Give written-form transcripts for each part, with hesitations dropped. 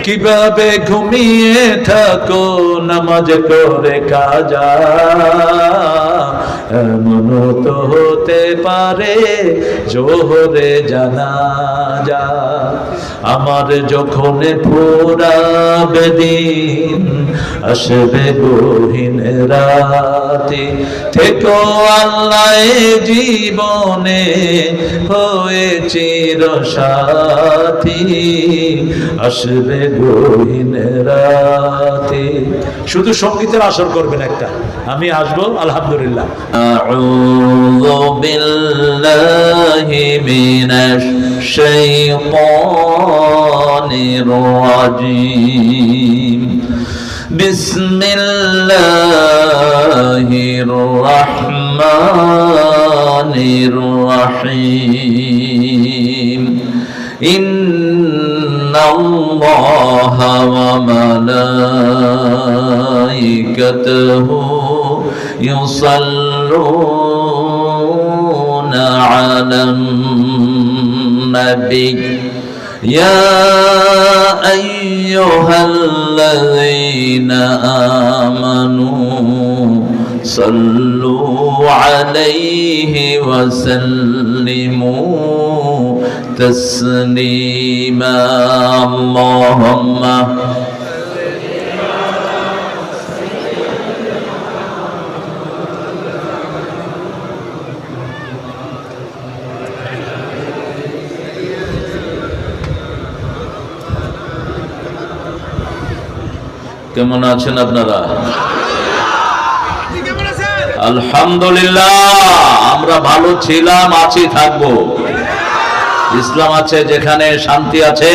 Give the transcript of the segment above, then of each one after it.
কিভাবে ঘুমিয়ে থাকো নামাজ করে কাজা, এমন তো হতে পারে জোহরে জানাজা। আমার যখন ফুরাবে দিন আসবে গহীন রাতে, থেকো আল্লাহ জীবনে হয়ে চিরসাথী, আসবে গহীন রাতে। শুধু সঙ্গীতের আসর করবেন একটা, আমি আসবো আলহামদুলিল্লাহ। আউযু বিল্লাহি মিনাশ শাইতানির রাজীম। বিসমিল্লাহির রাহমানির রাহিম। ইন্নাল্লাহা ওয়া মালাইকাতাহু ইউসাল্লুনা আলান নবী ইয়া আইয়ুহাল্লাযীনা আমানু সাল্লু আলাইহি ওয়া সাল্লিমু তাসলিমা। আল্লাহুম্মা কেমন আছেন আপনারা? আলহামদুলিল্লাহ, আমরা ভালো ছিলাম, আছি, থাকবো। ইসলাম আছে যেখানে শান্তি আছে,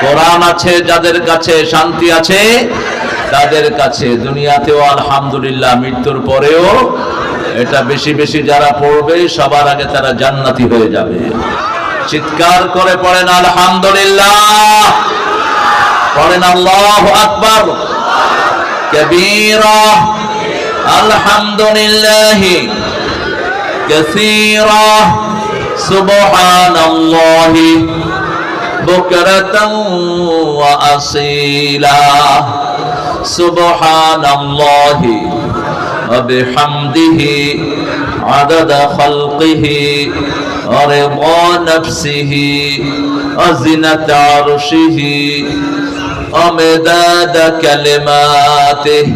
কোরআন আছে যাদের কাছে, শান্তি আছে তাদের কাছে, দুনিয়াতেও আলহামদুলিল্লাহ, মৃত্যুর পরেও এটা বেশি বেশি যারা পড়বে সবার আগে তারা জান্নাতি হয়ে যাবে। চিৎকার করে পড়েন আলহামদুলিল্লাহ, পড়েন আল্লাহু আকবার কবীরা, আলহামদুলিল্লাহি কাসীরা, সুবহানাল্লাহি বুকরাতাও ওয়া আসীলা, সুবহানাল্লাহি ওয়া বিহামদিহি আদাদা খালকিহি ওয়া রিদা নাফসিহি ওয়া জিনাতা আরশিহি ওয়া মিদাদা কালিমাতিহি।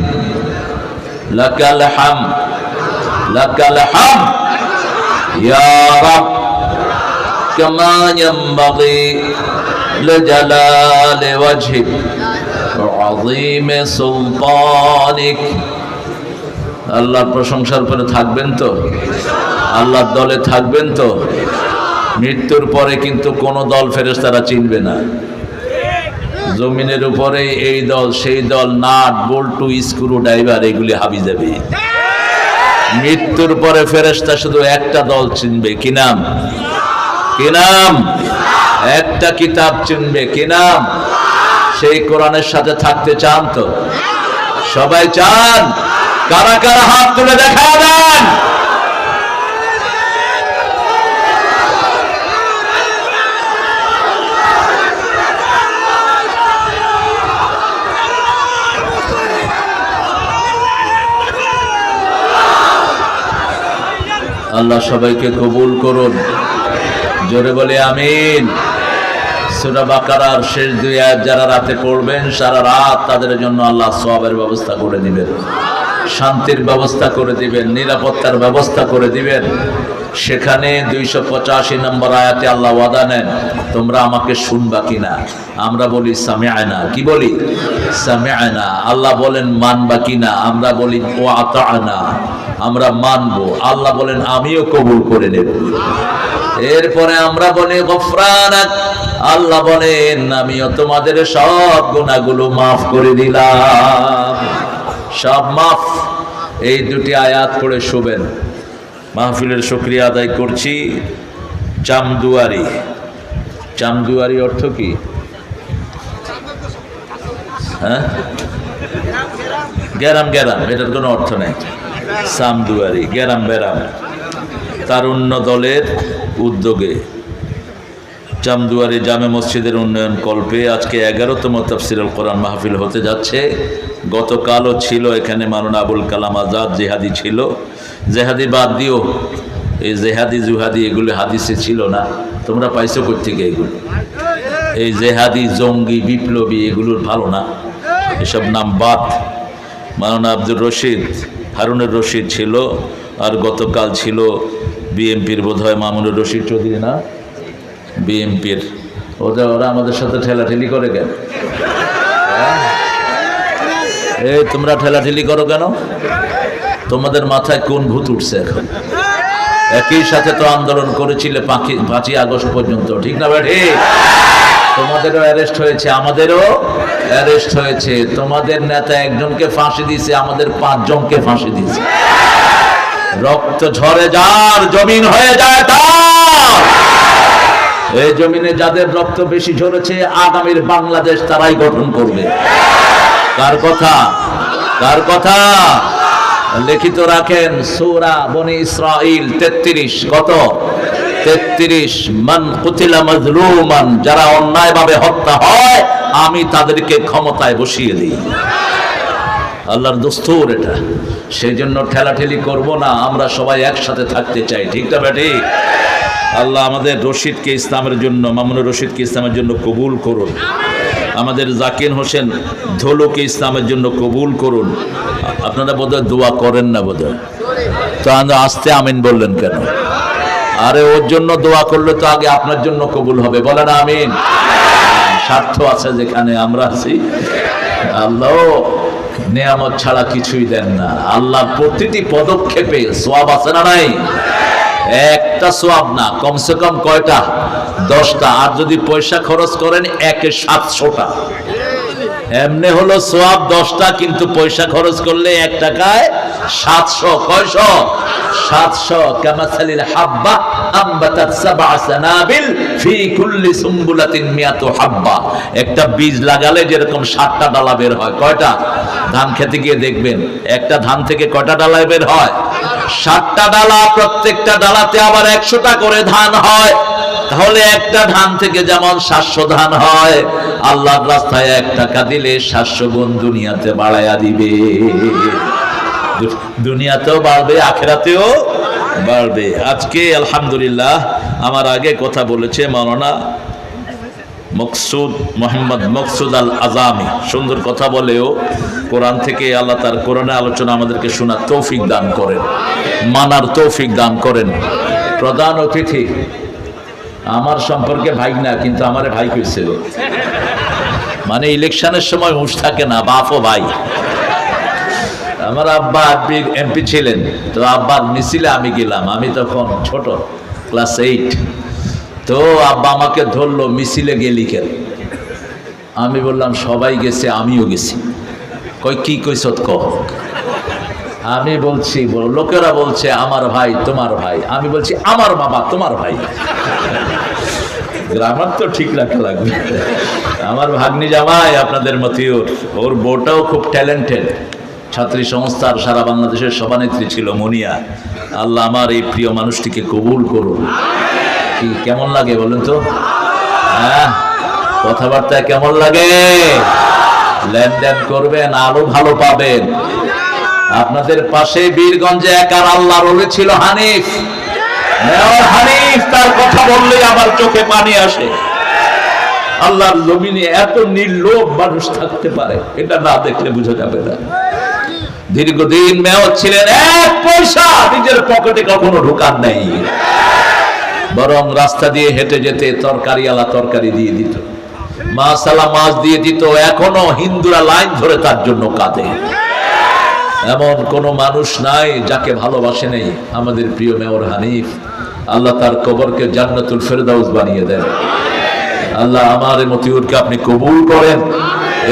লাকাল হামদ, লাকাল হামদ ইয়া রাব কামা ইয়ানবাগি লিজালালি ওয়াজহিক ওয়া আযীমি সুলতানিক। আল্লাহর প্রশংসার পরে থাকবেন তো? আল্লাহর দলে থাকবেন তো? মৃত্যুর পরে কিন্তু কোন দল ফেরেশতারা চিনবে না। জমিনের উপরে এই দল সেই দল, নাট বল্টু স্ক্রু ড্রাইভার এগুলি হাবি যাবে। মৃত্যুর পরে ফেরেশতা শুধু একটা দল চিনবে, কি নাম? কি নাম? একটা কিতাব চিনবে, কি নাম? সেই কোরআনের সাথে থাকতে চান তো? সবাই চান? কারা কারা হাত তুলে দেখা দেন। আল্লাহ সবাইকে কবুল করুন, জোরে বলে আমিন। সূরা বাকারার শেষ 2 আয়াত যারা রাতে পড়বেন সারা রাত, তাদের জন্য আল্লাহ সওয়াবের ব্যবস্থা করে দিবেন, শান্তির ব্যবস্থা করে দিবেন, নিরাপত্তার ব্যবস্থা করে দিবেন। সেখানে 285 নম্বর আয়াতে আল্লাহ ওয়াদা নেন, তোমরা আমাকে শুনবা কিনা? আমরা বলি সামিআনা। কি বলি? সামিআনা। আল্লাহ বলেন মানবা কিনা? আমরা বলি ওয়া আতাআনা, আমরা মানবো। আল্লাহ বলেন আমিও কবুল করে নেব। এরপরে আমরা বলি গফরানাক, আল্লাহ বলেন আমিও তোমাদের সব গুনাহগুলো মাফ করে দিলাম, সব মাফ। এই 2টি আয়াত পড়ে শুবেন। মাহফিলের শুকরিয়া আদায় করছি। চামদুয়ারি, চামদুয়ারি অর্থ কি? হ্যাঁ, গ্যারাম গ্যারাম, এটার কোনো অর্থ নেই। চামদুয়ারি, গ্যারাম বেরাম, তারুণ্য দলের উদ্যোগে চামদুয়ারি জামে মসজিদের উন্নয়ন কল্পে আজকে 11তম তাফসীরুল কোরআন মাহফিল হতে যাচ্ছে। গতকালও ছিল এখানে মাওলানা আবুল কালাম আজাদ জেহাদি ছিল। জেহাদি বাদ দিও, এই জেহাদি জুহাদি এগুলো হাদিসে ছিল না, তোমরা পাইছো কোত্থেকে এগুলো? এই জেহাদি জঙ্গি বিপ্লবী এগুলোর ভালো না, এসব নাম বাদ। মাওলানা আব্দুর রশিদ হারুনুর রশিদ ছিল, আর গতকাল ছিল বিএমপির বোধহয় মামুনুর রশিদ চৌধুরী না, বিএমপির। ওরা আমাদের সাথে ঠেলাঠেলি করে কেন? এই তোমরা ঠেলাঠেলি করো কেন? তোমাদের মাথায় কোন ভূত উঠছে এখন? একই সাথে তো আন্দোলন করেছিলে 5ই আগস্ট পর্যন্ত, ঠিক না ভাই? ঠিক। তোমাদেরও অ্যারেস্ট হয়েছে, আমাদেরও অ্যারেস্ট হয়েছে। তোমাদের নেতা একজনকে ফাঁসি দিয়েছে, আমাদের 5 জনকে ফাঁসি দিয়েছে। রক্ত ঝরে যার জমিন হয়ে যায় তার। এই জমিনে যাদের রক্ত বেশি ঝরেছে আগামীর বাংলাদেশ তারাই গঠন করবে। কার কথা? কার কথা? লিখিত রাখেন সূরা বনি ইসরাইল 33 কত? 33 মান কুতিলা মাজলুমান, যারা অন্যায়ভাবে হত্যা হয় আমি তাদেরকে ক্ষমতায় বসিয়ে দিই। আল্লাহর দস্তুর এটা। সেই জন্য ঠেলাঠেলি করব না, আমরা সবাই একসাথে থাকতে চাই, ঠিক না বেটি? আল্লাহ আমাদের রশিদকে ইসলামের জন্য, মামুনুর রশিদকে ইসলামের জন্য কবুল করুন। আমাদের জাকির হোসেন ধলুকে ইসলামের জন্য কবুল করুন। আপনারা বোধহয় দোয়া করেন না বোধহয়, তো আস্তে আমিন বললেন কেন? আরে ওর জন্য দোয়া করলে তো আগে আপনার জন্য কবুল হবে, বলেন আমিন। স্বার্থ আছে যেখানে আমরা আছি। আল্লাহ নেয়ামত ছাড়া কিছুই দেন না। আল্লাহ প্রতিটি পদক্ষেপে সওয়াব আছে না নাই? একটা সওয়াব না, কমসে কম কয়টা? 10টা। আর যদি পয়সা খরচ করেন 700টা। এমনি হলো সওয়াব 10টা, কিন্তু পয়সা খরচ করলে 1 টাকায় 700। কয়শো? 700। কামাসালিল হাব্বা আমবাতাত 7 সানাবিল ফি কুল্লি সুমবুলাতিন মিয়াতু হাব্বা। একটা বীজ লাগালে যেরকম 7টা ডালা বের হয়। কয়টা? ধান খেতে গিয়ে দেখবেন একটা ধান থেকে কয়টা ডালা বের হয়? 7টা ডালা। প্রত্যেকটা ডালাতে আবার 100টা করে ধান হয়। তাহলে একটা ধান থেকে যেমন 700 ধান হয়, আল্লাহর রাস্তায় 1 টাকা দিলে 700 গুণ দুনিয়াতে বাড়ায়া দিবে। দুনিয়াতেও বাড়বে, আখিরাতেও বাড়বে। আজকে আলহামদুলিল্লাহ আমার আগে কথা বলেছে মাওলানা মকসুদ মোহাম্মদ মকসুদ আল আজামি। সুন্দর কথা বলেও কোরআন থেকে আল্লাহ তার কোরআনের আলোচনা আমাদেরকে শোনার তৌফিক দান করেন, মানার তৌফিক দান করেন। প্রধান অতিথি আমার সম্পর্কে ভাই না, কিন্তু আমারে ভাই কইছিল। মানে ইলেকশনের সময় হুঁশ থাকে না, বাপও ভাই। আমার আব্বা এমপি ছিলেন, তো আব্বার মিছিলে আমি গেলাম। আমি তখন ছোট, ক্লাস 8। তো আব্বা আমাকে ধরলো, মিছিলে গেলি কেন? আমি বললাম সবাই গেছে, আমিও গেছি। কই কি কইছত ক? আমি বলছি লোকেরা বলছে আমার ভাই তোমার ভাই, আমি বলছি আমার বাবা তোমার ভাই। গ্রামার তো ঠিক রাখা লাগবে। আমার ভাগ্নি জামাই আপনাদের মতিউর, ওর বউটাও খুব ট্যালেন্টেড, ছাত্রী সংস্থার সারা বাংলাদেশের সভানেত্রী ছিল মুনিয়া। আল্লাহ আমার এই প্রিয় মানুষটিকে কবুল করুন। কি কেমন লাগে বলেন তো? হ্যাঁ, কথাবার্তায় কেমন লাগে? লেনদেন করবেন, আরো ভালো পাবেন। আপনাদের পাশে বীরগঞ্জে একার আল্লাহর ওলি ছিল হানিফ। মেয়র হানিফ, তার কথা বললে আমার চোখে পানি আসে। আল্লাহর জমিনে এত নির্লোভ মানুষ থাকতে পারে, এটা না দেখলে বোঝা যাবে না। দীর্ঘদিন মেয়র ছিলেন, 1 পয়সা নিজের পকেটে কখনো ঢোকান নাই, বরং রাস্তা দিয়ে হেঁটে যেতে তরকারিওয়ালা তরকারি দিয়ে দিত, মাশাআল্লাহ মাছ দিয়ে দিত। এখনো হিন্দুরা লাইন ধরে তার জন্য কাঁদে। এমন কোন মানুষ নাই যাকে ভালোবাসে নেই আমাদের প্রিয় মেয়র হানিফ। আল্লাহ তার কবরকে জান্নাতুল ফেরদাউস বানিয়ে দেন। আল্লাহ আমার মতিউরকে আপনি কবুল করেন।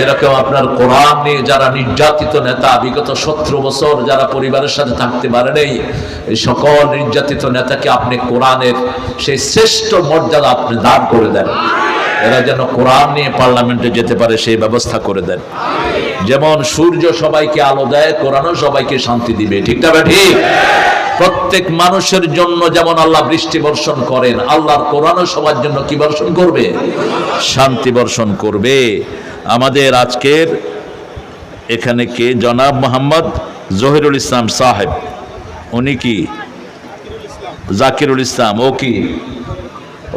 এরকম আপনার কোরআন নিয়ে যারা নির্যাতিত নেতা, বিগত 17 বছর যারা পরিবারের সাথে থাকতে পারে নাই, এই সকল নির্যাতিত নেতাকে আপনি কোরআনের সেই শ্রেষ্ঠ মর্যাদা আপনি দান করে দেন। এরা যেন কোরআন নিয়ে পার্লামেন্টে যেতে পারে সেই ব্যবস্থা করে দেন। যেমন সূর্য সবাইকে আলো দেয়, কোরআনও সবাইকে শান্তি দিবে। ঠিক না ঠিক? প্রত্যেক মানুষের জন্য যেমন আল্লাহ বৃষ্টি বর্ষণ করেন, আল্লাহর কোরআনও সবার জন্য কি বর্ষণ করবে? শান্তি বর্ষণ করবে। আমাদের আজকের এখানে কে? জনাব মোহাম্মদ জহিরুল ইসলাম সাহেব। উনি কি? জাকিরুল ইসলাম। ও কি?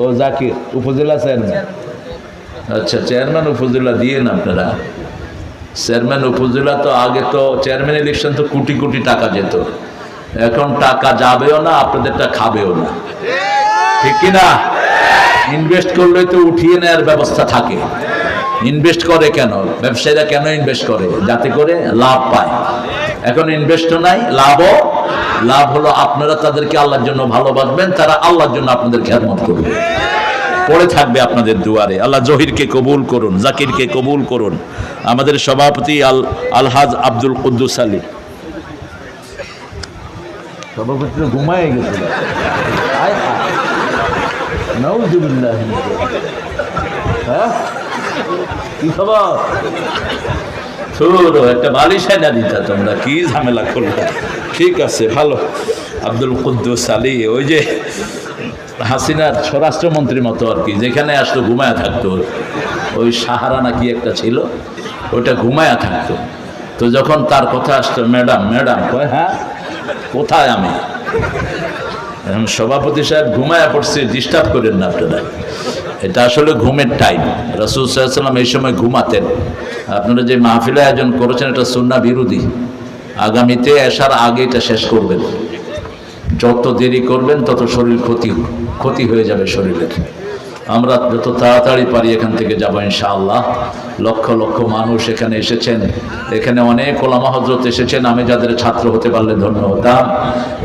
ও জাকির উপজেলা চেয়ারম্যান। আচ্ছা, চেয়ারম্যান উপজেলা দিয়ে না আপনারা? চেয়ারম্যান উপজেলা তো আগে তো চেয়ারম্যান ইলেকশন তো কোটি কোটি টাকা যেত, এখন টাকা যাবেও না, আপনাদেরটা খাবেও না। ঠিক কিনা? ইনভেস্ট করলে তো উঠিয়ে নেওয়ার ব্যবস্থা থাকে। ইনভেস্ট করে কেন? ব্যবসায়ীরা কেন ইনভেস্ট করে? যাতে করে লাভ পায়। এখন ইনভেস্টও নাই, লাভও। লাভ হলো আপনারা তাদেরকে আল্লাহর জন্য ভালোবাসবেন, তারা আল্লাহর জন্য আপনাদের খেদমত করবে, পড়ে থাকবে আপনাদের দুয়ারে। আল্লাহ জহিরকে কবুল করুন, জাকিরকে কবুল করুন। আমাদের সভাপতি আলহাজ আব্দুল কুদ্দুস আলী সভাপতি ঘুমায় গেছিল। হ্যাঁ, কি খবর? একটা বালিশ না দিতা, তোমরা কি ঝামেলা করলে? ঠিক আছে, ভালো। আব্দুল কুদ্দুস আলী ওই যে হাসিনার স্বরাষ্ট্রমন্ত্রীর মতো আর কি, যেখানে আসতো ঘুমায়া থাকতো। ওই সাহারা নাকি একটা ছিল, ওইটা ঘুমায়া থাকতো। তো যখন তার কথা আসতো, ম্যাডাম ম্যাডাম কয়, হ্যাঁ কোথায় আমি? এখন সভাপতি সাহেব ঘুমায়া পড়ছে, ডিস্টার্ব করেন না আপনারা। এটা আসলে ঘুমের টাইম। রাসূল সাল্লাল্লাহু আলাইহি ওয়াসাল্লাম এই সময় ঘুমাতেন। আপনারা যে মাহফিল আয়োজন করেছেন এটা সুন্নাহ বিরোধী। আগামীতে এশার আগে এটা শেষ করবেন। যত দেরি করবেন তত শরীর ক্ষতি হয়ে যাবে শরীরের। আমরা যত তাড়াতাড়ি পারি এখান থেকে যাবো ইনশাআল্লাহ। লক্ষ লক্ষ মানুষ এখানে এসেছেন, এখানে অনেক ওলামা হযরত এসেছেন। আমি যাদের ছাত্র হতে পারলে ধন্য হতাম।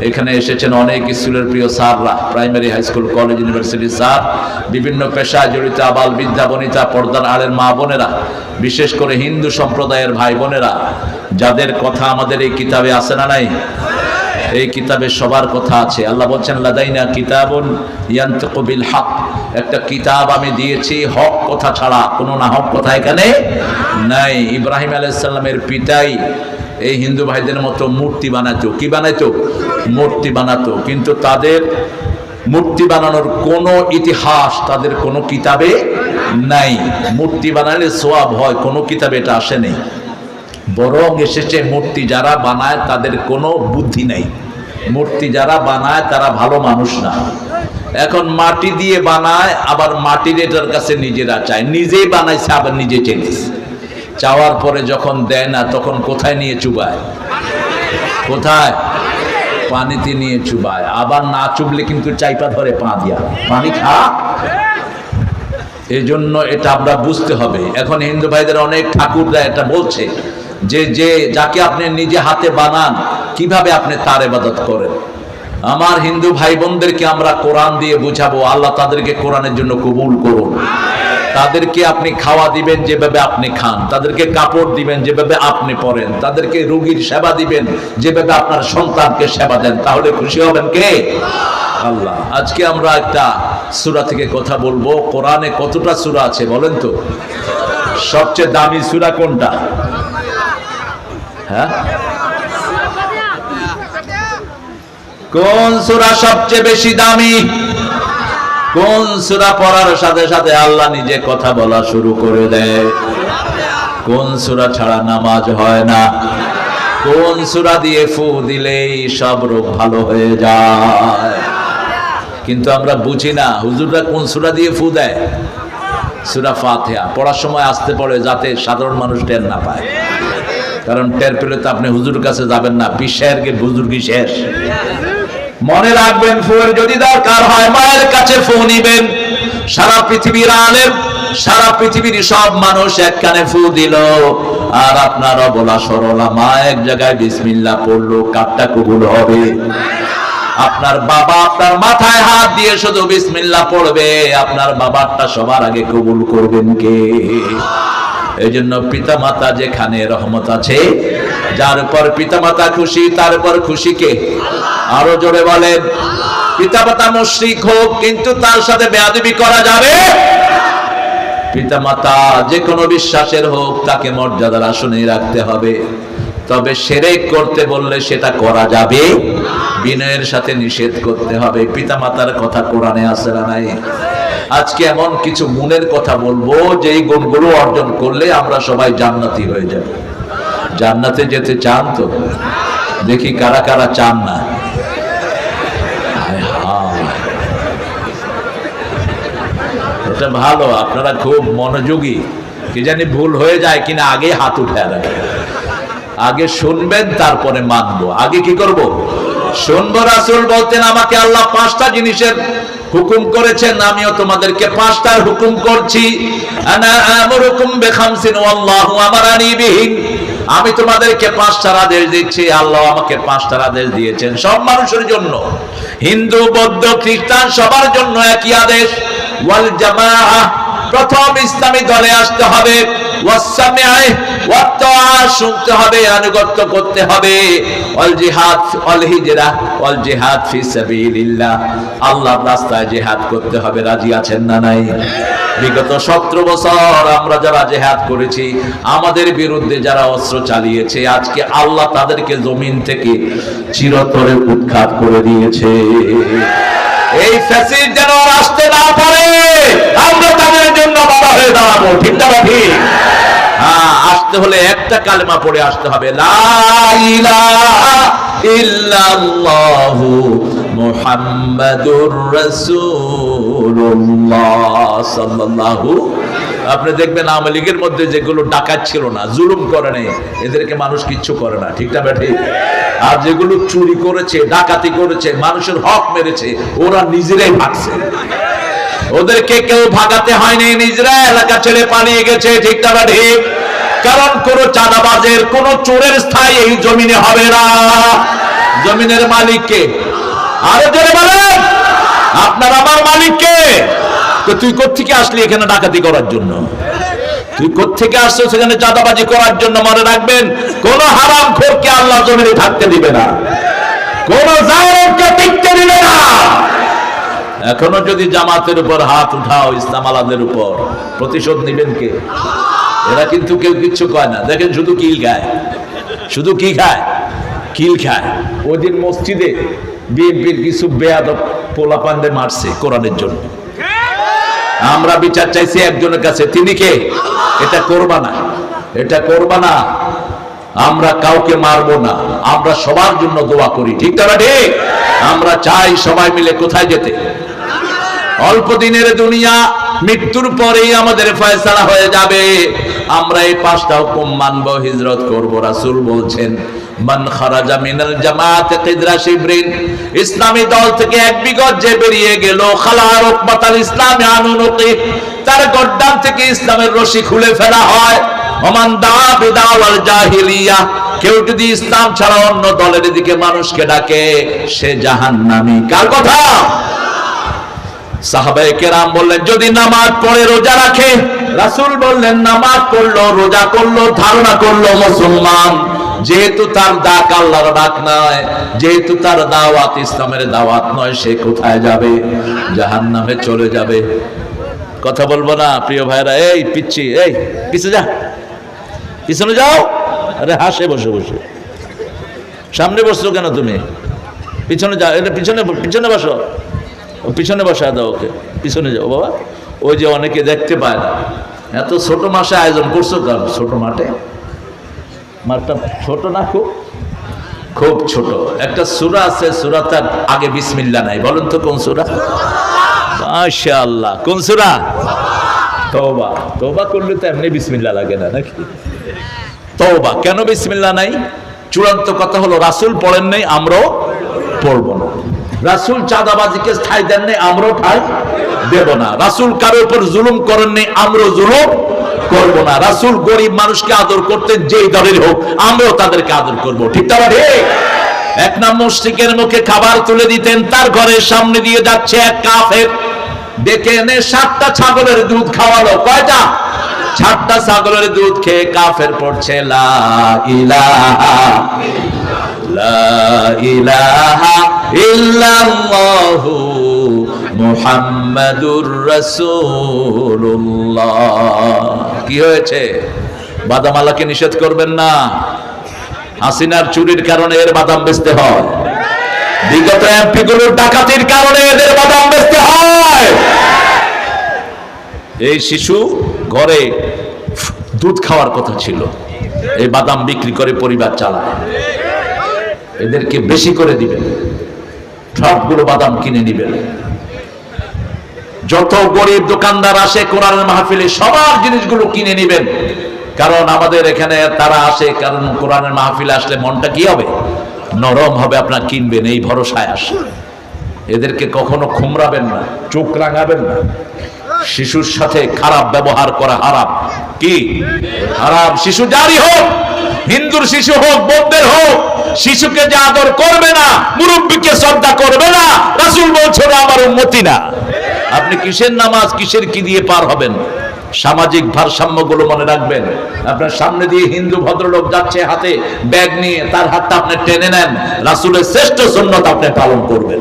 এখানে এসেছেন অনেক স্কুলের প্রিয় স্যাররা, primary, high school, college, university sir, বিভিন্ন পেশায় জড়িত আবাল বিদ্যা বনিতা, পর্দার আড়ের মা বোনেরা, বিশেষ করে হিন্দু সম্প্রদায়ের ভাই বোনেরা, যাদের কথা আমাদের এই কিতাবে আছে না নাই? এই কিতাবে সবার কথা আছে। আল্লাহ বলছেন লাদাইনা কিতাবুন ইয়ানতিকু বিল হক, একটা কিতাব আমি দিয়েছি হক কথা ছাড়া কোনো না হক কথা এখানে নাই। ইব্রাহিম আলাইহিস সালামের পিতাই এই হিন্দু ভাইদের মতো মূর্তি বানাতো। কি বানাইতো? মূর্তি বানাতো। কিন্তু তাদের মূর্তি বানানোর কোনো ইতিহাস তাদের কোনো কিতাবে নাই। মূর্তি বানালে সওয়াব হয়, কোনো কিতাবে এটা আসেনি। বরং এসেছে মূর্তি যারা বানায় তাদের কোনো বুদ্ধি নেই, মূর্তি যারা বানায় তারা ভালো মানুষ না। এখন মাটি দিয়ে বানায়, আবার মাটির এটার কাছে নিজেরা চায়, নিজেই বানাইছে আবার নিজে চেয়েছে। চাওয়ার পরে যখন দেয় না তখন কোথায় নিয়ে চুবায়? কোথায়? পানিতে নিয়ে চুবায়। আবার না চুবলে কিন্তু চাইপা ধরে পা দিয়া, পানি খা। এই জন্য এটা আমরা বুঝতে হবে। এখন হিন্দু ভাইদের অনেক ঠাকুররা এটা বলছে যে যাকে আপনি নিজে হাতে বানান কিভাবে আপনি তার ইবাদত করেন। আমার হিন্দু ভাই বোনদেরকে আমরা কোরআন দিয়ে বুঝাবো, আল্লাহ তাদেরকে কোরআনের জন্য কবুল করুন। তাদেরকে আপনি খাওয়া দিবেন যেভাবে আপনি খান, তাদেরকে কাপড় দিবেন যেভাবে আপনি পরেন, তাদেরকে রোগীর সেবা দিবেন যেভাবে আপনার সন্তানকে সেবা দেন, তাহলে খুশি হবেন কে? আল্লাহ। আজকে আমরা একটা সূরা থেকে কথা বলবো। কোরআনে কতটা সূরা আছে বলেন তো? সবচেয়ে দামি সূরা কোনটা? হ্যাঁ, কোন সূরা সবচেয়ে বেশি দামি? কোন সূরা পড়ার সাথে সাথে আল্লাহ নিজে কথা বলা শুরু করে দেয়? কোন সূরা ছাড়া নামাজ হয় না? কোন সূরা দিয়ে ফু দিলেই সব রোগ ভালো হয়ে যায়? কিন্তু আমরা বুঝি না হুজুররা কোন সূরা দিয়ে ফু দেয়। সূরা ফাতিহা পড়ার সময় আসতে পড়ে যাতে সাধারণ মানুষ টের না পায়, কারণ টের পেলে তো আপনি হুজুর কাছে যাবেন না, পিসারকে বুজুর্গি শেষ। মনে রাখবেন, ফুয়ের যদি দরকার হয় মায়ের কাছে ফু নিবেন। সারা পৃথিবীর আলেম, সারা পৃথিবীর সব মানুষ এক কানে ফু দিল, আর আপনার অবলা সরলা মা এক জায়গায় বিসমিল্লাহ পড়লো, কারটা কবুল হবে? আপনার বাবা আপনার মাথায় হাত দিয়ে শুধু বিসমিল্লাহ পড়বে, আপনার বাবারটা সবার আগে কবুল করবেন কে? এই জন্য পিতা মাতা যেখানে রহমত আছে, যার উপর পিতা মাতা খুশি তার উপর খুশি কে? আরো জোরে বলেন। পিতা মাতা মুশরিক হোক কিন্তু তার সাথে বেয়াদবি করা যাবে? পিতামাতা যে কোনো বিশ্বাসের হোক তাকে মর্যাদার আসনে রাখতে হবে, তবে শিরক করতে বললে সেটা করা যাবে, বিনয়ের সাথে নিষেধ করতে হবে। পিতামাতার কথা কোরআনে আছে না নাই? আজকে এমন কিছু গুণের কথা বলবো যে এই গুণগুলো অর্জন করলে আমরা সবাই জান্নাতি হয়ে যাব। জান্নাতে যেতে চান তো? দেখি কারা কারা চান না। এটা ভালো, আপনারা খুব মনোযোগী। কি জানি ভুল হয়ে যায় কিনা, আগে হাত উঠায় রাখেন। আগে শুনবেন তারপরে মানবো। আগে কি করব? শুনবো। রাসূল বলতেন আমাকে আল্লাহ 5টা জিনিসের হুকুম করেছেন, আমিও তোমাদেরকে 5টার হুকুম করছি। আনা আমরুকুম বিখামসিন ওয়াল্লাহু আমারানি বিহিন। আমি তোমাদেরকে 5টার আদেশ দিচ্ছি, আল্লাহ আমাকে 5টার আদেশ দিয়েছেন সব মানুষের জন্য, হিন্দু বৌদ্ধ খ্রিস্টান সবার জন্য একই আদেশ। ওয়াল জামাআহ, প্রথম ইসলামী দলে আসতে হবে। ওয়াসসামিআ ওয়াত তাআ, শুনতে হবে, আনুগত্য করতে হবে। ওয়াল জিহাদ ওয়াল হিজরা ওয়াল জিহাদ ফি সাবিলিল্লাহ, আল্লাহর রাস্তায় জিহাদ করতে হবে। রাজি আছেন না নাই? বিগত 17 বছর আমরা যারা জিহাদ করেছি, আমাদের বিরুদ্ধে যারা অস্ত্র চালিয়েছে, আজকে আল্লাহ তাদেরকে জমিন থেকে চিরতরে উৎখাত করে দিয়েছে। এই ফ্যাসিস্ট যেন আসতে না পারে, আমরা তাদের জন্য বাধা হয়ে দাঁড়াবো। ঠিক না ঠিক? হ্যাঁ, আসতে হলে একটা কালেমা পড়ে আসতে হবে, লা ইলাহা ইল্লাল্লাহু মুহাম্মাদুর রাসূলুল্লাহ সাল্লাল্লাহু। আপনি দেখবেন আওয়ামী লীগের মধ্যে যেগুলো ডাকাত ছিল না, জুলুম করে নাই, এদেরকে মানুষ কিচ্ছু করে না। ঠিক না ঠিক? আর যেগুলো চুরি করেছে, ডাকাতি করেছে, মানুষের হক মেরেছে, ওরা নিজেরাই ভাগছে। ওদেরকে কেউ ভাগাতে হয়নি, নিজেরা এলাকা ছেড়ে পালিয়ে গেছে। ঠিক না ঠিক? কারণ কোন চাঁদাবাজের, কোন চোরের স্থায়ী এই জমিনে হবে না। জমিনের মালিককে আরো জোরে বলেন, আপনার আমার মালিককে। তো তুই কোত্থেকে আসলি এখানে ডাকাতি করার জন্য? তুই কোত্থেকে আসছো সেখানে চাঁদাবাজি করার জন্য? মনে রাখবেন, কোন হারামখোরকে আল্লাহ জমিনে থাকতে দিবে না, কোন জালেমকে টিকতে দিবে না। এখনো যদি জামাতের উপর হাত উঠাও, ইসলাম আলাদের উপর, প্রতিশোধ নিবেন কে? এরা কিন্তু কেউ কিচ্ছু কয় না। দেখেন শুধু কিল খায়, শুধু কি খায়? কিল খায়। ওই দিন মসজিদে বিএনপির কিছু বেয়াদব পোলাপানদের মারছে কোরআনের জন্য। আমরা বিচার চাইছি একজনের কাছে, তিনি কে? এটা করবা না, এটা করবা না। আমরা কাউকে মারবো না, আমরা সবার জন্য দোয়া করি। ঠিক না ঠিক? আমরা চাই সবাই মিলে কোথায় যেতে? অল্প দিনের দুনিয়া, মৃত্যুর পরেই আমাদের ফয়সালা হয়ে যাবে। আমরা এই 5টা হুকুম মানবো, হিজরত করব। রাসূল বলছেন, মান খারাজা মিনাল জামাআতি কিদরা শিবরিন, ইসলামী দল থেকে 1 বিগত যে বেরিয়ে গেল, খালা রুকবাতাল ইসলামি আনুনকি, তার গর্দান থেকে ইসলামের রশি খুলে ফেলা হয়। ওমান দা বিদাওয়াল জাহিলিয়া, কেউ যদি ইসলাম ছাড়া অন্য দলের দিকে মানুষকে ডাকে, সে জাহান্নামী। কার কথা? সাহাবায়ে কেরাম বললেন, যদি নামাজ পড়ে রোজা রাখে, রাসূল বললেন নামাজ পড়লো, রোজা করলো, ধারণা করলো মুসলমান, যেহেতু তার ডাক আল্লাহর ডাক নয়, যেহেতু তার দাওয়াত ইসলামের দাওয়াত নয়, সে কোথায় যাবে? জাহান্নামে চলে যাবে। কথা বলবো না প্রিয় ভাইরা? এই পিচ্ছি, এই পিছে যা, পিছনে যাও। আরে হাসে বসে বসে, সামনে বসছো কেন তুমি? পিছনে যাও, এটা পিছনে, পিছনে বসো, পিছনে বসা দাও ওকে, পিছনে যাও বাবা। ওই যে অনেকে দেখতে পায় না, এত ছোট মাসে আয়োজন করছো কারণ ছোট মাঠে, মাঠটা ছোট না, খুব খুব ছোট। একটা সূরা আছে, সূরাটার আগে বিসমিল্লাহ নাই। বলেন তো কোন সূরা? মাশাআল্লাহ, কোন সূরা? তওবা। তওবা করলে তো এমনি বিসমিল্লাহ লাগে না নাকি? তওবা কেন বিসমিল্লাহ নাই? চূড়ান্ত কথা হলো, রাসূল পড়েন নাই, আমরাও পড়ব না। রাসূল চাঁদাবাজিকে ঠাঁই দেন নাই, আমরাও ঠাঁই দেব না। রাসূল কারোর উপর জুলুম করেন নাই, আমরাও জুলুম করব না। রাসূল গরিব মানুষকে আদর করতেন, যেই দলের হোক, আমরাও তাদেরকে আদর করব। ঠিক না ঠিক? এক নম্বর মুশরিকের মুখে খাবার তুলে দিতেন, তার ঘরের সামনে দিয়ে যাচ্ছে এক কাফের, ডেকে এনে 7টা ছাগলের দুধ খাওয়ালো। কয়টা? 7টা ছাগলের দুধ খেয়ে কাফের পড়ছে লা ইলাহা লা ইলাহা ইল্লাল্লাহু মুহাম্মাদুর রাসূলুল্লাহ। কি হয়েছে? বাদাম আল্লাহকে নিষেধ করবেন না। হাসিনার চুরির কারণে এর বাদাম বেচতে হয়, বিগত এমপি গুলোর ডাকাতির কারণে এদের বাদাম বেচতে হয়। এই শিশু ঘরে দুধ খাওয়ার কথা ছিল, এই বাদাম বিক্রি করে পরিবার চালায়। এদেরকে বেশি করে দিবেন, সবগুলো বাদাম কিনে নিবেন। যত গরিব দোকানদার আসে কোরআনের মাহফিলে সবার জিনিসগুলো কিনে নিবেন, কারণ আমাদের এখানে তারা আসে কারণ কোরআনের মাহফিলে আসলে মনটা কি হবে? নরম হবে। আপনার কিনবেন এই ভরসায় আসে। এদেরকে কখনো খুমরাবেন না, চোখ রাঙাবেন না। শিশুর সাথে খারাপ ব্যবহার করা হারাম। কি হারাম? শিশু যারই হোক, হিন্দুর শিশু হোক, বৌদ্ধের হোক, শিশুকে যে আদর করবে না, মুরব্বীকে শ্রদ্ধা করবে না, রাসূল বলছেন আমার উম্মতি না। আপনি কিসের নামাজ, কিসের কি দিয়ে পার হবেন? সামাজিক ভারসাম্যগুলো মনে রাখবেন। আপনার সামনে দিয়ে হিন্দু ভদ্রলোক যাচ্ছে হাতে ব্যাগ নিয়ে, তার হাতটা আপনি টেনে নেন, রাসূলের শ্রেষ্ঠ সুন্নাত আপনি পালন করবেন।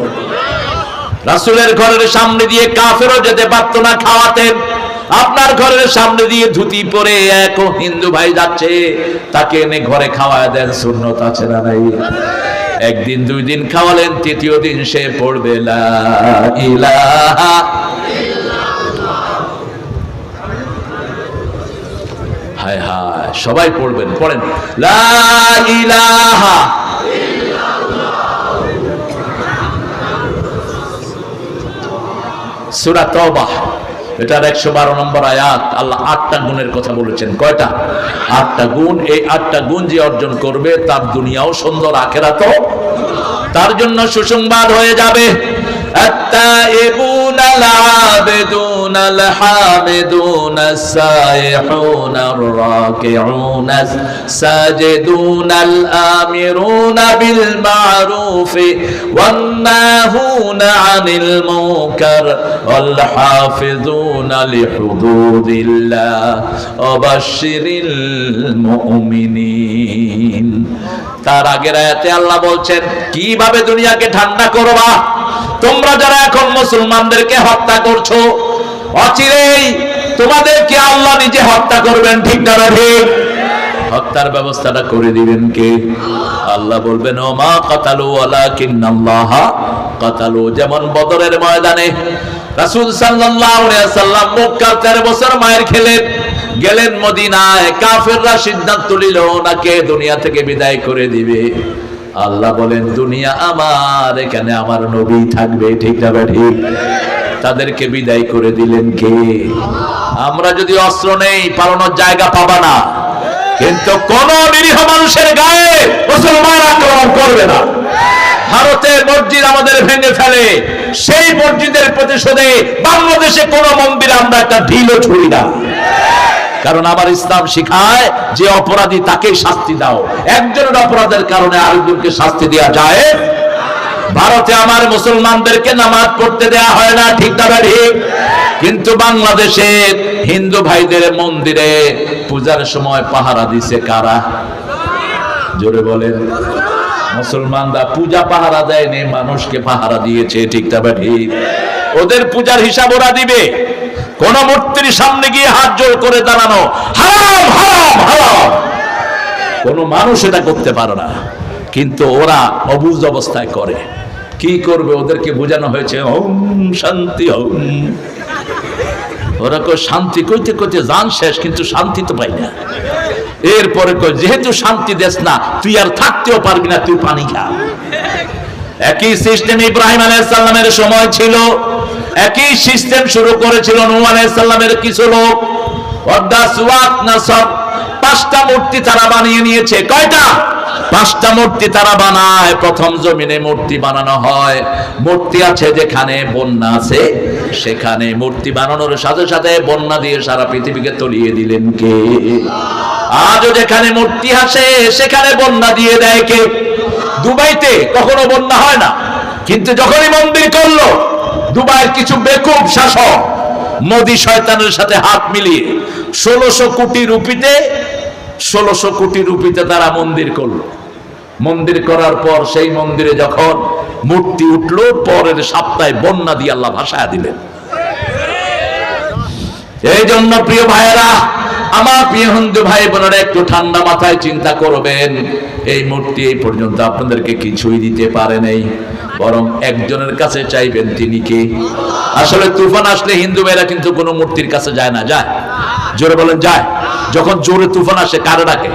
রাসূলের ঘরের সামনে দিয়ে কাফেরও যেতে পারত না, খাওয়াতেন। আপনার ঘরের সামনে দিয়ে ধুতি পরে এক হিন্দু ভাই যাচ্ছে, তাকে এনে ঘরে খাওয়ায় দেন, সুন্নত আছে না নাই? একদিন দুই দিন খাওয়ালেন, তৃতীয় দিন সে পড়বে লা ইলাহা। হায় হায়, সবাই পড়বেন, পড়েন লা ইলাহা। সূরা তাওবা এটার 112 নম্বর আয়াত। আল্লাহ 8টা গুণের কথা বলেছেন। কয়টা? 8টা গুণ। এই 8টা গুণ যে অর্জন করবে তার দুনিয়াও সুন্দর, আখিরাতও তার জন্য সুসংবাদ হয়ে যাবে। التائبون العابدون الحامدون السائحون الراكعون الساجدون الآمرون بالمعروف والناهون عن المنكر والحافظون لحدود الله وبشر المؤمنين। তার আগের আয়াতে আল্লাহ বলছেন কিভাবে দুনিয়াকে ঠান্ডা করবা। তোমরা যারা এখন মুসলমানদেরকে হত্যা করছো, অচিরেই তোমাদেরকে আল্লাহ নিজে হত্যা করবেন। ঠিক না ঠিক? হত্যার ব্যবস্থাটা করে দিবেন কে? আল্লাহ বলবেন ওমা কাতালু ওয়ালাকিন্নাল্লাহ কাতালু। যেমন বদরের ময়দানে রাসূল সাল্লাল্লাহু আলাইহি ওয়াসাল্লাম মক্কা 13 বছর মায়ের খেলেন, গেলেন মদিনায়। কাফেররা সিদ্ধান্ত নিল ওনাকে দুনিয়া থেকে বিদায় করে দিবে। আল্লাহ বলেন দুনিয়া আমার, এখানে আমার নবী থাকবে। ঠিক না ঠিক? তাদেরকে বিদায় করে দিলেন কে? আমরা যদি অস্ত্র নেই, পালানোর জায়গা পাবা না, কিন্তু কোন নিরীহ মানুষের গায়ে মুসলমান আক্রমণ করবে না। ভারতের মসজিদ আমাদের ভেঙে ফেলে, সেই মসজিদের প্রতিশোধে বাংলাদেশে কোন মন্দিরে আমরা একটা ঢিলও ছুড়ি না। কারণ আমার ইসলাম শিখায় যে অপরাধী তাকেই শাস্তি দাও। একজনের অপরাধের কারণে আরেকজনকে শাস্তি দেওয়া যায়। ভারতে আমার মুসলমানদেরকে নামাজ পড়তে দেয়া হয় না। ঠিক না ঠিক? কিন্তু বাংলাদেশে হিন্দু ভাইদের মন্দিরে পূজার সময় পাহারা দিছে কারা? জোরে বলেন। মুসলমানরা পূজা পাহারা দেয়নি, মানুষকে পাহারা দিয়েছে। ঠিক না ঠিক? ওদের পূজার হিসাব ওরা দিবে। কোন মূর্তির সামনে গিয়ে হাত জোড় করে দাঁড়ানো হারাম হারাম হারাম। কোন মানুষ এটা করতে পারে না, কিন্তু ওরা অবুঝ অবস্থায় করে। কি করবে? ওদেরকে বোঝানো হয়েছে ওম শান্তি ওম। ওরা কই শান্তি কইতে কইতে জান শেষ, কিন্তু শান্তি তো পাই না। এরপরে কই যেহেতু শান্তি দেস না, তুই আর থাকতেও পারবি না, তুই পানি খা। একই সিস্টেম ইব্রাহিম আলাইহিস সালামের সময় ছিল, একই সিস্টেম শুরু করেছিল নূহ আলাইহিস সালামের কিছু লোক। পাঁচটা মূর্তি তারা বানিয়ে নিয়েছে। কয়টা? 5টা মূর্তি তারা বানায়। প্রথম জমিনে মূর্তি বানানো হয়। মূর্তি আছে যেখানে বন্যা আছে সেখানে। মূর্তি বানানোর সাথে সাথে বন্যা দিয়ে সারা পৃথিবীকে তলিয়ে দিলেন কে? আজও যেখানে মূর্তি আছে সেখানে বন্যা দিয়ে দেয় কে? দুবাইতে কখনো বন্যা হয় না, কিন্তু যখনই মন্দির করলো দুবাইয়ের কিছু বেকুব শাসক মোদি শয়তানের সাথে হাত মিলিয়ে 1600 কোটি রুপিতে তারা মন্দির করলো। মন্দির করার পর সেই মন্দিরে যখন মূর্তি উঠলো, পরের সপ্তাহে বন্যা দিয়ে আল্লাহ ভাসায় দিলেন। এই জন্য প্রিয় ভাইয়েরা, আমার প্রিয় হিন্দু ভাই বোনেরা, একটু ঠান্ডা মাথায় চিন্তা করবেন। এই মূর্তি এই পর্যন্ত আপনাদেরকে কিছুই দিতে পারে নাই, বরং একজনের কাছে চাইবেন, তিনি কে? আসলে তুফান আসলে হিন্দু ভাইরা কিন্তু কোনো মূর্তির কাছে যায় না। যায়? জোরে বলেন, যায়? যখন জোরে তুফান আসে কারে ডাকে?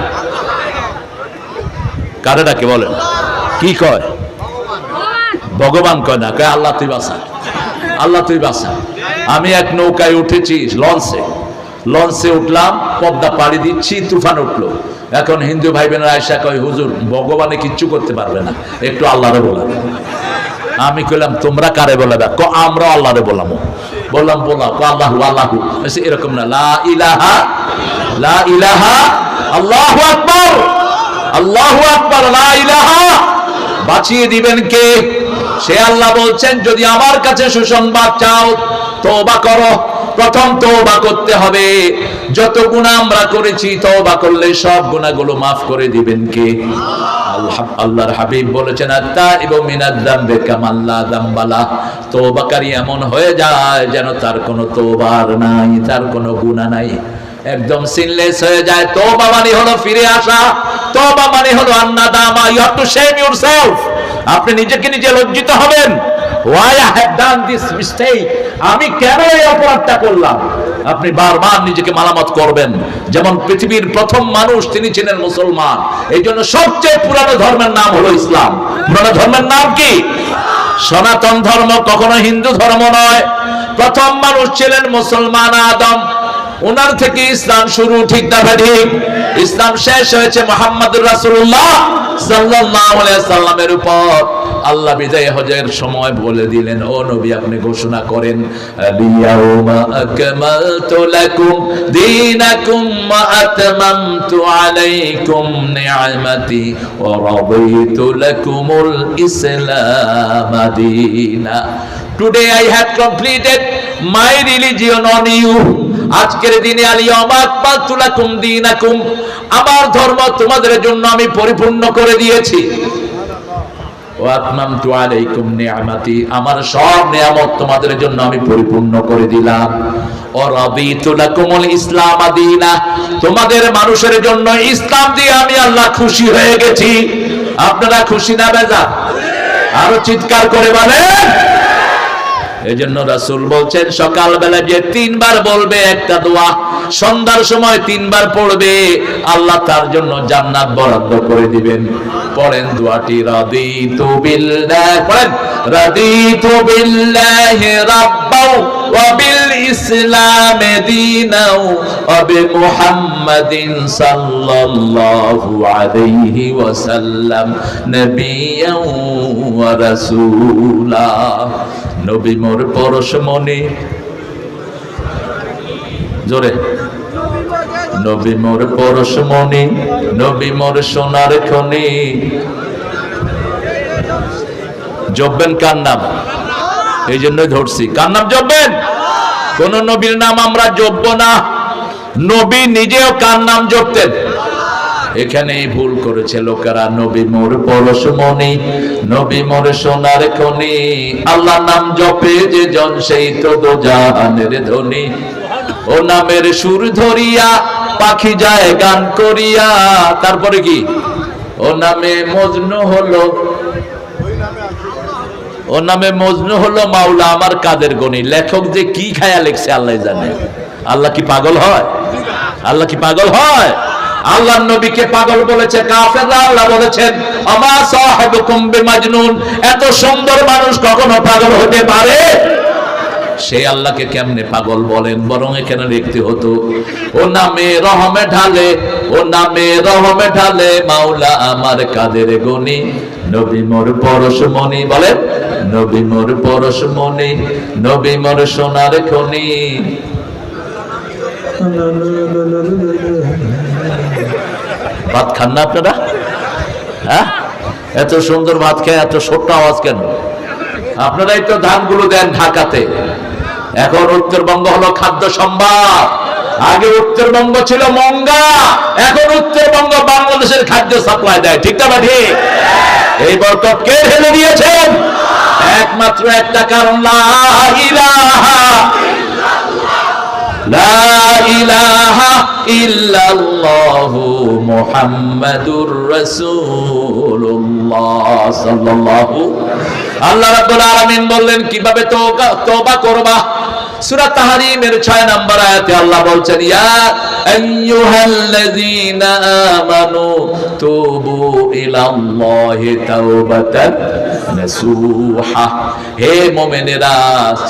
কারে ডাকে বলেন? কি কয়? ভগবান কয় না, কয় আল্লাহ তুই বাঁচা, আল্লাহ তুই বাঁচা। আমি এক নৌকায় উঠেছি, লঞ্চে উঠলাম, পদ্মা পাড়ি দিচ্ছি, তুফান উঠলো। এখন হিন্দু ভাই বোনেরা আয়েশা কয়, হুজুর ভগবানে কিচ্ছু করতে পারবে না, একটু আল্লাহরে বলা। আমি কইলাম তোমরা কারে বলাবে? আমরা আল্লাহরে বলামো। বললাম বলা, আল্লাহু আল্লাহু, এরকম না, লা ইলাহা লা ইলাহা আল্লাহু আকবার, আল্লাহু আকবার, লা ইলাহা। বাঁচিয়ে দিবেন কে? সে আল্লাহ বলছেন, যদি আমার কাছে সুসংবাদ চাও, তওবা করো। প্রথম তওবা করতে হবে। যত গুনাহ আমরা করেছি, তওবা করলে সব গুনাহগুলো মাফ করে দিবেন কে? আল্লাহর হাবিব বলেছেন, আত-তাইবু মিনাদ যামবি কামান লা যামবা লাহ। তওবাকারী এমন হয়ে যায় যেন তার কোনো তওবার নাই, তার কোনো গুনাহ নাই, একদম সিনলেস হয়ে যায়। তওবা মানে হলো ফিরে আসা, তওবা মানে হলো আন-নাদামা। You have to shame yourself. আপনি নিজেকে নিজে লজ্জিত হবেন। Why I have done this mistake? আমি কেন এই অপরাধটা করলাম? আপনি বারবার নিজেকে মালামাত করবেন। যেমন পৃথিবীর প্রথম মানুষ, তিনি ছিলেন মুসলমান। এই জন্য সবচেয়ে পুরানো ধর্মের নাম হলো ইসলাম। পুরানো ধর্মের নাম কি? সনাতন ধর্ম, কখনো হিন্দু ধর্ম নয়। প্রথম মানুষ ছিলেন মুসলমান, আদম। ওনার থেকে ইসলাম শুরু, ঠিক না ঠিক? ইসলাম শেষ হয়েছে মুহাম্মদুর রাসূলুল্লাহ সাল্লাল্লাহু আলাইহি সাল্লামের উপর। আল্লাহ বিদায় হজের সময় বলে দিলেন, ও নবী আপনি ঘোষণা করেন, আল-ইয়াউমা আকমালতু লাকুম দীনাকুম ওয়া আতমামতু আলাইকুম নি'মাতি ওয়া রাদিতু লাকুমুল ইসলাম দীনা। Today I have completed my religion on you. আজকের দিনে আল-ইয়াউমা আকমালতু লাকুম দীনাকুম, আমার ধর্ম তোমাদের জন্য আমি পরিপূর্ণ করে দিয়েছি। ওয়া আতমামতু আলাইকুম নি'মাতি, আমার সব নিয়ামত তোমাদের জন্য আমি পরিপূর্ণ করে দিলাম। ওয়া রাদিতু লাকুমুল ইসলাম দীনা, তোমাদের মানুষের জন্য ইসলাম দিয়ে আমি আল্লাহ খুশি হয়ে গেছি। আপনারা খুশি না বেজার? আরো চিৎকার করে বলেন। এই জন্য রাসূল বলছেন, সকালবেলা যে 3 বার বলবে একটা দোয়া, সন্ধ্যার সময় 3 বার পড়বে, আল্লাহ তার জন্য জান্নাত বরাদ্দ করে দিবেন। পড়েন দোয়াটি, রাদিতু বিল্লাহ, পড়েন রাদিতু বিল্লাহি রাব্বাও ওয়া বিল ইসলামি দীনাও ওয়া বি মুহাম্মাদিন সাল্লাল্লাহু আলাইহি ওয়াসাল্লাম নবিয়্যাও ওয়া রাসূলা। নবী মোর পরশমণি, জোরে, নবী মোর পরশমণি, নবী মোর সোনার খনি। জপবেন কার নাম? এই জন্যই ধরছি, কার নাম জপবেন? কোন নবীর নাম আমরা জপবো না। নবী নিজেও কার নাম জপতেন? এখানেই ভুল করেছে লোকেরা। নবী মোর পরশমণি, নবী মোর সোনার খনি। আল্লাহর নাম জপে যে জন, সেই তো দোজাহানের ধনী। ও নামের সুর ধরিয়া পাখি যায় গান করিয়া। তারপরে কি? ও নামে মজনু হলো, ও নামে মজনু হলো মাওলা আমার কাদের গনি। লেখক যে কি খায়া লিখছে আল্লাহ জানে। আল্লাহ কি পাগল হয়? আল্লাহ কি পাগল হয়? আল্লাহর নবীকে পাগল বলেছে কাফেররা। আল্লাহ বলেছেন, আমা সাহিবুকুম বিমাজনুন, এত সুন্দর মানুষ কখনো পাগল হতে পারে? সেই আল্লাহকে কেমনে পাগল বলেন? বরং এখানে লিখতে হতো, ও নামে রহমে ঢালে, ও নামে রহমে ঢালে মাওলা আমার কাদের গনি। নবী মোর পরশমণি, বলেন নবী মোর পরশমণি, নবী মোর সোনার খনি। ভাত খান না আপনারা? হ্যাঁ, এত সুন্দর ভাত খেয়ে এত ছোট্ট আওয়াজ কেন? আপনারাই তো ধানগুলো দেন ঢাকাতে। এখন উত্তরবঙ্গ হলো খাদ্য সম্ভার। আগে উত্তরবঙ্গ ছিল মঙ্গা, এখন উত্তরবঙ্গ বাংলাদেশের বাংলাদেশের খাদ্য সাপ্লাই দেয়, ঠিক না ঠিক? এই বরকত কে ঢেলে দিয়েছেন? একমাত্র একটা কারণ, লা ইলাহা ইল্লাল্লাহু মুহাম্মাদুর রাসূলুল্লাহ সাল্লাল্লাহু। আল্লাহ রাব্বুল আলামিন বললেন কিভাবে তওবা করবা। সূরা তাহরীমের 6 নম্বর আয়াতে আল্লাহ বলছেন, ইয়া আইয়ুহাল্লাযীনা আমানু তুবু ইলাল্লাহি তাওবাতান নাসুহা। হে মুমিনেরা,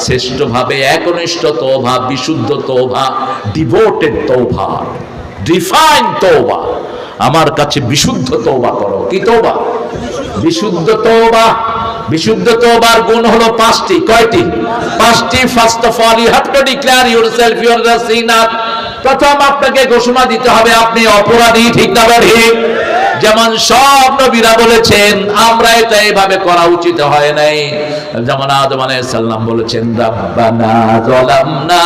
শ্রেষ্ঠভাবে একনিষ্ঠ তওবা, বিশুদ্ধ তওবা, ডিভোটেড তওবা, ডিফাইন তওবা, আমার কাছে বিশুদ্ধ তওবা করো। কি তওবা? বিশুদ্ধ তওবা। বিশুদ্ধ তওবার গুণ হলো 5টি। কয়টি? 5টি। First of all you have to declare yourself you are the sinner. প্রথম আপনাকে ঘোষণা দিতে হবে আপনি অপরাধী, ঠিক না ঠিক? যেমন সব নবীরা বলেছেন আমরা এটা এইভাবে করা উচিত হয় নাই। যেমন আদম আলাইহিস সালাম বলেছেন, রাব্বানা যালামনা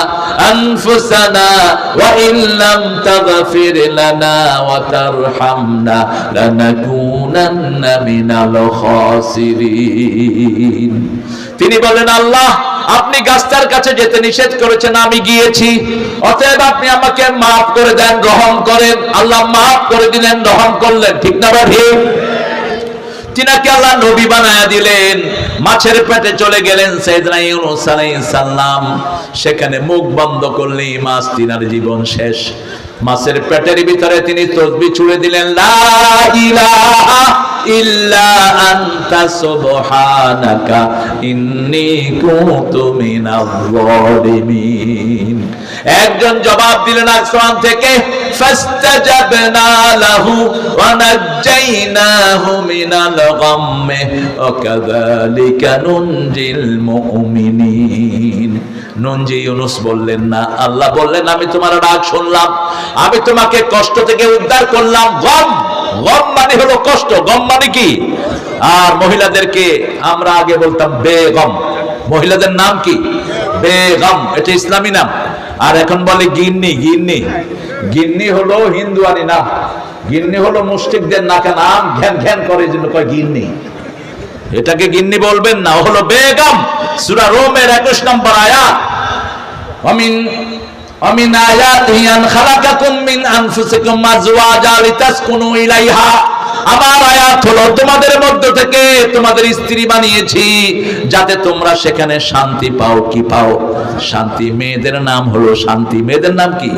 আনফুসানা ওয়া ইল্লাম তাগফির লানা ওয়া তারহামনা লানাকুনান্না মিনাল খাসিরিন। তিনি বলেন, আল্লাহ আপনি গাছটার কাছে যেতে নিষেধ করেছেন, আমি গিয়েছি, অতএব আপনি আমাকে মাফ করে দেন, রহম করেন। আল্লাহ মাফ করে দিলেন, রহম করলেন, ঠিক না ঠিক? তিনাকে আল্লাহ নবী বানায়া দিলেন। মাছের পেটে চলে গেলেন সাইয়েদনা ইউনূস আলাইহিস সালাম, সেখানে মুখ বন্ধ করলেই মাছ, তিনার জীবন শেষ। মাছের পেটের ভিতরে তিনি তাসবিহ ছুড়ে দিলেন, লা ইলাহা ইল্লা আনতা সুবহানাকা ইন্নী কুনতু মিনাজ জালিমিন। একজন জবাব দিলেন আসমান থেকে, ফাস্তাজাবনা লাহু ওয়া নাজ্জাইনাহু মিনাল গাম্মি ওয়া কাযালিকা নুনজিল মুমিনিন। ননজি ইউনূস বললেন না, আল্লাহ বললেন আমি তোমার ডাক শুনলাম, আমি তোমাকে কষ্ট থেকে উদ্ধার করলাম। গম, গম মানে হলো কষ্ট। গম মানে কি? আর মহিলাদেরকে আমরা আগে বলতাম বেগম। মহিলাদের নাম কি? বেগম, এটা ইসলামী নাম। আর এখন বলে গিন্নি। গিন্নি, গিন্নি হলো হিন্দুয়ানি নাম। গিন্নি হলো মুশরিকদের নাকে নাম, ঘ্যান ঘ্যান করে জন্য কয় গিন্নি। এটাকে গিন্নি বলবেন না, হলো বেগম। সূরা রোমের 21 নম্বর আয়াত, আমিন আয়াতিহি আন খালাকাকুম মিন আনফুসিকুম আজওয়াজা লিতাসকুনু ইলাইহা। আমার আয়াত হলো তোমাদের মধ্য থেকে তোমাদের স্ত্রী বানিয়েছি যাতে তোমরা সেখানে শান্তি পাও। কি পাও? শান্তি। মেয়েদের নাম হলো শান্তি। মেয়েদের নাম কি?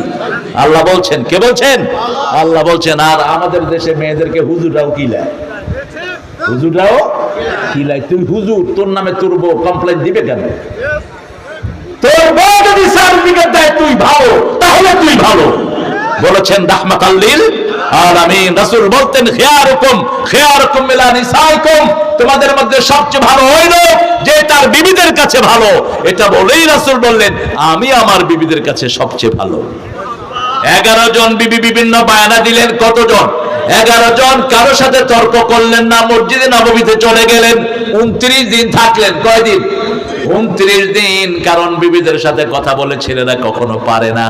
আল্লাহ বলছেন। কে বলছেন? আল্লাহ বলছেন। আর আমাদের দেশে মেয়েদেরকে হুজুররাও কিলায়। হুজুররাও কিলায়। তুই হুজুর, তোর নামে তোর বউ কমপ্লেইন দিবে কেন? তোর বউ যদি সার্টিফিকেট দেয় তুই ভালো, তাহলে তুই ভালো। বলেছেন রাহমাতাল লিল আলামিন। রাসূল বলতেন, খিয়ারুকুম মিলা নিসাইকুম, তোমাদের মধ্যে সবচেয়ে ভালো হইল যে তার বিবিদের কাছে ভালো। এটা বলেই রাসূল বললেন, আমি আমার বিবিদের কাছে সবচেয়ে ভালো। 11 জন বিবি বিভিন্ন বায়ানা দিলেন। কতজন? 11 জন। কারো সাথে তর্ক করলেন না, মসজিদে নববীতে চলে গেলেন। 29 দিন থাকলেন। কয়দিন? 29 দিন। কারণ বিবিদের সাথে কথা বলে ছেলেরা কখনো পারে না।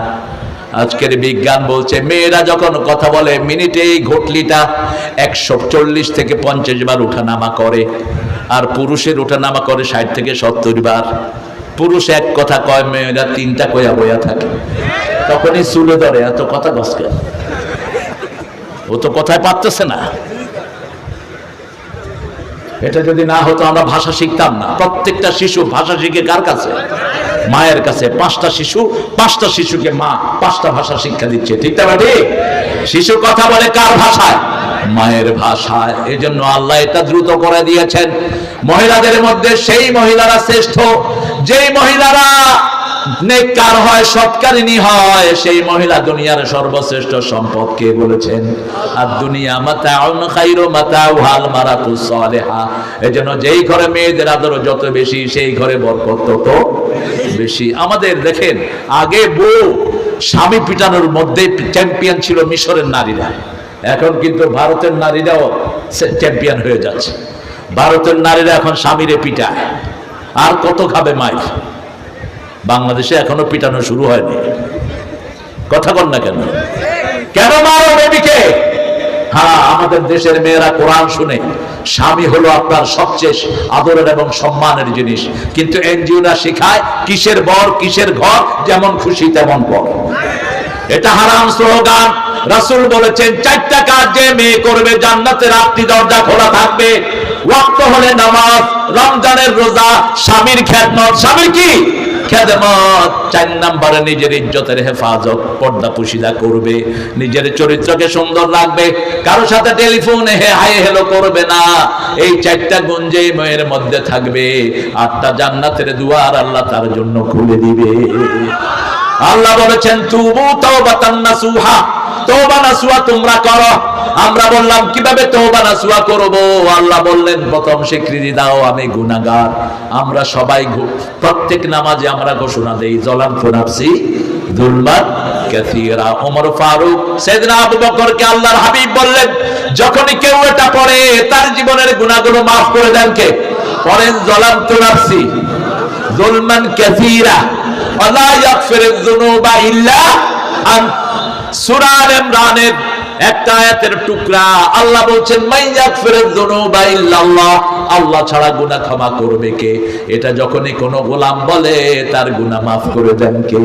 আজকের বিজ্ঞান বলছে মেয়েরা যখন কথা বলে মিনিটে এই ঘটলিটা 140 থেকে 50 বার উঠানামা করে, আর পুরুষের উঠানামা করে 60 থেকে 70 বার। পুরুষ এক কথা কয়, মেয়েরা 3টা কয়া বয়া থাকে। তখনই চুলে ধরে, এত কথা গসকে, ও তো কথায় পারতেছে না। এটা যদি না হতো আমরা ভাষা শিখতাম না। প্রত্যেকটা শিশু ভাষা শিখে কার কাছে? মায়ের কাছে। 5টা শিশু, 5টা শিশুকে মা 5টা ভাষা শিক্ষা দিচ্ছে, ঠিক না ঠিক? শিশু কথা বলে কার ভাষায়? মায়ের ভাষায়। এজন্য আল্লাহ এটা দ্রুত করে দিয়েছেন। মহিলাদের মধ্যে সেই মহিলারা শ্রেষ্ঠ যেই মহিলারা নেককার হয়, সৎকারিনী হয়, সেই মহিলা দুনিয়ার সর্বশ্রেষ্ঠ সম্পদ। কে বলেছেন? আর দুনিয়া মাতাউন খায়রু মাতাউহাল মারাতুস সালিহা। এজন্য যেই ঘরে মেয়েদের আদর যত বেশি, সেই ঘরে বরকত তত বেশি। আমাদের দেখেন, আগে বউ স্বামী পিটানোর মধ্যে চ্যাম্পিয়ন ছিল মিশরের নারীরা। এখন কিন্তু ভারতের নারীরাও চ্যাম্পিয়ন হয়ে যাচ্ছে। ভারতের নারীরা এখন স্বামীরে পিটায়। আর কত খাবে মাইর? বাংলাদেশে এখনো পিটানো শুরু হয়নি। কথা বল না কেন? কেন মারো বেবিকে? হ্যাঁ, আমাদের দেশের মেয়েরা কোরআন শুনে, স্বামী হলো আপনার সবচেয়ে আদরের এবং সম্মানের জিনিস, কিন্তু এনজিওরা শেখায় কিসের বর কিসের ঘর, যেমন খুশি তেমন পর। এটা হারাম স্লোগান। রাসূল বলেছেন 4টা কাজ যে মেয়ে করবে জান্নাতের 8টি দরজা খোলা থাকবে। ওয়াক্ত হলে নামাজ, রমজানের রোজা, স্বামীর খেদমত। স্বামীর কি খেদমত। 4 নম্বরে নিজের ইজ্জতের হেফাজত, পর্দা পুশিদা করবে, নিজের চরিত্রকে সুন্দর রাখবে, কারো সাথে টেলিফোনে হাই হেলো করবে না। এই 4টা গুণ যে মেয়ের মধ্যে থাকবে, 8টা জান্নাতের দুয়ার আল্লাহ তার জন্য খুলে দিবে। আল্লাহ বলেছেন তুবু তাওবাতান নাসুহা, তওবা নাসুহা তোমরা করো। আমরা বললাম কিভাবে তওবা নাসুহা করব? আল্লাহ বললেন প্রথম স্বীকৃতি দাও আমি গুনাহগার। আমরা সবাই প্রত্যেক নামাজে আমরা ঘোষণা দেই যালামতু নাফসি যুলমান কাসীরা। ওমর ফারুক, সাইয়েদনা আবু বকরকে আল্লাহর হাবিব বললেন যখনই কেউ এটা পড়ে তার জীবনের গুনাহগুলো maaf করে দেন কে? পড়েন যালামতু নাফসি যুলমান কাসীরা ওয়ালা ইয়াগফিরুয যুনুবা ইল্লা আনতা। সূরা আল ইমরানের একটা আয়াতের টুকরা। আল্লাহ বলছেন মাইয়াগফিরুয যুনুবা ইল্লাল্লাহ, আল্লাহ ছাড়া গুনাহ ক্ষমা করবে কে? এটা যখনই কোনো গোলাম বলে তার গুনাহ maaf করে দেন কে?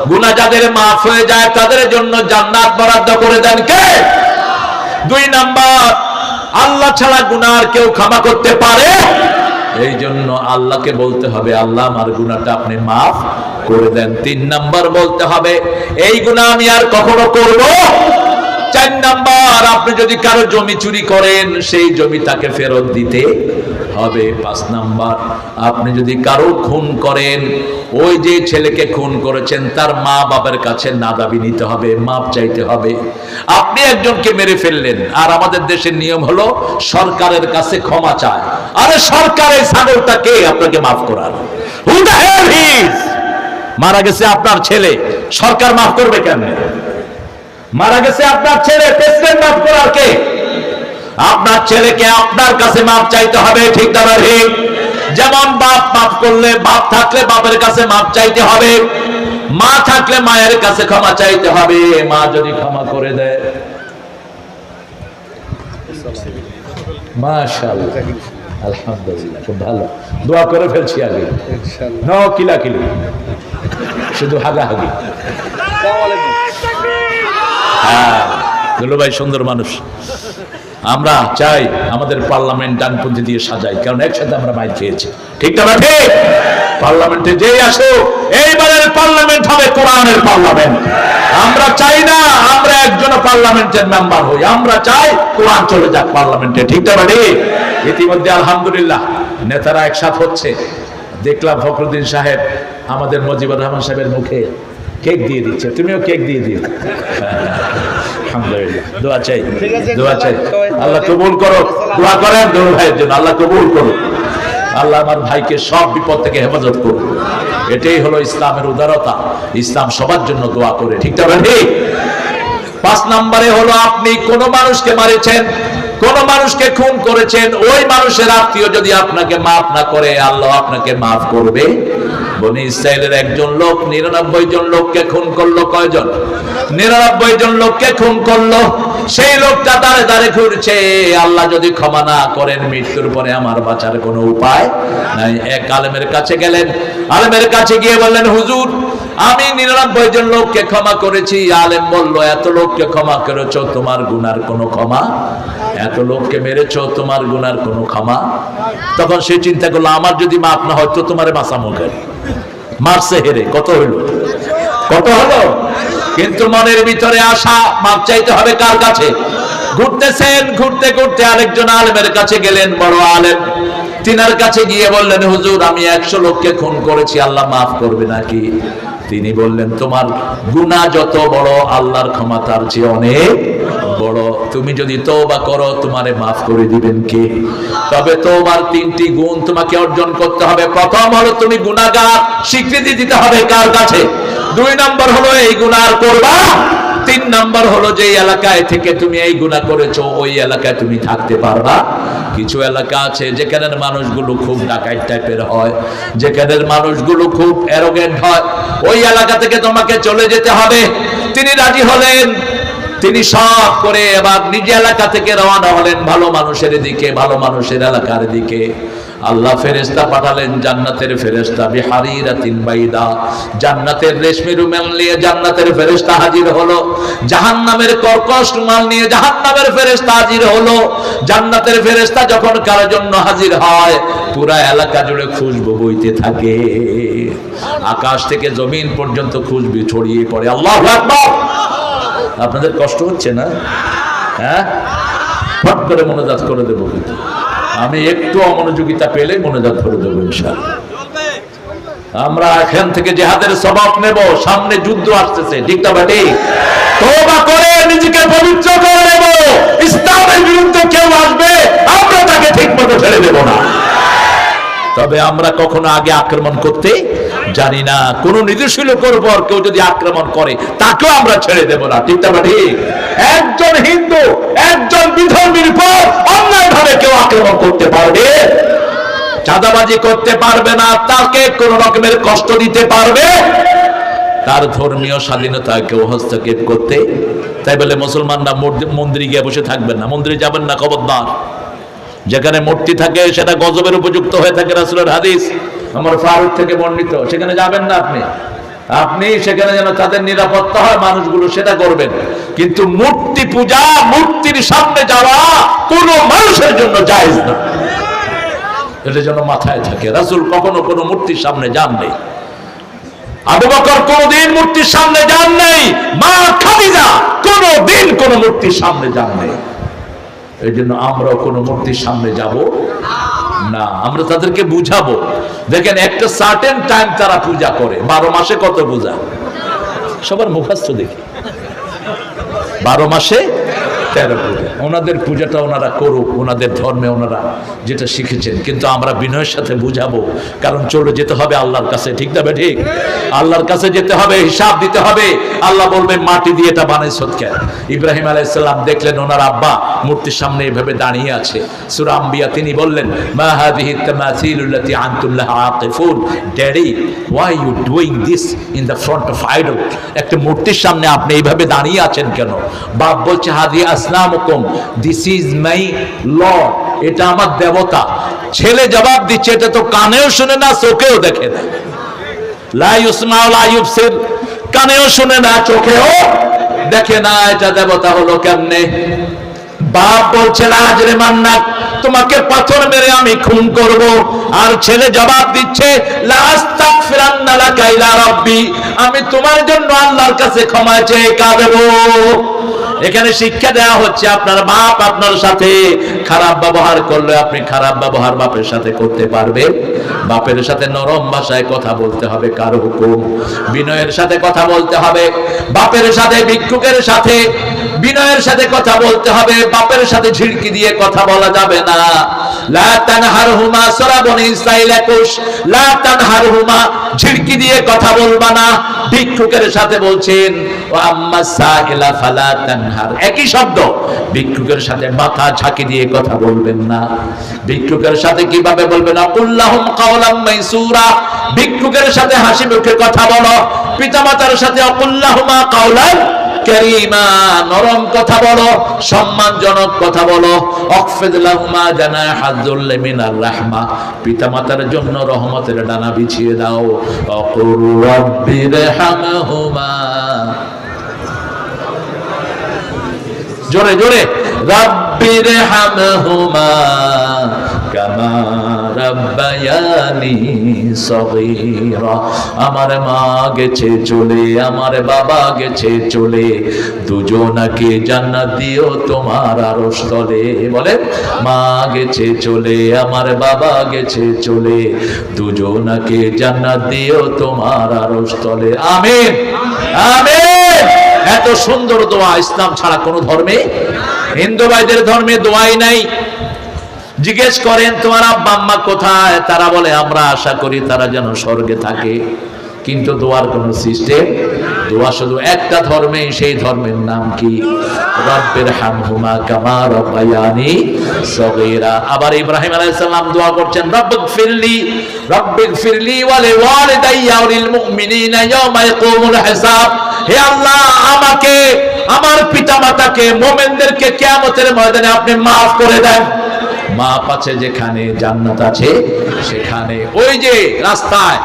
গুনাহ যাদের maaf হয়ে যায় তাদের জন্য জান্নাত বরাদ্দ করে দেন কে? 2 নাম্বার, আল্লাহ ছাড়া গুনাহ আর কেউ ক্ষমা করতে পারে? এই জন্য আল্লাহকে বলতে হবে আল্লাহ আমার গুনাহটা আপনি maaf করে দেন। 3 নাম্বার বলতে হবে এই গুনাহ আমি আর কখনো করব। 4 নাম্বার, আপনি যদি কারো জমি চুরি করেন সেই জমি তাকে ফেরত দিতে হবে। 5 নাম্বার, আপনি যদি কারো খুন করেন ওই যে ছেলেকে খুন করেছেন তার মা বাবার কাছে নাদাবি নিতে হবে, মাপ চাইতে হবে। আপনি একজনকে মেরে ফেললেন আর আমাদের দেশের নিয়ম হলো সরকারের কাছে ক্ষমা চায়। আরে সরকারের ছাগলটা কে আপনাকে মাফ করার? Who the hell he is? মারা গেছে আপনার ছেলে, সরকার মাফ করবে কেমনে? মারা গেছে আপনার ছেলে, প্রেসিডেন্ট মাফ করার কে? আপনার ছেলেকে আপনার কাছে মাপ চাইতে হবে, ঠিক না ঠিক? যেমন বাপ মাফ করলে, বাপ থাকলে বাপের কাছে মাপ চাইতে হবে, মা থাকলে মায়ের কাছে ক্ষমা চাইতে হবে। মা যদি ক্ষমা করে দেয় মাশাআল্লাহ, আলহামদুলিল্লাহ, খুব ভালো। দোয়া করে ফেলছি আগে, নো কিলাকিলি, শুধু হাগাহাগি। হ্যাঁ, দুলু ভাই সুন্দর মানুষ। আমরা চাই আমাদের পার্লামেন্ট ডানপন্থী দিয়ে সাজাই, কারণ একসাথে আমরা মাইর খেয়েছি, ঠিক না ঠিক? পার্লামেন্টে যেই আসো এইবারের পার্লামেন্ট হবে কোরআনের পার্লামেন্ট। আমরা চাই না আমরা একজন পার্লামেন্টের মেম্বার হই, আমরা চাই কোরআন চলে যাক পার্লামেন্টে, ঠিক না ঠিক? ইতিমধ্যে আলহামদুলিল্লাহ নেতারা একসাথে হচ্ছে। দেখলাম ফখরুদ্দিন সাহেব আমাদের মুজিবুর রহমান সাহেবের মুখে কেক দিয়ে দিচ্ছে, তুমিও কেক দিয়ে দিও। আলহামদুলিল্লাহ, দোয়া চাই, দোয়া চাই, আল্লাহ কবুল করো। দোয়া করেন দুলু ভাইয়ের জন্য, আল্লাহ কবুল করো। আল্লাহ আমার ভাইকে সব বিপদ থেকে হেফাজত করুন। এটাই হলো ইসলামের উদারতা। ইসলাম সবার জন্য দোয়া করে, ঠিক না ঠিক? 5 নম্বরে হলো আপনি কোন মানুষকে মারেছেন, কোন মানুষকে খুন করেছেন, ওই মানুষের আত্মীয় যদি আপনাকে মাফ না করে আল্লাহ আপনাকে মাফ করবে। বনি ইসরাইলের একজন লোক 99 জন লোককে খুন করলো। কয়জন? 99 জন লোককে খুন করলো। সেই লোকটা দাঁড়ে দাঁড়ে ঘুরছে, আল্লাহ যদি ক্ষমা না করেন মৃত্যুর পরে আমার বাঁচার কোনো উপায় নাই। এক আলেমের কাছে গেলেন, আলেমের কাছে গিয়ে বললেন হুজুর আমি 99 জন লোককে ক্ষমা করেছি। আলেম বলল এত লোককে ক্ষমা করেছো, তোমার গুনার কোনো ক্ষমা? এত লোককে মেরেছো, তোমার গুনার কোনো ক্ষমা? তখন সে চিন্তা করলো আমার যদি মাপ না হয় তো তোমারে বাঁচা মুখে মারছে হেরে, কত হলো? কত হলো? কিন্তু মনের ভিতরে আশা, মাপ চাইতে হবে কার কাছে? ঘুরতেছেন, ঘুরতে ঘুরতে আরেকজন আলেমের কাছে গেলেন, বড় আলেম। তিনার কাছে গিয়ে বললেন হুজুর আমি 100 লোককে খুন করেছি, আল্লাহ মাফ করবে নাকি? তিনি বললেন তোমার গুনাহ যত বড় আল্লাহর ক্ষমা তার চেয়ে অনেক বড়। তুমি যদি তওবা করো তোমারে মাফ করে দিবেন কে? তবে তওবার 3টি গুণ তোমাকে অর্জন করতে হবে। প্রথম হলো তুমি গুনাহগার, স্বীকৃতি দিতে হবে কার কাছে? 2 নম্বর হলো এই গুনাহ আর করবা। 3 নম্বর হলো যে এলাকায় থেকে তুমি এই গুনাহ করেছো ওই এলাকায় তুমি থাকতে পারবা। কিছু এলাকা আছে যেখানের মানুষগুলো খুব ডাকাত টাইপের হয়, যেখানের মানুষগুলো খুব অ্যারোগেন্ট হয়, ওই এলাকা থেকে তোমাকে চলে যেতে হবে। তিনি রাজি হলেন। তিনি সব করে এবার নিজ এলাকা থেকে রওনা হলেন ভালো মানুষের দিকে, ভালো মানুষের এলাকার দিকে। আল্লাহ ফেরেশতা পাঠালেন, জান্নাতের ফেরেশতা, বিহারিরাতিন বাইদা, জান্নাতের রেশমি রুমাল নিয়ে জান্নাতের ফেরেশতা হাজির হলো। জাহান্নামের কর্কশ রুমাল নিয়ে জাহান্নামের ফেরেশতা হাজির হলো। জান্নাতের ফেরেশতা যখন কারোর জন্য হাজির হয়, পুরা এলাকা জুড়ে খুশবু বইতে থাকে, আকাশ থেকে জমিন পর্যন্ত খুশবু ছড়িয়ে পড়ে। আল্লাহু আকবার। আপনাদের কষ্ট হচ্ছে না? হ্যাঁ, ফট করে মনোজাত করে দেবো, কিন্তু আমি একটু অমনোযোগিতা পেলে মনোজাত করে দেবো ইনশাআল্লাহ। আমরা এখান থেকে জিহাদের সবক নেব, সামনে যুদ্ধ আসতেছে, ঠিক না ভাই? তওবা করে নিজেকে পবিত্র করে নেব। ইসলামের বিরুদ্ধে কেউ আসবে, আমরা তাকে ঠিকমতো ছেড়ে দেব না। তবে আমরা কখনো আগে আক্রমণ করতে জানি না। কোন নির্দেশিল করবো, আর কেউ যদি আক্রমণ করে তাকেও আমরা ছেড়ে দেব না, ঠিক না ভাই? একজন হিন্দু, একজন বিধর্মীর উপর অন্যায় ভাবে কেউ আক্রমণ করতে পারবে, চাঁদাবাজি করতে পারবে না, তাকে কোন রকমের কষ্ট দিতে পারবে, তার ধর্মীয় স্বাধীনতা কেউ হস্তক্ষেপ করতে। তাই বলে মুসলমানরা মন্দিরে গিয়ে বসে থাকবেন না, মন্দিরে যাবেন না, খবরদার। যেখানে মূর্তি থাকে সেটা গজবের উপযুক্ত হয়ে থাকে, রাসূলের হাদিস আমার ফারুক থেকে বর্ণিত, সেখানে যাবেন না আপনি। আপনি সেখানে যেন তাদের নিরাপত্তা হয় মানুষগুলো, সেটা করবেন। কিন্তু মূর্তি পূজা, মূর্তির সামনে যাওয়া কোনো মানুষের জন্য জায়েজ না, এটা যেন মাথায় থাকে। রাসূল কখনো কোনো মূর্তির সামনে যান নাই, আবু বকর কোনদিন মূর্তির সামনে যান নাই, মা খাদিজা কোনদিন কোন মূর্তির সামনে যান নাই। এই জন্য আমরাও কোনো মূর্তির সামনে যাব না, আমরা তাদেরকে বুঝাবো। দেখেন একটা সার্টেন টাইম তারা পূজা করে, 12 মাসে কত পূজা, সবার মুখস্থ দেখি, 12 মাসে 13 পূজা। ওনাদের পূজাটা ওনারা করুক, ওনাদের ধর্মে ওনারা যেটা শিখেছেন, কিন্তু আমরা বিনয়ের সাথে বুঝাবো, কারণ চলে যেতে হবে আল্লাহর কাছে, ঠিক না? ঠিক, আল্লাহর কাছে যেতে হবে, হিসাব দিতে হবে। আল্লাহ বলবেন মাটি দিয়ে এটা বানাইছো কেন? ইব্রাহিম আলাইহিস সালাম দেখলেন ওনার আব্বা মূর্তির সামনে এভাবে দাঁড়িয়ে আছে। সূরা আম্বিয়া তিনি বললেন, মা হাযিহি তামাসিলুল্লাতী আনতুম লাহা আকিফুন, daddy why you doing this in the front of idol, একটা মূর্তির সামনে আপনি এইভাবে দাঁড়িয়ে আছেন কেন? বাপ বলছে, হাদি আসলামুকুম, দিস ইজ মাই লর্ড, এটা আমার দেবতা। ছেলে জবাব দিচ্ছে, এটা তো কানেও শুনে না, চোখেও দেখে না। লা ইউসমাউ লা ইউবসির, কানেও শুনে না, চোখেও দেখে না, এটা দেবতা হলো কেমনে? বাপ বলছে, রাজরে মান্নাক, তোমাকে পাথর মেরে আমি খুন করব। আর ছেলে জবাব দিচ্ছে, লা আস্তাগফিরান্না লাকা ইলা রাব্বি, আমি তোমার জন্য আল্লাহর কাছে ক্ষমা চেয়ে কাঁদবো। এখানে শিক্ষা দেওয়া হচ্ছে, আপনার বাপ আপনার সাথে খারাপ ব্যবহার করলে আপনি খারাপ ব্যবহার বাপের সাথে করতে পারবেন। বাপের সাথে নরম ভাষায় কথা বলতে হবে, কারো হুকুম বিনয়ের সাথে কথা বলতে হবে। বাপের সাথে, ভিক্ষুকের সাথে বিনয়ের সাথে কথা বলতে হবে, বাপের সাথে ঝিড়কি দিয়ে কথা বলা যাবে না। লা তানহারহুমা, সূরা বনী ইসরাঈল 21, লা তানহারহুমা, ঝিড়কি দিয়ে কথা বলবা না। ভিক্ষুকের সাথে বলছেন, ওয়া আম্মা সাইলা ফালা তানহার, একই শব্দ। ভিক্ষুকের সাথে মাথা ঝাঁকি দিয়ে কথা বলবেন না। ভিক্ষুকের সাথে কিভাবে বলবেন? আকুল্লাহুম কাওলাম মাইসুরা, ভিক্ষুকের সাথে হাসি মুখে কথা বলো। পিতামাতার সাথে আকুল্লাহুমা কাওলান কারীমা, নরম কথা বলো, সম্মানজনক কথা বলো। আখফিদ লাহুমা জানাহায যুল্লি মিনার রাহমা, পিতামাতার জন্য রহমতের ডানা বিছিয়ে দাও। আকুর রাব্বিরহামহুমা, জোরে জোরে, রাব্বিরহামহুমা কামা রাব্বায়ানি সগীরা, আমার মা গেছে চলে, আমার বাবা গেছে চলে, দুজনাকে জান্নাত দিও তোমার আরশ তলে। বলে, মা গেছে চলে, আমার বাবা গেছে চলে, দুজনাকে জান্নাত দিও তোমার আরশ তলে। আমিন আমিন। এত সুন্দর দোয়া ইসলাম ছাড়া কোন ধর্মে, হিন্দু ভাইদের ধর্মে দোয়াই নাই। জিজ্ঞেস করেন তোমার আব্বা আম্মা কোথায়, তারা বলে আমরা আশা করি তারা যেন স্বর্গে থাকে, কিন্তু দোয়ার কোনো সিস্টেম দোয়া শুধু একটা ধর্মে, সেই ধর্মের নাম কি? রব্বির হামহুমা কামা রাব্বায়ানি সগীরা। আবার ইব্রাহিম আলাইহিস সালাম দোয়া করছেন, রব্বিগফিরলি ওয়া লিওয়ালিদাইয়া ওয়া লিল মুমিনিনা ইয়াওমা ইয়াকুমুল হিসাব। হে আল্লাহ, আমাকে, আমার পিতামাতাকে, মুমিনদেরকে কিয়ামতের ময়দানে আপনি maaf করে দেন। মাপ আছে যেখানে, জান্নাত আছে সেখানে। ওই যে রাস্তায়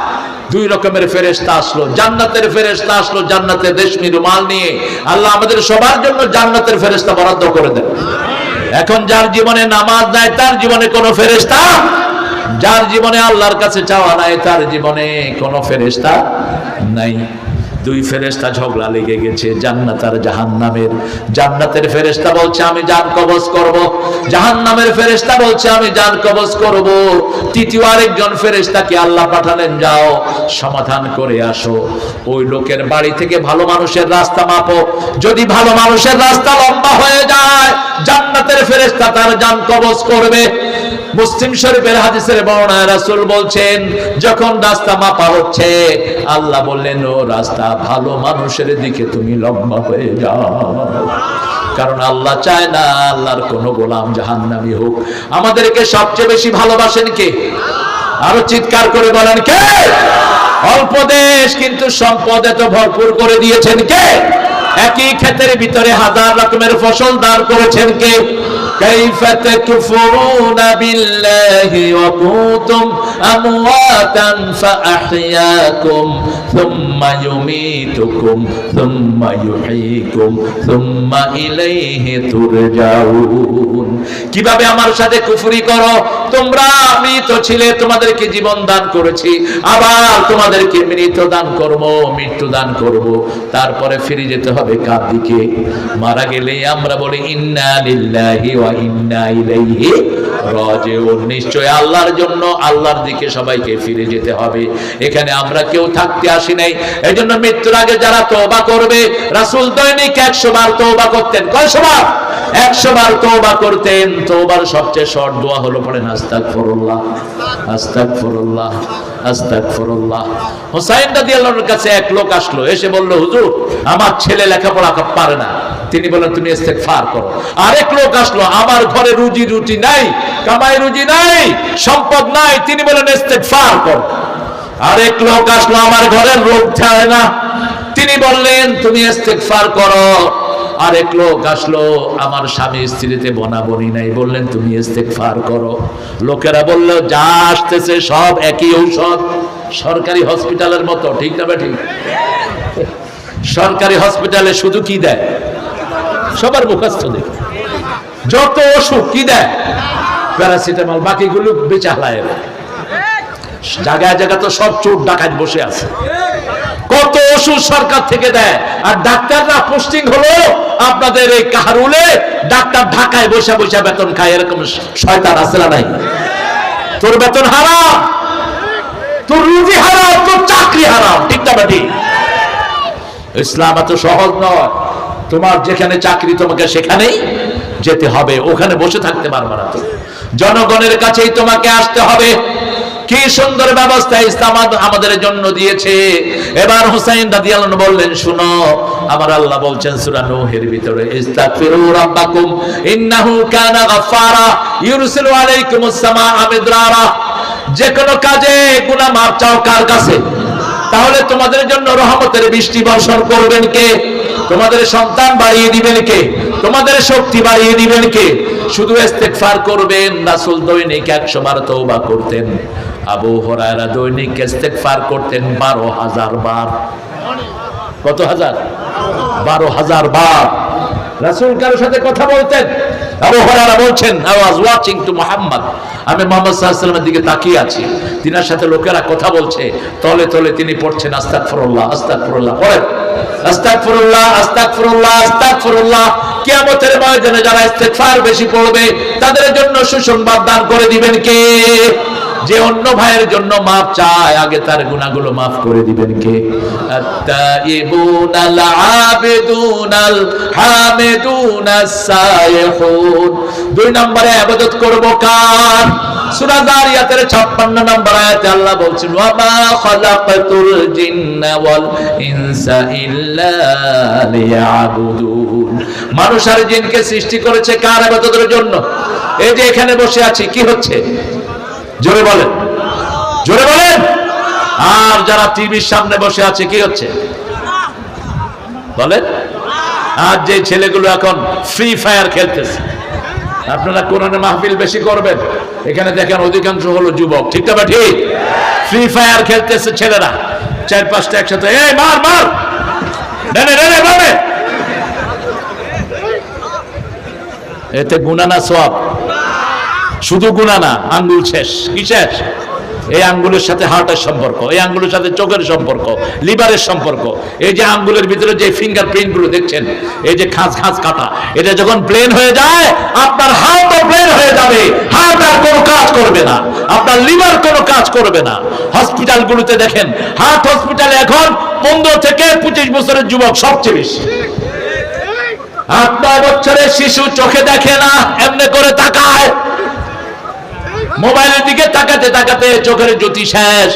দুই রকমের ফেরেশতা আসলো, জান্নাতের ফেরেশতা আসলো জান্নাতের রেশমি রুমাল নিয়ে। আল্লাহ আমাদের সবার জন্য জান্নাতের ফেরেশতা বরাদ্দ করে দেন। এখন যার জীবনে নামাজ নাই তার জীবনে কোনো ফেরেশতা, যার জীবনে আল্লাহর কাছে চাওয়া নাই তার জীবনে কোনো ফেরেশতা নাই। দুই ফেরেশতা ঝগড়া লেগে গেছে, জান্নাত আর জাহান্নামের। জান্নাতের ফেরেশতা বলছে আমি জান কবজ করব, জাহান্নামের ফেরেশতা বলছে আমি জান কবজ করব। তৃতীয় আরেকজন ফেরেশতাকে আল্লাহ পাঠালেন, যাও সমাধান করে আসো। ওই লোকের বাড়ি থেকে ভালো মানুষের রাস্তা মাপো, যদি ভালো মানুষের রাস্তা লম্বা হয়ে যায় জান্নাতের ফেরেশতা তার জান কবজ করবে। মুসলিম শরীফের হাদিসের বর্ণনায় রাসূল বলছেন, যখন রাস্তা মাপা হচ্ছে আল্লাহ বললেন, ও রাস্তা ভালো মানুষের দিকে তুমি লম্বা হয়ে যাও। কারণ আল্লাহ চায় না আল্লাহর কোন গোলাম জাহান্নামী হোক। আমাদেরকে সবচেয়ে বেশি ভালোবাসেন কে? আরো চিৎকার করে বলেন কে? অল্প দেশ কিন্তু সম্পদ এত ভরপুর করে দিয়েছেন কে? একই ক্ষেতের ভিতরে হাজার রকমের ফসল দান করেছেন কে? কাইফা তাকফুরুনা বিল্লাহি ওয়া কুনতুম আমওয়াতান ফাআহইয়াকুম সুম্মা ইউমীতুকুম সুম্মা ইউহয়ীকুম সুম্মা ইলাইহি তুরজাউন। কিভাবে আমার সাথে কুফরি করো? তোমরা মৃত ছিলে, তোমাদেরকে জীবন দান করেছি, আবার তোমাদেরকে মৃত দান করব, মৃত্যু দান করব, তারপরে ফিরে যেতে হবে কার দিকে? মারা গেলে আমরা বলি ইন্না লিল্লাহি ওয়া ইন্না ইলাইহি রাজিউন। নিশ্চয় আল্লাহর জন্য, আল্লাহর দিকে সবাইকে ফিরে যেতে হবে। এখানে আমরা কেউ থাকতে আসি নাই। এজন্য মৃত্যুর আগে যারা তওবা করবে, রাসূল দৈনিক 100 বার তওবা করতেন। কয়শো বার? 100 বার তওবা করতেন। তওবার সবচেয়ে শর্ট দোয়া হলো পড়েন আস্তাগফিরুল্লাহ, আস্তাগফিরুল্লাহ, আস্তাগফিরুল্লাহ। হুসাইন রাদিয়াল্লাহু আনহুর কাছে এক লোক আসলো, এসে বলল, হুজুর আমার ছেলে লেখাপড়া পারে না। তিনি বললেন তুমি ইস্তেগফার করো। আরেক লোক আসলো, আমার ঘরে রুজি রুটি নাই, কামাই রুজি নাই, সম্পদ নাই। তিনি বললেন ইস্তেগফার করো। আরেক লোক আসলো, আমার ঘরে রোগ ছাড়ে না। তিনি বললেন তুমি ইস্তেগফার করো। আরেক লোক আসলো, আমার স্বামী স্ত্রীতে বনাবনি নাই, বললেন তুমি ইস্তেগফার করো। লোকেরা বলল যা আসতেছে সব একই ঔষধ, সরকারি হসপিটালের মতো। ঠিক না ঠিক? সরকারি হসপিটালে শুধু কি দেয়? সবার মুখস্থ দেখে যত ওষুধ কি দেয়? প্যারাসিটামল, বাকিগুলো বেচা হালায়। জায়গায় জায়গায় তো সব চোর ডাকাত বসে আছে। কত ওষুধ সরকার থেকে দেয়, আর ডাক্তাররা পোস্টিং হলো আপনাদের এই কাহারুলে। ডাক্তার ঢাকায় বসে বসে বেতন খায়। এরকম শয়তান আছে না নাই? তোর বেতন হারাম, তোর রুজি হারাম, তোর চাকরি হারাম। ঠিক না ঠিক? ইসলাম এত সহজ নয়। তোমার যেখানে চাকরি তোমাকে সেখানেই যেতে হবে, ওখানে বসে থাকতে পারবে না। জনগণের কাছেই তোমাকে আসতে হবে। কি সুন্দর ব্যবস্থা ইসলাম আমাদের জন্য দিয়েছে। এবার হুসাইন রাদিয়াল্লাহু আনহু বললেন, শুনো, আমার আল্লাহ বলছেন সূরা নূহের ভিতরে, ইস্তাগফিরু রাব্বাকুম ইন্নাহু কানা গাফফারা ইউরসিলু আলাইকুমুস সামাআ মিদরারা। যে কোনো কাজে গুনাহ মাফ চাও কার কাছে? তাহলে তোমাদের জন্য রহমতের বৃষ্টি বর্ষণ করবেন কে? তোমাদের সন্তান বাড়িয়ে দিবেন কে? তোমাদের শক্তি বাড়িয়ে দিবেন কে? শুধু ইস্তেগফার করবেন। রাসূল দৈনিক 100 বার তওবা করতেন। আবু হুরায়রা দৈনিক ইস্তেগফার করতেন 12,000 বার। কত হাজার? 12,000 বার। রাসূল কারোর সাথে কথা বলতেন। আবু হুরায়রা বলছেন, I was watching to Muhammad, আমি মুহাম্মদ সাল্লাল্লাহু আলাইহি ওয়াসাল্লামের দিকে তাকিয়ে আছি, তিনার সাথে লোকেরা কথা বলছে, তলে তলে তিনি পড়ছেন আস্তাগফিরুল্লাহ, আস্তাগফিরুল্লাহ। পড়েন আস্তাগফিরুল্লাহ, আস্তাগফিরুল্লাহ, আস্তাগফিরুল্লাহ। কিয়ামতের ময়দানে যারা ইস্তেগফার বেশি পড়বে তাদের জন্য সুসংবাদ দান করে দিবেন কে? যে অন্য ভাইয়ের জন্য মাফ চায়, আগে তার গুনাহগুলো মাফ করে দিবেন কে? আত-তাইবুনাল আবিদুনাল হামিদুনাস সাইহুন। দুই নম্বরে ইবাদত করব কার? সূরা যারিয়াতের 56 নম্বর আয়াতে আল্লাহ বলছেন ওয়া মা খালাকাতুল জিন্না ওয়াল ইনসা ইল্লা লিয়াবুদুন। মানুষ আর জিনকে সৃষ্টি করেছে কার ইবাদতের জন্য? এই যে এখানে বসে আছি কি হচ্ছে? জোরে বলেন, জোরে বলেন। আর যারা টিভির সামনে বসে আছে কি হচ্ছে বলেন? আর যে ছেলেগুলো এখন ফ্রি ফায়ার খেলতেছে, আপনারা কোরআনের মাহফিল বেশি করবেন, এখানে দেখেন অধিকাংশ হলো যুবক, ঠিক না ঠিক? ফ্রি ফায়ার খেলতেছে ছেলেরা, 4-5টা একসাথে, এই মার মার, নে নে নে নে, এতে গুনাহ না সওয়াব? শুধু গুনাহ না, আঙ্গুল শেষ। কি শেষ? এই আঙ্গুলের সাথে হার্টের সম্পর্ক, এই আঙ্গুলের সাথে চোখের সম্পর্ক, লিভারের সম্পর্ক। এই যে আঙ্গুলের ভিতরে যে ফিঙ্গারপ্রিন্ট গুলো দেখছেন, এই যে খাঁজ খাঁজ কাটা, এটা যখন প্লেন হয়ে যায় আপনার হার্টও প্লেন হয়ে যাবে, হার্ট আর কোনো কাজ করবে না, আপনার লিভার কোনো কাজ করবে না। হসপিটালগুলোতে দেখেন, হার্ট হসপিটালে এখন 15 থেকে 25 বছরের যুবক সবচেয়ে বেশি। 8-9 বছরের শিশু চোখে দেখে না, এমনি করে তাকায়, মোবাইলের দিকে তাকাতে তাকাতে চোখের জ্যোতি শেষ।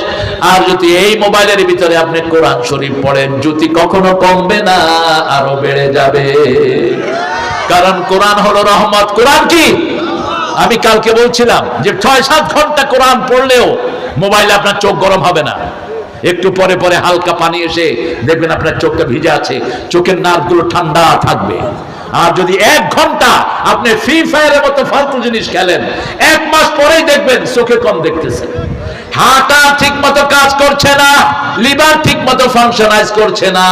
আর যদি এই মোবাইলের ভিতরে আপনি কোরআন শরীফ পড়েন, জ্যোতি কখনো কমবে না, আরো বেড়ে যাবে। কারণ কোরআন হলো রহমত। কোরআন কি? আমি কালকে বলছিলাম যে 6-7 ঘন্টা কোরআন পড়লেও মোবাইলে আপনার চোখ গরম হবে না। একটু পরে পরে হালকা পানি এসে দেখবেন আপনার চোখটা ভিজে আছে, চোখের নার্ভগুলো ঠান্ডা থাকবে। আর যদি 1 ঘন্টা আপনি ফ্রি ফায়ারের মতো ফালতু জিনিস খেলেন, 1 মাস পরেই দেখবেন চোখে কম দেখতেছে, হাঁটা ঠিক মতো কাজ করছে না, লিভার ঠিক মতো ফাংশনাইজ করছে না।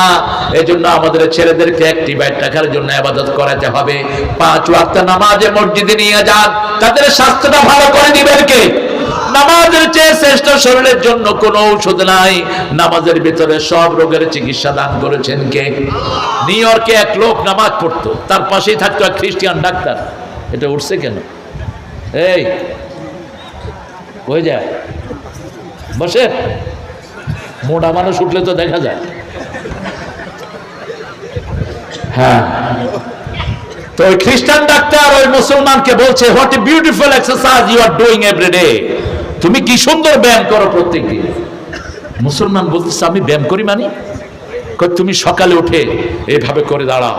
এই জন্য আমাদের ছেলেদেরকে অ্যাক্টিভেট রাখার জন্য ইবাদত করাতে হবে। 5 ওয়াক্ত নামাজে মসজিদে নিয়ে যান, তাদের স্বাস্থ্যটা ভালো করে দিবেন কে? নামাজের চেয়ে শ্রেষ্ঠ শরীরের জন্য কোনো ঔষধ নাই। নামাজের ভিতরে সব রোগের চিকিৎসা দান করেছেন কে? নিউ ইয়র্কে এক লোক নামাজ পড়তো, তার পাশেই থাকতো এক খ্রিস্টান ডাক্তার। এটা উঠছে কেন? এই হয়ে যায় বসে, মোটা মানুষ উঠলে তো দেখা যায়। হ্যাঁ, তো ওই খ্রিস্টান ডাক্তার ওই মুসলমানকে বলছে, what a beautiful exercise you are doing every day. তুমি কি সুন্দর ব্যায়াম করো প্রত্যেকদিন। মুসলমান বলতেছে, আমি ব্যায়াম করি মানে? তুমি সকালে উঠে এইভাবে করে দাঁড়াও,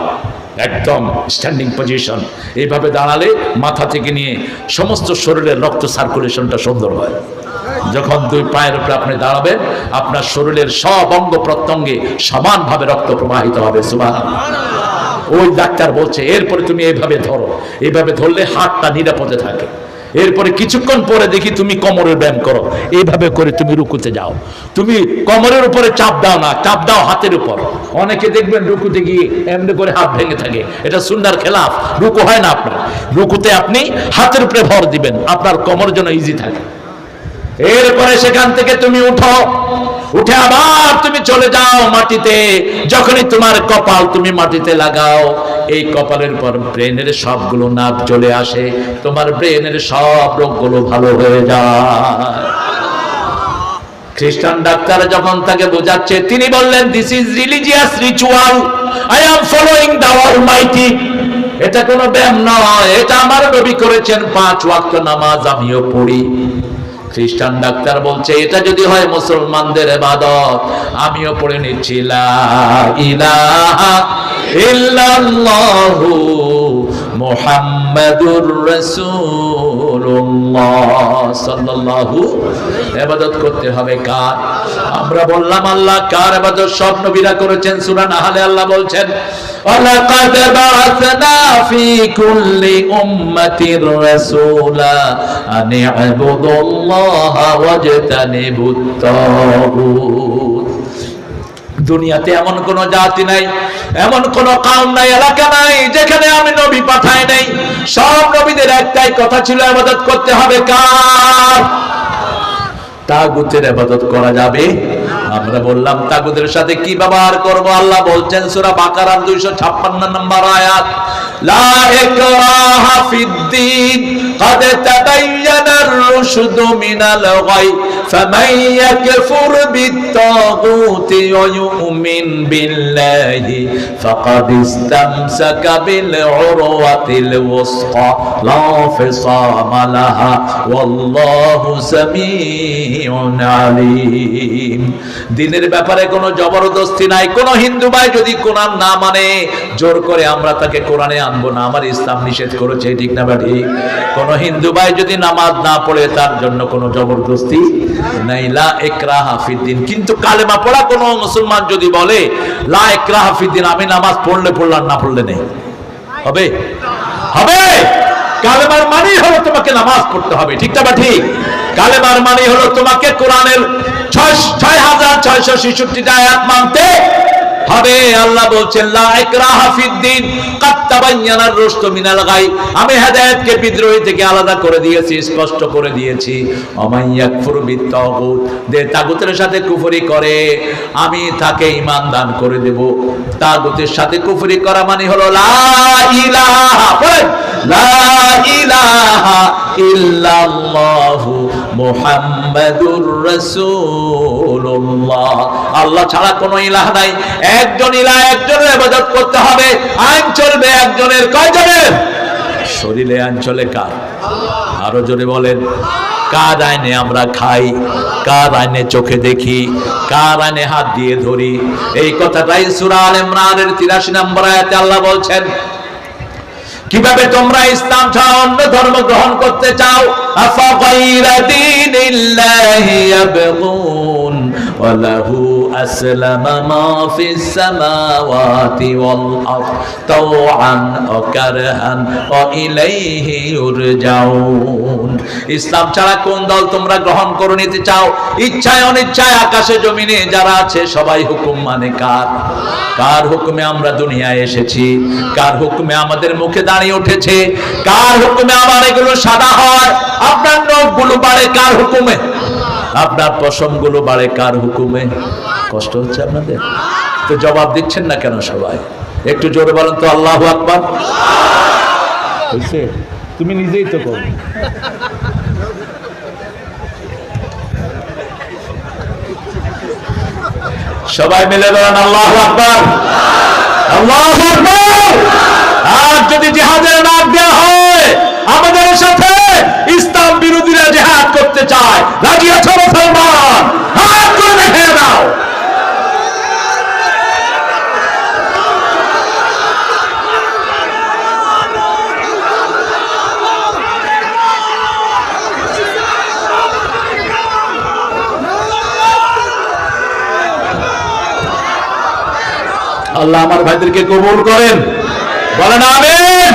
একদম স্ট্যান্ডিং পজিশন, এইভাবে দাঁড়ালে মাথা থেকে নিয়ে সমস্ত শরীরের রক্ত সার্কুলেশনটা সুন্দর হয়। যখন 2 পায়ের উপরে আপনি দাঁড়াবেন, আপনার শরীরের সব অঙ্গ প্রত্যঙ্গে সমানভাবে রক্ত প্রবাহিত হবে। সুবহানাল্লাহ। ওই ডাক্তার বলছে, এরপরে তুমি এইভাবে ধরো, এইভাবে ধরলে হাতটা নিরাপদে থাকে। এরপরে কিছুক্ষণ পরে দেখি তুমি কোমরের ব্যায়াম করো, এইভাবে করে তুমি রুকুতে যাও। তুমি কোমরের উপরে চাপ দাও না, চাপ দাও হাতের উপর। অনেকে দেখবেন রুকুতে গিয়ে এমনি করে হাত ভেঙে থাকে, এটা সুন্নাহর খেলাফ, রুকু হয় না আপনার। রুকুতে আপনি হাতের উপরে ভর দিবেন, আপনার কোমর যেন ইজি থাকে। এরপরে সেখান থেকে তুমি উঠো, উঠে আবার তুমি চলে যাও মাটিতে। যখনই তোমার কপাল তুমি মাটিতে লাগাও, এই কপালের পর ব্রেনের সবগুলো নার্ভ চলে আসে, তোমার ব্রেনের সব রোগগুলো ভালো হয়ে যায়। খ্রিস্টান ডাক্তার যখন তাকে বোঝাচ্ছে, তিনি বললেন, this is religious ritual, I am following the Almighty. এটা কোনো ব্যায়াম নয়, এটা আমার নবী করেছেন। 5 ওয়াক্ত নামাজ আমিও পড়ি। খ্রিস্টান ডাক্তার বলছে, এটা যদি হয় মুসলমানদের ইবাদত, আমিও পড়ে নিচ্ছি লা ইলাহা ইল্লাল্লাহু মুহাম্মাদুর রাসূলুল্লাহ সাল্লাল্লাহু। ইবাদত করতে হবে কার? আমরা বললাম আল্লাহ কার ইবাদত সব নবীরা করেছেন। সূরা নাহলে আল্লাহ বলছেন, ওয়ালাকাদ বা'আসনা ফি কুল্লি উম্মাতির রাসূলা আন ই'বুদুল্লাহা ওয়াজতানিবুত তাগুত। দুনিয়াতে এমন কোন জাতি নাই, এমন কোন কওম নাই, এলাকা নাই যেখানে আমি নবী পাঠাই নাই। সব নবীদের একটাই কথা ছিল, ইবাদত করতে হবে কার? তাগুতের ইবাদত করা যাবে? আমরা বললাম তাগুতের সাথে কি ব্যবহার করব? আল্লাহ বলছেন সূরা বাকারার 256 নম্বর আয়াত, লা ইকরাহা ফিদ্দীন قد تبين الرشد من الغي فمن يكفر بالطاغوت ويؤمن بالله فقد استمسك بالعروة الوثقى لا انفصام لها والله سميع عليم দিনের ব্যাপারে কোনো জবরদস্তি নাই। কোন হিন্দু ভাই যদি কোরআন না মানে জোর করে আমরা তাকে কোরআনে আনবো না, আমার ইসলাম নিষেধ করেছে, ঠিক না ঠিক? কোন হিন্দু ভাই যদি নামাজ না পড়ে তার জন্য কোনো জবরদস্তি নাই, লা ইকরাহা ফিদ্দিন। কিন্তু কালেমা পড়া কোন মুসলমান যদি বলে লা ইকরাহা ফিদ্দিন, আমি নামাজ পড়লে পড়লাম না পড়লে নেই, হবে? হবে? কালেমার মানে হলো তোমাকে নামাজ পড়তে হবে, ঠিক না ঠিক? কালেমার মানে হলো তোমাকে কোরআনের 6666 আয়াত মানতে হবে। আল্লাহ বলছেন লা ইকরাহা ফিদ্দিন কাদ তাবায়্যানার রুশদু মিনাল গাই। আমি হেদায়েতকে বিদ্রোহী থেকে আলাদা করে দিয়েছি, স্পষ্ট করে দিয়েছি। ওমান ইয়াকফুর বিত্তাগুত, যে তাগুতের সাথে কুফরি করে আমি তাকে ঈমান দান করে দেব। তাগুতের সাথে কুফরি করা মানে হলো লা ইলাহা, বলেন লা ইলাহা ইল্লাল্লাহু মুহাম্মাদুর রাসূলুল্লাহ। আল্লাহ ছাড়া কোনো ইলাহ নাই, একজন ইলাহ, একজনের ইবাদত করতে হবে। আইন চলবে একজনের, কয়জনের? শরীরে আইন চলে কার? আরো জোরে বলেন। কার আইনে আমরা খাই, কার আইনে চোখে দেখি, কার আইনে হাত দিয়ে ধরি? এই কথাটাই সূরা আল ইমরানের 83 নম্বর আয়াতে আল্লাহ বলছেন। কিভাবে তোমরা ইসলাম ছাড়া অন্য ধর্ম গ্রহণ করতে চাও? আফা গায়রা দীনিল্লাহি ইয়াবগুন ওয়া লাহু আসলামা মা ফিস সামাওয়াতি ওয়াল আরদ তাওআন ওয়া কারহান ওয়া ইলাইহি ইউরজাউন। ইসলাম ছাড়া কোন দল তোমরা গ্রহণ করে নিতে চাও? ইচ্ছায় অনিচ্ছায় আকাশে জমিনে যারা আছে সবাই হুকুম মানে কার? কার হুকুমে আমরা দুনিয়ায় এসেছি? কার হুকুমে আমাদের মুখে দাঁড়িয়ে উঠেছে? কার হুকুমে আমার এগুলো সাদা হয়? আপনার নখগুলো বাড়ে কার হুকুমে? আপনার পশমগুলো বাড়ে কার হুকুমে? কষ্ট হচ্ছে আপনাদের? তো জবাব দিচ্ছেন না কেন সবাই? একটু জোরে বলেন তো আল্লাহু আকবার। হইছে? তুমি নিজেই তো করো। সবাই মিলে বলেন আল্লাহু আকবার, আল্লাহু আকবার। আর যদি জিহাদের ডাক দেওয়া হয় আমাদের সাথে ইসলাম বিরোধীরা জিহাদ করতে চায়, রাজি আছো মুসলমান? হাত করে দেখে দাও। আল্লাহ আমার ভাইদেরকে কবুল করেন, বলেন আমিন।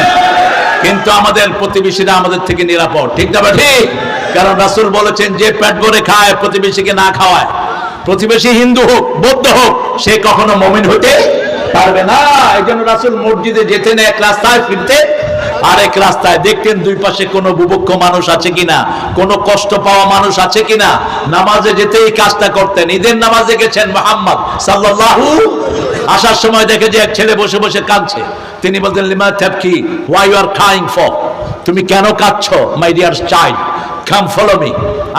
কিন্তু আমাদের প্রতিবেশীরা আমাদের থেকে নিরাপদ, ঠিক না ঠিক? কারণ রাসূল বলেছেন যে পেট ভরে খায় প্রতিবেশীকে না খাওয়ায়, প্রতিবেশী হিন্দু হোক বৌদ্ধ হোক, সে কখনো মুমিন হতে পারবে না। এই জন্য রাসূল মসজিদে যেতেন এক রাস্তায়, ফিরতে আরেক রাস্তায়, দেখতেন দুই পাশে কোনো বুভুক্ষ মানুষ আছে কিনা, কোনো কষ্ট পাওয়া মানুষ আছে কিনা। নামাজে যেতেই কাজটা করতেন। ঈদের নামাজে গেছেন মুহাম্মদ সাল্লাল্লাহু, আসার সময় দেখে যে এক ছেলে বসে বসে কাঁদছে। তিনি বলতেন লিমা তাবকি, why you are crying for? তুমি কেন কাঁদছো? My dear child, come follow me,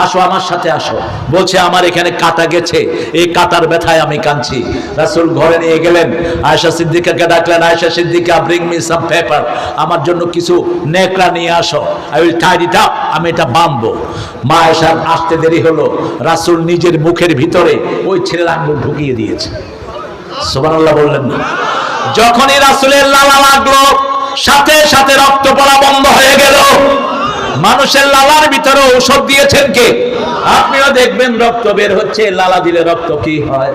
আসো আমার সাথে আসো। বলছে আমার এখানে কাটা গেছে, এই কাটার ব্যথায় আমি কাঁদছি। রাসূল ঘরে নিয়ে গেলেন, আয়েশা সিদ্দিকাকে ডাকলেন, Ayesha Siddiqa bring me some paper, আমার জন্য কিছু নেকড়া নিয়ে আসো, I will tie it up, আমি এটা বাঁধবো। মা আয়েশার আসতে দেরি হলো, রাসূল নিজের মুখের ভিতরে ওই ছেলের আঙ্গুল ঢুকিয়ে দিয়েছে। সুবহানাল্লাহ বললেন না? যখনই রাসূলের লালা লাগলো সাথে সাথে রক্ত পড়া বন্ধ হয়ে গেল। মানুষের লালার ভিতরে ঔষধ দিয়েছেন কে? আপনিও দেখবেন রক্ত বের হচ্ছে, লালা দিলে রক্ত কি হয়?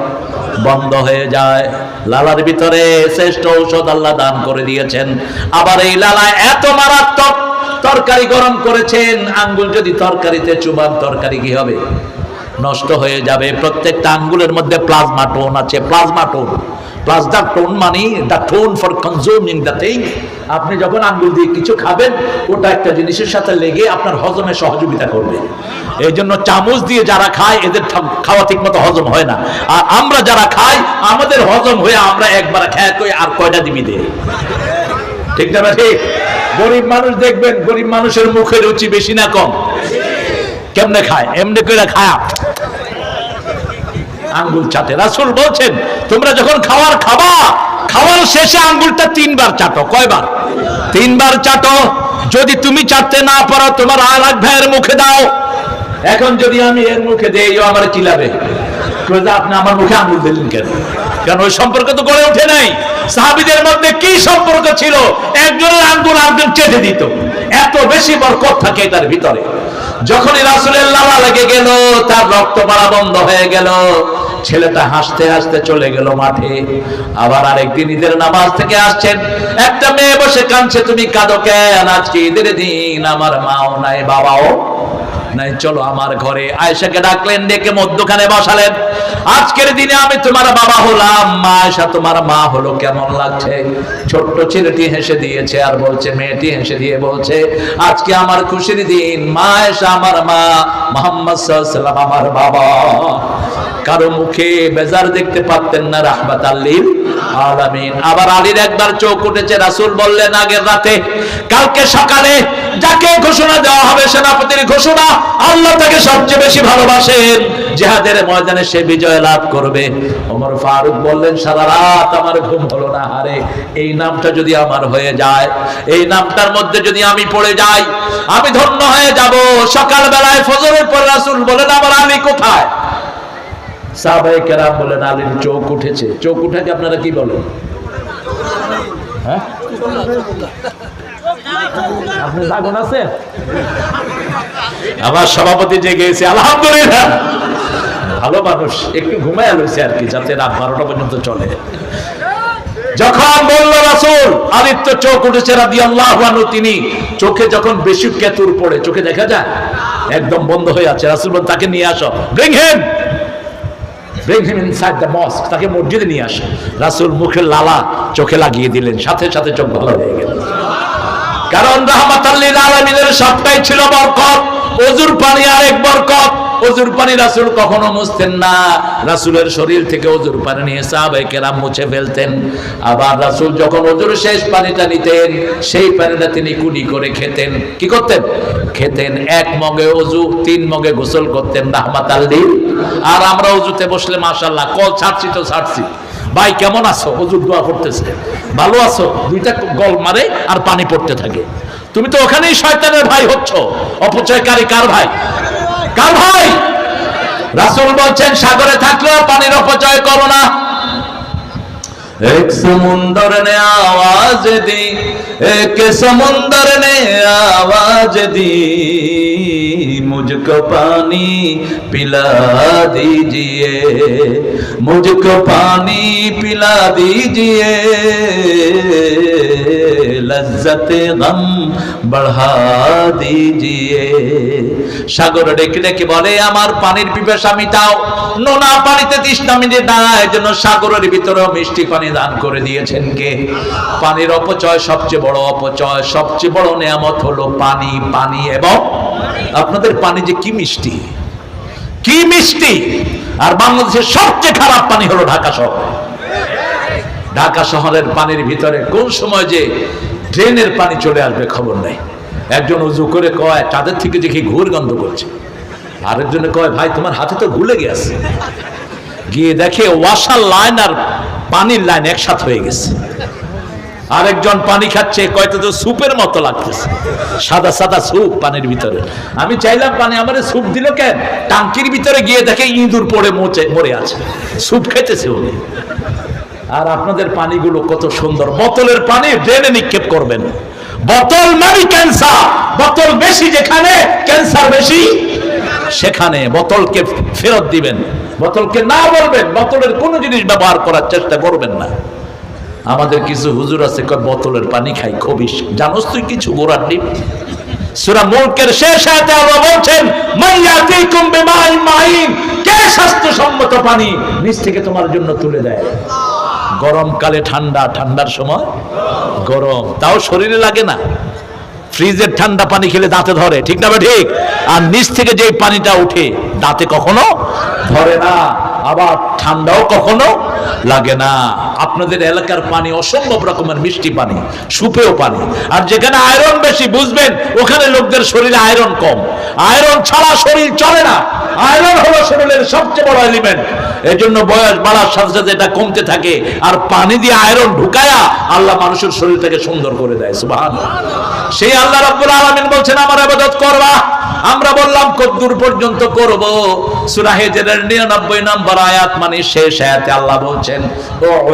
বন্ধ হয়ে যায়। লালার ভিতরে শ্রেষ্ঠ ঔষধ আল্লাহ দান করে দিয়েছেন। আবার এই লালা এত মারাত্মক, তরকারি গরম করেছেন, আঙ্গুল যদি তরকারিতে চুবান তরকারি কি হবে? নষ্ট হয়ে যাবে। প্রত্যেকটা আঙ্গুলের মধ্যে প্লাজমা টোন আছে। প্লাজমা টোন, প্লাজমা টোন মানে the tone for consuming the thing. আপনি যখন আঙ্গুল দিয়ে কিছু খাবেন, ওটা একটা জিনিসের সাথে লেগে আপনার হজমে সহযোগিতা করবে। এই জন্য চামচ দিয়ে যারা খায় এদের খাওয়া ঠিক মতো হজম হয় না। আর আমরা যারা খাই আমাদের হজম হয়ে আমরা একবার খেয়ে কই আর কয়টা দিবি দে, ঠিক না ঠিক? গরিব মানুষ দেখবেন, গরিব মানুষের মুখে রুচি বেশি না কম? কেমনে খায়? এমনি করে খায়, আঙ্গুল চাটে। রাসূল বলছেন তোমরা যখন খাবার খাবা, খাওয়ার শেষে আঙ্গুলটা 3 বার চাটো। কয়বার? 3 বার চাটো। যদি তুমি চাটতে না পারো, তোমার আরেক ভাইয়ের মুখে দাও। এখন যদি আমি এর মুখে দেই, ও আমার চিল্লাবে, আপনি আমার মুখে আঙ্গুল দিলেন কেন? কারণ ওই সম্পর্ক তো গড়ে ওঠে নাই। সাহাবীদের মধ্যে কি সম্পর্ক ছিল? একজনের আঙ্গুল আরেকজন চেটে দিত। এত বেশি বরকত থাকে তার ভিতরে। যখনই রাসূলের লালা লেগে গেল, তার রক্ত পড়া বন্ধ হয়ে গেল, ছেলেটা হাসতে হাসতে চলে গেল মাঠে। আবার আরেকদিন ঈদের নামাজ থেকে আসছেন, একটা মেয়ে বসে কাঁদছে, তুমি কাঁদো কেন? আজকে ঈদের দিন, আমার মাও নাই, বাবাও নাই, চলো আমার ঘরে। আয়েশাকে ডাকলেন, ডেকে মধ্যখানে বসালেন। আজকের দিনে আমি তোমার বাবা হলাম, মা আয়েশা তোমার মা হলো, কেমন লাগছে? ছোট্ট ছেলেটি হেসে দিয়েছে আর বলছে, মেয়েটি হেসে দিয়ে বলছে, আজকে আমার খুশির দিন, মা আয়েশা আমার মা, মুহাম্মদ সাল্লাল্লাহু আলাইহি ওয়াসাল্লাম আমার বাবা। কারো মুখে বেজার দেখতে পারতেন না, রাহমাতাল লিল আলামিন। আবার আলীর একবার চোখ উঠেছে। রাসূল বললেন, আগের রাতে, কালকে সকালে যাকে ঘোষণা দেওয়া হবে, সেনাপতির ঘোষণা, আল্লাহ তাকে সবচেয়ে বেশি ভালোবাসেন, জিহাদের ময়দানে সে বিজয় লাভ করবে। ওমর ফারুক বললেন, সারা রাত আমার ঘুম হলো না, আরে এই নামটা যদি আমার হয়ে যায়, এই নামটার মধ্যে যদি আমি পড়ে যাই, আমি ধন্য হয়ে যাব। সকাল বেলায় ফজরের পর রাসূল বলেন, আমার আলী কোথায়? সাহাবায়ে কেরাম বলেন, আলীর চোখ উঠেছে। চোখ উঠাকে আপনারা কি বলেন? হ্যাঁ, আপনি জাগন আছেন? আমার সভাপতি জেগে গেছে, আলহামদুলিল্লাহ, ভালো মানুষ, একটু ঘুমায় লইছে আর কি, যাতে রাত 12টা পর্যন্ত চলে। যখন বলল রাসূল, আলীর তো চোখ উঠেছে রাদিয়াল্লাহু আনহু, তিনি চোখে যখন বেশি কেতুর পড়ে, চোখে দেখা যায় একদম বন্ধ হয়ে আছে। রাসূল বলেন, তাকে নিয়ে আসো, bring him inside the mosque, তাকে মসজিদে নিয়ে আসো। রাসূল মুখে লালা চোখে লাগিয়ে দিলেন, সাথে সাথে চোখ ভালো হয়ে গেল। কারণ রাহমাতাল লিল আলামিনের সবটাই ছিল বরকত। ওযুর পানি আরেক বরকত। ওযুর পানি রাসূল কখনো মুছতেন না, রাসূলের শরীর থেকে ওযুর পানি নিয়ে সাহাবায়ে কেরাম মুছে ফেলতেন। আবার রাসূল যখন ওযুর শেষ পানিটা নিতেন, সেই পানিটা তিনি কুলি করে খেতেন। কি করতেন? খেতেন। 1 মগে ওযু, 3 মগে গোসল করতেন রাহমাতাল লিল। আর আমরা ওযুতে বসলে মাশাআল্লাহ, কল ছাড়ছি তো ছাড়ছি, ভাই কেমন আছো, ওযুর দোয়া করতেছে, ভালো আছো, 2টা গল মারে আর পানি পড়তে থাকে। তুমি তো ওখানেই শয়তানের ভাই হচ্ছ। অপচয়কারী কার ভাই? কার ভাই? রাসূল বলছেন, সাগরে থাকলেও পানির অপচয় করো না। एक समुंदर ने आवाज दी, एक समुंदर ने आवाज दी, मुझको पानी पिला दीजिए, मुझको पानी पिला दीजिए, लज्जते गम बढ़ा दीजिए। সাগর ডেকে ডেকে বলে, আমার পানির পিপাসা মিটাও। নোনা পানিতে তৃষ্ণা মিটে না, এজন্য সাগরের ভিতরে মিষ্টি পানি দান করে দিয়েছেন কে? পানির অপচয় সবচেয়ে বড় অপচয়। সবচেয়ে বড় নিয়ামত হলো পানি। পানি, এবং আপনাদের পানি যে কি মিষ্টি, কি মিষ্টি। আর বাংলাদেশের সবচেয়ে খারাপ পানি হলো ঢাকা শহর। ঢাকা শহরের পানির ভিতরে কোন সময় যে ড্রেনের পানি চলে আসবে খবর নাই। একজন উজু করে কয়, চাঁদের থেকে দেখি ঘুর গন্ধ করছে। আরেকজনে কয়, ভাই তোমার হাতে তো গুলে গেছে। গিয়ে দেখে ওয়াশার লাইন আর পানির লাইন একসাথে হয়ে গেছে। আরেকজন পানি খাচ্ছে, কয়তো তো স্যুপের মতো লাগতেছে, সাদা সাদা স্যুপ পানির ভিতরে। আমি চাইলাম পানি, আমারে স্যুপ দিল কেন? টাঙ্কির ভিতরে গিয়ে দেখে ইঁদুর পড়ে মরে আছে, স্যুপ খেতেছে উনি। আর আপনাদের পানিগুলো কত সুন্দর। বোতলের পানি ড্রেনে নিক্ষেপ করবেন। বোতল মানে ক্যান্সার। বোতল বেশি যেখানে, ক্যান্সার বেশি সেখানে। বোতলকে ফেরত দিবেন, বোতলকে না বলবেন। বোতলের কোনো জিনিস ব্যবহার করার চেষ্টা করবেন না। আমাদের কিছু হুজুর আছে, বোতলের পানি খাই, খবিস। জানোস তুই কিছু গোড়ার ডিম? সূরা মুলকের শেষ আয়াতে আল্লাহ বলছেন, মাইয়াতিকুম বিমাইন মাইন, কে স্বাস্থ্যসম্মত পানি নিচ থেকে তোমার জন্য তুলে দেয়। গরমকালে ঠান্ডা, ঠান্ডার সময় গরম, তাও শরীরে লাগে না। ফ্রিজের ঠান্ডা পানি খেলে দাঁতে ধরে, ঠিক না? ঠিক। আর নিচ থেকে যে পানিটা উঠে দাঁতে কখনো ধরে না, আবার ঠান্ডাও কখনো লাগে না। আপনাদের এলাকার পানি অসম্ভব রকমের মিষ্টি পানি, সুপেয় পানি। আর যেখানে আয়রন বেশি বুঝবেন ওখানে লোকদের শরীরে আয়রন কম। আয়রন ছাড়া শরীর চলে না। আয়রন হলো শরীরের সবচেয়ে বড় এলিমেন্ট। এই জন্য বয়স বাড়ার সাথে সাথে এটা কমতে থাকে। আর পানি দিয়ে আয়রন ঢুকায়া আল্লাহ মানুষের শরীরটাকে সুন্দর করে দেয়। সুবহানাল্লাহ। সেই আল্লাহ রাব্বুল আলামিন বলছেন আমার ইবাদত করবা। আমরা বললাম কতদূর পর্যন্ত করব? সূরা হিজরের 99 নম্বর আয়াত মানে শেষ আয়াতে আল্লাহ বলছেন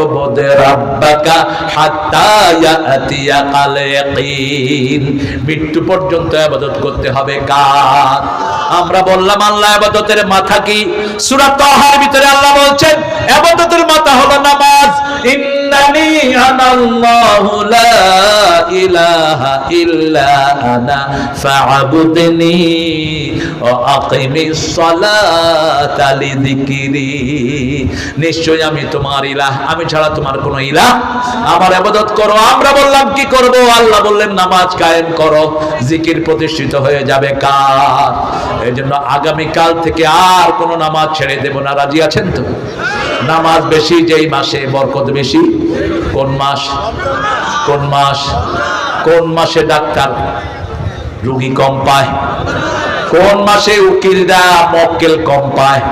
উবুদ রাব্বাকা হাত্তা ইয়াতিয়াকাল ইয়াকিন। মৃত্যু পর্যন্ত ইবাদত করতে হবে কার? আমরা বললাম আল্লাহ ইবাদতের মাথা কি? সূরা তাহার ভিতরে আল্লাহ বলছেন ইবাদতের মাথা হলো নামাজ। ইন্নানি আনাল্লাহু লা ইলাহা ইল্লা আনা ফা'বুদনি ওয়া আকিমিস সালাতা লিযিকরি। নিশ্চয় আমি তোমার ইলাহ, আমি ছাড়া তোমার কোনো ইলাহ, আমার ইবাদত করো। আমরা বললাম কি করব? আল্লাহ বললেন নামাজ কায়েম করো, জিকির প্রতিষ্ঠিত হয়ে যাবে কার? এজন্য আগামী কাল থেকে আর কোনো নামাজ ছেড়ে দেব না। রাজি আছেন তো? নামাজ বেশি যেই মাসে বরকত বেশি। কোন মাস? কোন মাস? কোন মাসে ডাক্তার রোগী কম পায়? কোন মাসে উকিলরা মক্কেল কম পায়?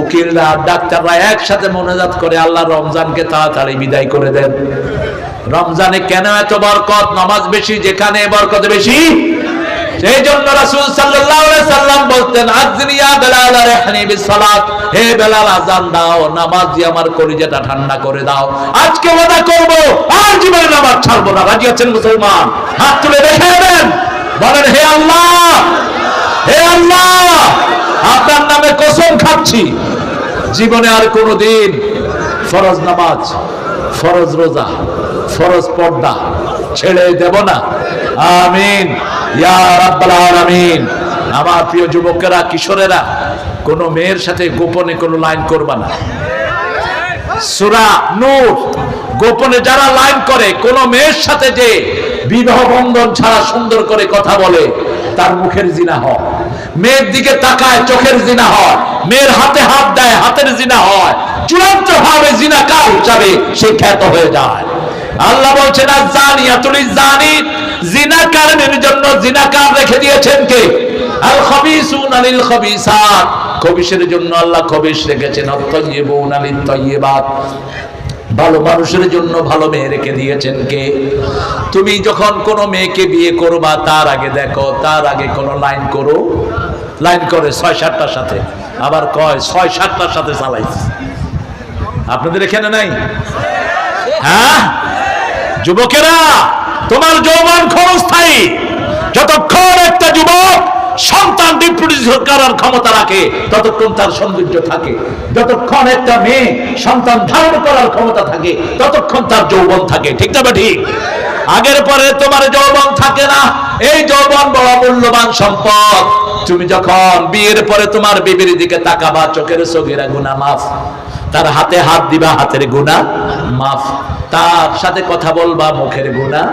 উকিলরা ডাক্তাররা একসাথে মোনাজাত করে আল্লাহ রমজানকে তাড়াতাড়ি বিদায় করে দেন। রমজানে কেন এত বরকত? নামাজ বেশি যেখানে বরকত বেশি। সেই জন্য রাসূল সাল্লাল্লাহু আলাইহি সাল্লাম বলতেন আযনি ইয়া বেলাল রাহনি বিসসালাত। হে বেলাল আযান দাও, নামাজ দিয়ে আমার কলিজাটা ঠান্ডা করে দাও। আজকে ওয়াদা করব আর জীবনে নামাজ ছাড়বো না। রাজি আছেন মুসলমান? হাত তুলে দেখিয়ে দেন, বলেন হে আল্লাহ, হে আল্লাহ, আপনার নামে কসম খাচ্ছি জীবনে আর কোনোদিন ফরজ নামাজ, ফরজ রোজা, ফরজ পর্দা ছেড়ে দেব না। আমিন ইয়া রাব্বাল আলামিন। আমার প্রিয় যুবকেরা, কিশোরেরা, কোন মেয়ের সাথে গোপনে কোনো লাইন করবা না। সূরা নূর গোপনে যারা লাইন করে, কোন মেয়ের সাথে যে বিবাহ বন্ধন ছাড়া সুন্দর করে কথা বলে তার মুখের জিনা হয়। মেয়ের দিকে তাকায় চোখের জিনা হয়। মেয়ের হাতে হাত দেয় হাতের জিনা হয়। চূড়ান্ত ভাবে জিনাকার হিসাবে সে খ্যাত হয়ে যায়। আল্লাহ বলছেন আয-যানিয়াতু লিয-যানি, জিনাকারের জন্য জিনাকার রেখে দিয়েছেন কে? আল খাবিসুনা লিল খাবিসাত, খবিশের জন্য আল্লাহ খবিশ রেখেছেন। আত-তাইয়্যিবুনা লিত-তাইয়্যিবাত, ভালো মানুষের জন্য ভালো মেয়ে রেখে দিয়েছেন কে? তুমি যখন কোনো মেয়েকে বিয়ে করবা তার আগে দেখো, তার আগে কোনো লাইন করো। লাইন করে ৬-৭টার সাথে, আবার কয় ৬-৭টার সাথে চালাইছে। আপনাদের এখানে নাই? হ্যাঁ যুবকেরা, তোমার যৌবন ক্ষণস্থায়ী। যতক্ষণ একটা যুবক সন্তান রিপ্রোডিউস করার ক্ষমতা রাখে ততক্ষণ তার সৌন্দর্য থাকে। যতক্ষণ একটা মেয়ে সন্তান ধারণ করার ক্ষমতা থাকে ততক্ষণ তার যৌবন থাকে। ঠিক না ঠিক? আগের পরে তোমার যৌবন থাকে না। এই যৌবন বড় মূল্যবান সম্পদ। তুমি যখন বিয়ের পরে তোমার বিবির দিকে তাকাবা, চোখের সগীরা গুনাহ মাফ, তার হাতে হাত দিবা, হাতের গুনাহ মাফ, তার সাথে কথা বলবা, মুখের গুনাহ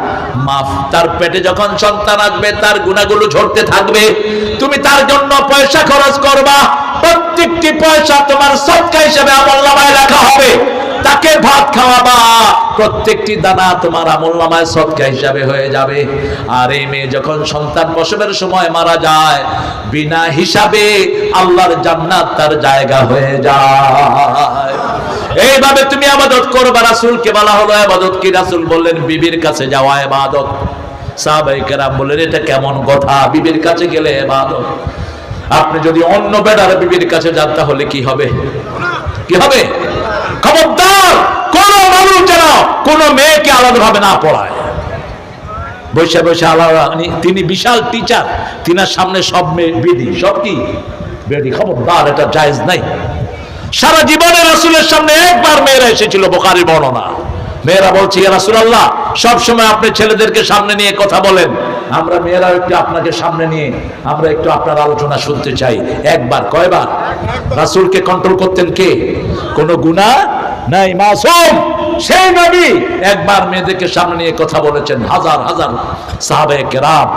মাফ, তার পেটে যখন সন্তান আসবে তার গুনাহগুলো ঝরতে থাকবে। তুমি তার জন্য পয়সা খরচ করবা, প্রত্যেকটি পয়সা তোমার সদকা হিসেবে আমলনামায় লেখা হবে। তাকে ভাত খাওয়াবা, প্রত্যেকটি দানা তোমার আমলনামায় সদকা হিসাবে হয়ে যাবে। আর এই মেয়ে যখন সন্তান প্রসবের সময় মারা যায়, বিনা হিসাবে আল্লাহর জান্নাত তার জায়গা হয়ে যায়। এইভাবে তুমি ইবাদত করবা। রাসূলকে বলা হলো ইবাদত কি? রাসূল বললেন বিবির কাছে যাওয়া ইবাদত। সাহাবায়ে কেরাম বললেন এটা কেমন কথা, বিবির কাছে গেলে ইবাদত? আপনি যদি অন্য বেটার বিবির কাছে যান তাহলে কি হবে? কি হবে? খবরদার, কোন মানুষ যেন কোন মেয়েকে আলাদাভাবে না পড়ায়। বসে বসে আলাদা, তিনি বিশাল টিচার, তিনার সামনে সব মেয়ে বেদি, সব কি বেদি। খবরদার, এটা জায়েজ নাই। সারা জীবনে রাসূলের সামনে একবার মেয়েরা এসেছিল, বুখারীর বর্ণনা। মেয়েরা বলছে ইয়া রাসূলুল্লাহ, সব সময় আপনি ছেলেদেরকে সামনে নিয়ে কথা বলেন, আমরা মেয়েরা একটু আপনাকে সামনে নিয়ে আমরা একটু আপনার আলোচনা শুনতে চাই। একবার, কয়বার? রাসূলকে কন্ট্রোল করতেন কে? কোনো গুনাহ নাই, মাসুম সেই নবী একবার মেয়েদেরকে সামনে নিয়ে কথা বলেছেন। হাজার হাজার সাহাবায়ে কেরাম,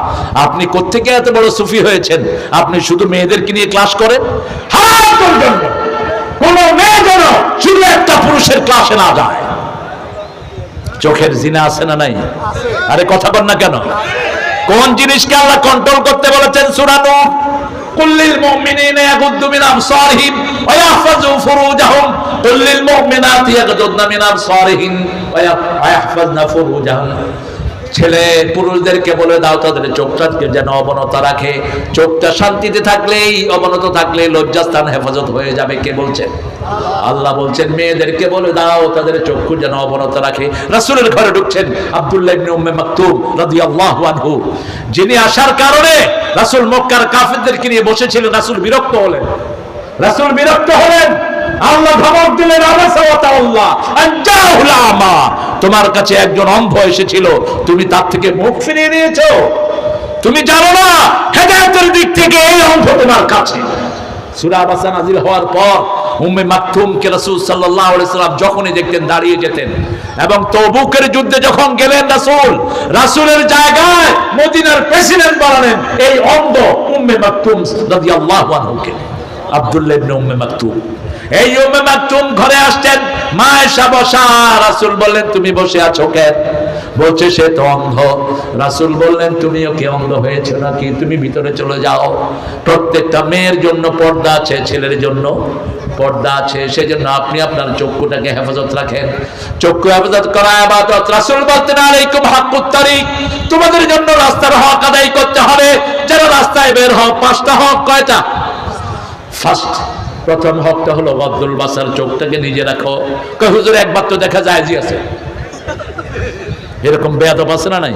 আপনি কোত্থেকে এত বড় সুফি হয়েছেন? আপনি শুধু মেয়েদেরকে নিয়ে ক্লাস করেন? হারাম করবেন না, কোন মেয়ে যেন শুধু একটা পুরুষের ক্লাসে না যায়। চোখের জিনা আছে না নাই? আরে কথা বল না কেন? কোন জিনিসকে আল্লাহ কন্ট্রোল করতে বলেছেন? সূরা নূহ, কুল্লিল মুমিনিনা ইয়াগুদ্দু মিন আবসারিহিম ওয়া ইয়াহফাযু ফুরুজাহুম কুল্লিল মুমিনাতি ইয়াগুদ্দুনা মিন আবসারিহিম ওয়া ইয়াহফাযনা ফুরুজাহুম। ছেলে পুরুষদেরকে বলে দাও তাদের চোখটাকে যেন অবনত রাখে। চোখটা শান্তিতে থাকলেই, অবনত থাকলে লজ্জাস্থান হেফাজত হয়ে যাবে। কে বলছেন? আল্লাহ বলছেন মেয়েদেরকে বলে দাও তাদের চক্ষু যেন অবনত রাখে। রাসূলের ঘরে ঢুকছেন আব্দুল্লাহ ইবনে উম্মে মাকতুম রাদিয়াল্লাহু আনহু, যিনি আসার কারণে রাসূল মক্কার কাফেরদেরকে নিয়ে বসেছিলেন। রাসূল বিরক্ত হলেন, রাসূল বিরক্ত হলেন। আল্লাহ ধমক দিলেন, তোমার কাছে একজন অন্ধ এসেছিল, তুমি তার থেকে মুখ ফিরিয়ে নিয়েছো। তুমি জানো না হেদায়েতের দিক থেকে এই অন্ধ তোমার কাছে। সূরা বাসা নাযিল হওয়ার পর উম্মে মাকতুমকে রাসূল সাল্লাল্লাহু আলাইহি সাল্লাম যখনই দেখতেন দাঁড়িয়ে যেতেন। এবং তবুকের যুদ্ধে যখন গেলেন রাসূলের জায়গায় মদিনার প্রেসিডেন্ট বানালেন এই অন্ধ উম্মে মাকতুম রাদিয়াল্লাহু আনহুকে, আব্দুল্লাহ ইবনে উম্মে মাকতুম। এই উম্মে মাকতুম ঘরে আসছেন, মা এসা বসা। রাসূল বললেন তুমি বসে আছো কেন? বলছে সে তো অন্ধ। রাসূল বললেন তুমিও কি অন্ধ হয়েছো নাকি? তুমি ভিতরে চলে যাও। প্রত্যেকটা মেয়ের জন্য পর্দা আছে, ছেলের জন্য পর্দা আছে, সেজন্য আপনি আপনার চক্ষুটাকে হেফাজত রাখেন। চক্ষু হেফাজত করা ইবাদত। রাসূল বলতেন আলাইকুম হাক্কুত তারিক, তোমাদের জন্য রাস্তার হক আদায় করতে হবে। যারা রাস্তায় বের হও, 5টা হক। কয়টা? ফার্স্ট, প্রথম হকটা হলো গদ্দুল বাসার, চোখটাকে নিজে রাখো। কই হুজুর একবার তো দেখা যায় জি আছে, এরকম বেয়াদব আছে না নাই?